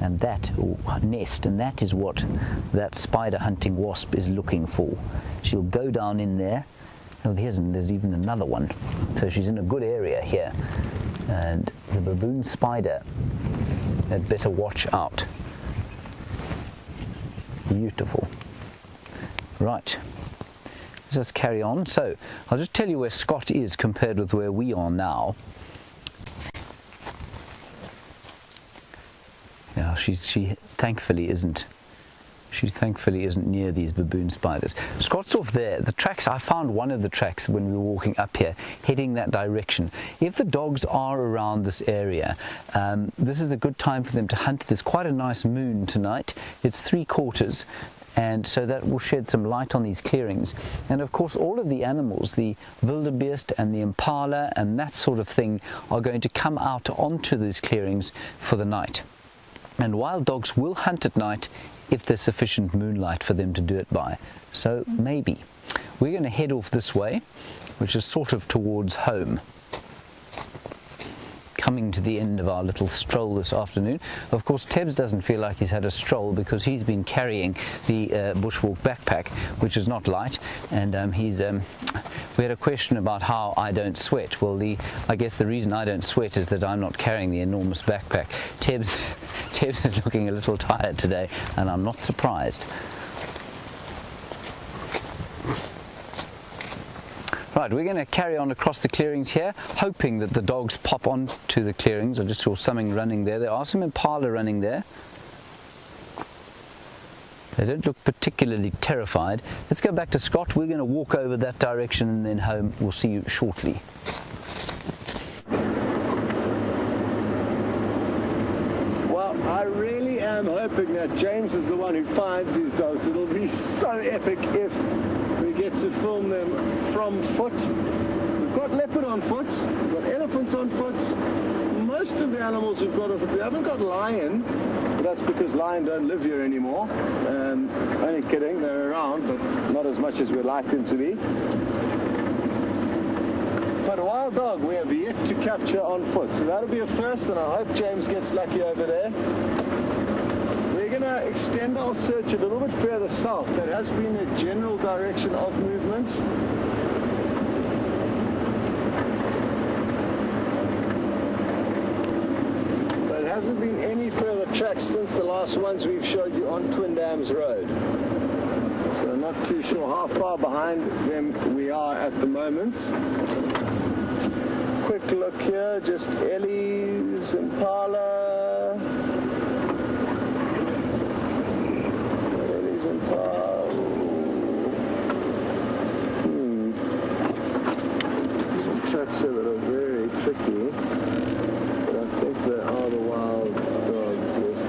and that, or nest, and that is what that spider hunting wasp is looking for. She'll go down in there. Oh, there's even another one. So she's in a good area here. And the baboon spider had better watch out. Beautiful. Right. Let's just carry on. So I'll just tell you where Scott is compared with where we are now. Now she thankfully isn't. She thankfully isn't near these baboon spiders. Scott's off there. The tracks, I found one of the tracks when we were walking up here, heading that direction. If the dogs are around this area, this is a good time for them to hunt. There's quite a nice moon tonight. It's 3/4. And so that will shed some light on these clearings. And of course all of the animals, the wildebeest and the impala and that sort of thing, are going to come out onto these clearings for the night. And wild dogs will hunt at night if there's sufficient moonlight for them to do it by. So maybe. We're going to head off this way, which is sort of towards home. Coming to the end of our little stroll this afternoon. Of course, Tebs doesn't feel like he's had a stroll because he's been carrying the Bushwalk backpack, which is not light, and we had a question about how I don't sweat. Well, I guess the reason I don't sweat is that I'm not carrying the enormous backpack. Tebs is looking a little tired today, and I'm not surprised. Right, we're going to carry on across the clearings here, hoping that the dogs pop on to the clearings. I just saw something running there. There are some impala running there. They don't look particularly terrified. Let's go back to Scott. We're going to walk over that direction and then home. We'll see you shortly. Well, I really am hoping that James is the one who finds these dogs. It'll be so epic if we get to film them from foot. We've got leopard on foot, we've got elephants on foot. Most of the animals we've got on foot. We haven't got lion, but that's because lion don't live here anymore. Only kidding, they're around, but not as much as we'd like them to be. But a wild dog we have yet to capture on foot, so that'll be a first, and I hope James gets lucky over there. We're going to extend our search a little bit further south. That has been the general direction of movements. But it hasn't been any further tracks since the last ones we've showed you on Twin Dams Road. So not too sure how far behind them we are at the moment. quick look here, just Ellie's, Impala. Ellie's Impala. Some tracks here that are very tricky, but I think they are the wild dogs, yes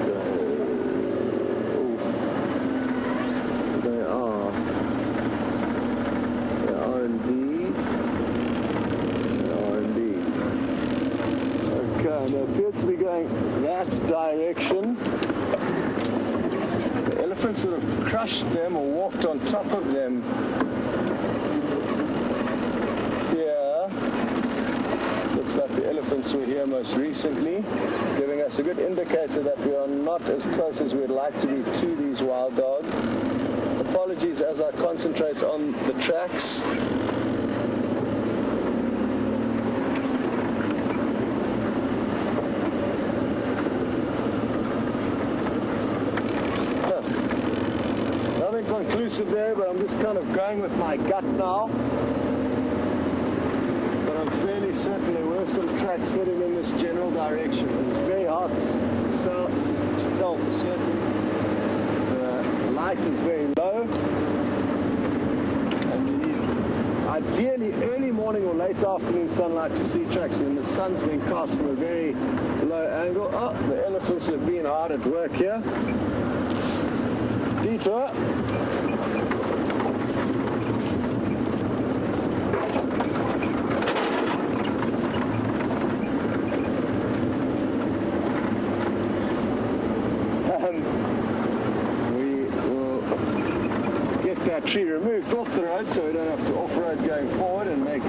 they are. They are indeed. Okay, and they appear to be going that direction. The elephant sort of crushed them or walked on top of them here. Looks like the elephants were here most recently, giving us a good indicator that we are not as close as we'd like to be to these wild dogs. Apologies as I concentrate on the tracks. Nothing conclusive there, but I'm just kind of going with my gut now. But I'm fairly certain there were some tracks heading in this general direction. It was very hard to tell for certain. The light is very low, and you need ideally early morning or late afternoon sunlight to see tracks when the sun's being cast from a very low angle. Oh, the elephants have been hard at work here. Detour. We will get that tree removed off the road so we don't have to off-road going forward and make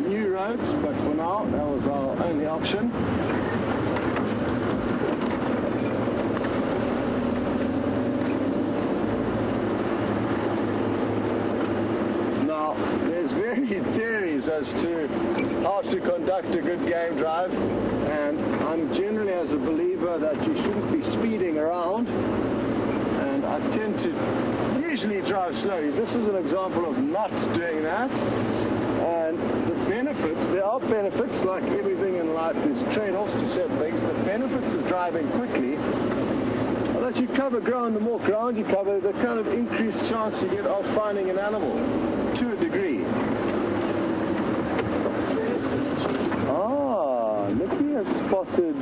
new roads, but for now that was our only option. Now there's varied theories as to how to conduct a good game drive, and I'm generally as a believer that you shouldn't be speeding around, and I tend to usually drive slowly. This is an example of not doing that, and the benefits, there are benefits, like everything in life, there's trade-offs to certain things. The benefits of driving quickly are that you cover ground. The more ground you cover, the kind of increased chance you get of finding an animal, to a degree. Nicki has spotted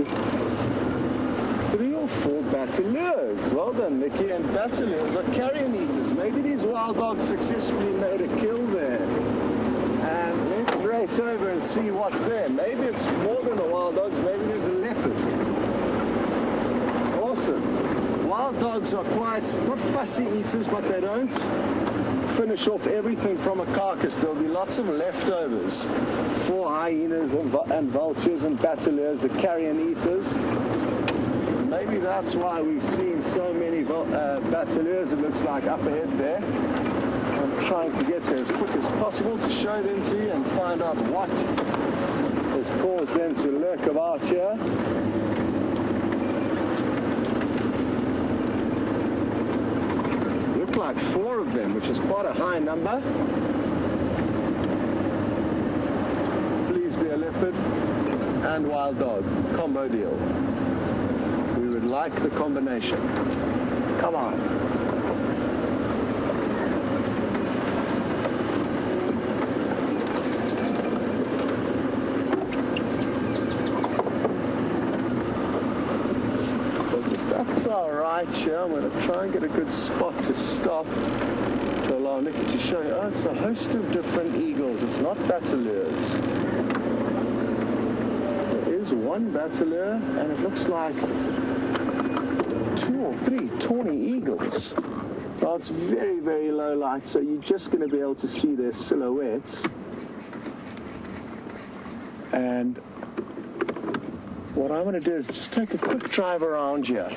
3 or 4 battaliers. Well done, Nicki. And battaliers are carrion eaters. Maybe these wild dogs successfully made a kill there. And let's race over and see what's there. Maybe it's more than the wild dogs. Maybe there's a leopard. Awesome. Wild dogs are quite, not fussy eaters, but they don't finish off everything from a carcass. There'll be lots of leftovers for hyenas and vultures and battaliers, the carrion eaters. Maybe that's why we've seen so many battaliers, it looks like, up ahead there. I'm trying to get there as quick as possible to show them to you and find out what has caused them to lurk about here. Like 4 of them, which is quite a high number. Please be a leopard and wild dog combo deal. We would like the combination. Come on. Right here, I'm going to try and get a good spot to stop to allow Nicki to show you. Oh, it's a host of different eagles. It's not battaliers. There is one battalier, and it looks like 2 or 3 tawny eagles. Well, it's very, very low light, so you're just going to be able to see their silhouettes. And what I'm going to do is just take a quick drive around here.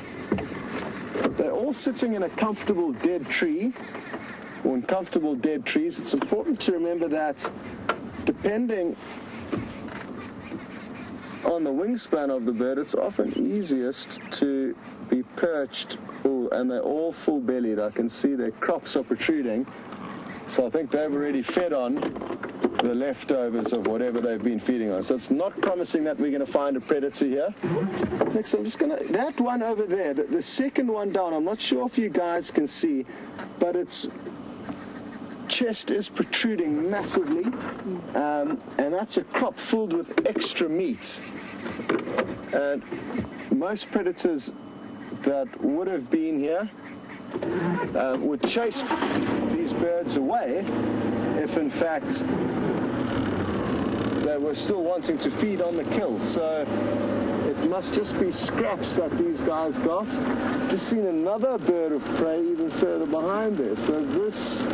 They're all sitting in a comfortable dead tree, or in comfortable dead trees. It's important to remember that depending on the wingspan of the bird, it's often easiest to be perched, and they're all full-bellied. I can see their crops are protruding, so I think they've already fed on the leftovers of whatever they've been feeding on. So it's not promising that we're going to find a predator here. Next, I'm just going to, that one over there, the second one down, I'm not sure if you guys can see, but its chest is protruding massively, and that's a crop filled with extra meat. And most predators that would have been here would chase these birds away if in fact they were still wanting to feed on the kill. So it must just be scraps that these guys got. Just seen another bird of prey even further behind there. So this,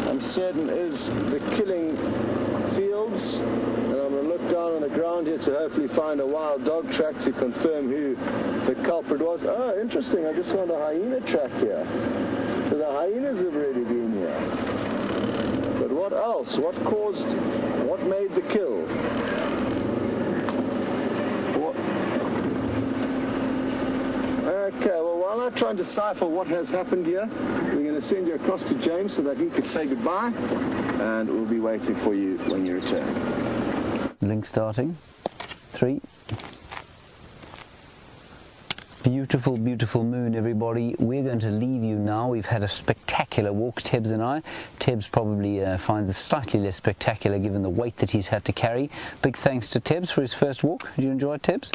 I'm certain, is the killing fields. And I'm going to look down on the ground here to hopefully find a wild dog track to confirm who the culprit was. Oh, interesting. I just found a hyena track here. So the hyenas have already been here. But what else? What made the kill? Okay, well, while I try and decipher what has happened here, we're going to send you across to James so that he could say goodbye, and we'll be waiting for you when you return. Link starting. 3. Beautiful, beautiful moon, everybody. We're going to leave you now. We've had a spectacular walk, Tebs and I. Tebs probably finds it slightly less spectacular given the weight that he's had to carry. Big thanks to Tebs for his first walk. Did you enjoy it, Tebs?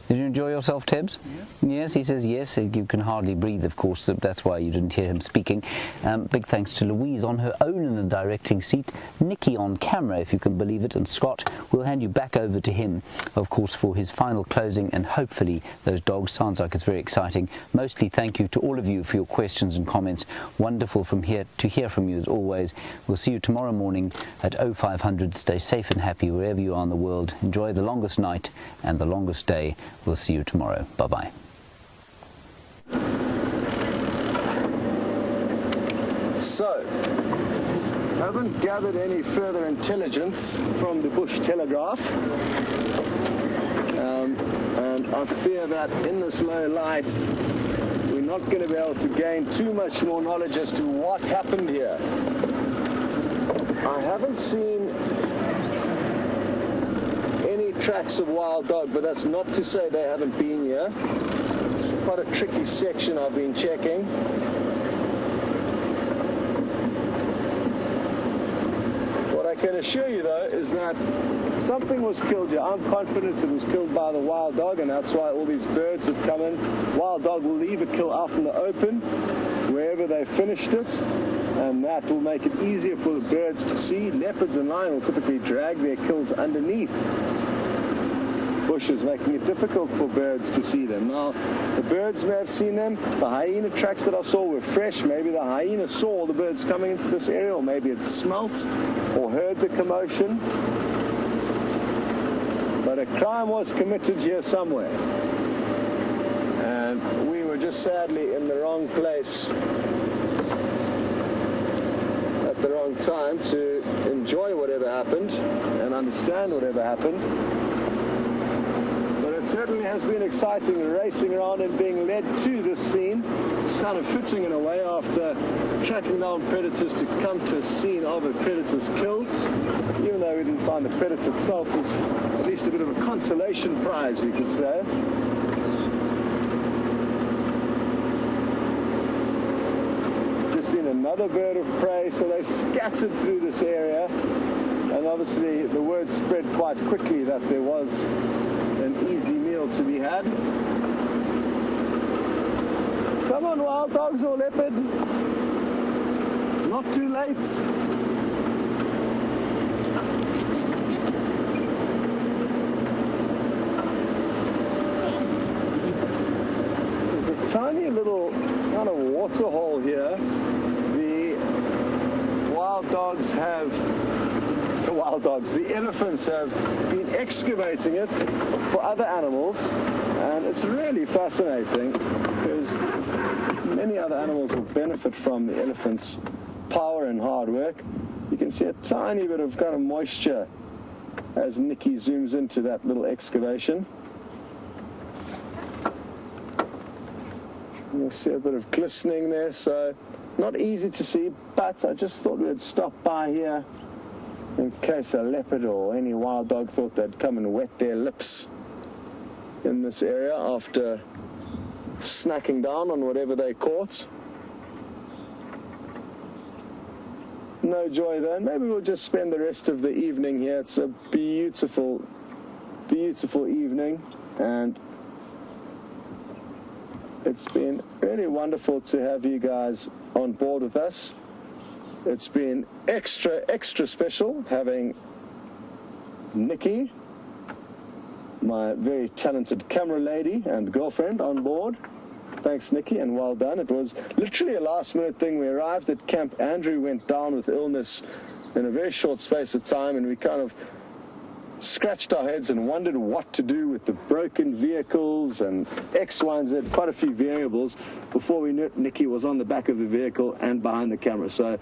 Did you enjoy yourself, Tebs? Yes. Yes, he says yes. You can hardly breathe, of course. That's why you didn't hear him speaking. Big thanks to Louise on her own in the directing seat. Nicki on camera, if you can believe it. And Scott, we'll hand you back over to him, of course, for his final closing. And hopefully those dogs, sounds like it's very exciting. Mostly thank you to all of you for your questions and comments. Wonderful to hear from you as always. We'll see you tomorrow morning at 0500. Stay safe and happy wherever you are in the world. Enjoy the longest night and the longest day. We'll see you tomorrow. Bye-bye. So, I haven't gathered any further intelligence from the Bush Telegraph. And I fear that in this low light, we're not going to be able to gain too much more knowledge as to what happened here. I haven't seen tracks of wild dog, but that's not to say they haven't been here. It's quite a tricky section I've been checking. What I can assure you though is that something was killed here. I'm confident it was killed by the wild dog, and that's why all these birds have come in. Wild dog will leave a kill out in the open wherever they finished it, and that will make it easier for the birds to see. Leopards and lions will typically drag their kills underneath bushes, making it difficult for birds to see them. Now, the birds may have seen them. The hyena tracks that I saw were fresh. Maybe the hyena saw the birds coming into this area, or maybe it smelt or heard the commotion. But a crime was committed here somewhere. And we were just sadly in the wrong place at the wrong time to enjoy whatever happened and understand whatever happened. It certainly has been exciting racing around and being led to this scene, kind of fitting in a way after tracking down predators to come to a scene of a predator's kill. Even though we didn't find the predator itself, was at least a bit of a consolation prize, you could say. Just seen another bird of prey, so they scattered through this area, and obviously the word spread quite quickly that there was an easy meal to be had. Come on, wild dogs or leopard. It's not too late. There's a tiny little kind of water hole here. The elephants have been excavating it for other animals, and it's really fascinating because many other animals will benefit from the elephants' power and hard work. You can see a tiny bit of kind of moisture as Nicki zooms into that little excavation. You'll see a bit of glistening there, so not easy to see, but I just thought we'd stop by here in case a leopard or any wild dog thought they'd come and wet their lips in this area after snacking down on whatever they caught. No joy though, and maybe we'll just spend the rest of the evening here. It's a beautiful, beautiful evening, and it's been really wonderful to have you guys on board with us. It's been extra special having Nicki, my very talented camera lady and girlfriend, on board. Thanks, Nicki, and well done. It was literally a last-minute thing. We arrived at camp. Andrew went down with illness in a very short space of time, and we kind of scratched our heads and wondered what to do with the broken vehicles and X, Y, and Z, quite a few variables. Before we knew it, Nicki was on the back of the vehicle and behind the camera. So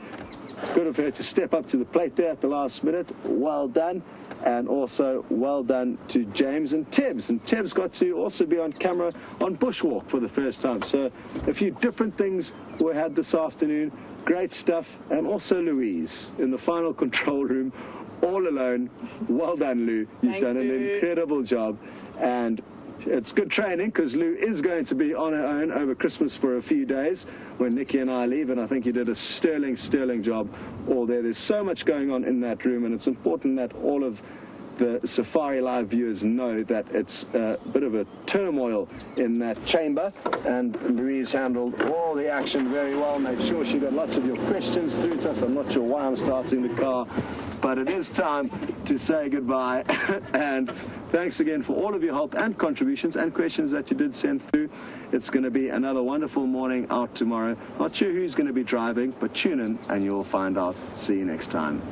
good of her to step up to the plate there at the last minute. Well done. And also well done to James and Tebs. And Tebs got to also be on camera on Bushwalk for the first time. So a few different things we had this afternoon. Great stuff. And also Louise in the final control room, all alone. Well done, Lou. You've done an incredible job. And it's good training because Lou is going to be on her own over Christmas for a few days when Nicki and I leave, and I think you did a sterling job all there. There's so much going on in that room, and it's important that all of the SafariLIVE viewers know that it's a bit of a turmoil in that chamber, and Louise handled all the action very well, made sure she got lots of your questions through to us. I'm not sure why I'm starting the car, but it is time to say goodbye. And thanks again for all of your help and contributions and questions that you did send through. It's going to be another wonderful morning out tomorrow. Not sure who's going to be driving, but tune in and you'll find out. See you next time.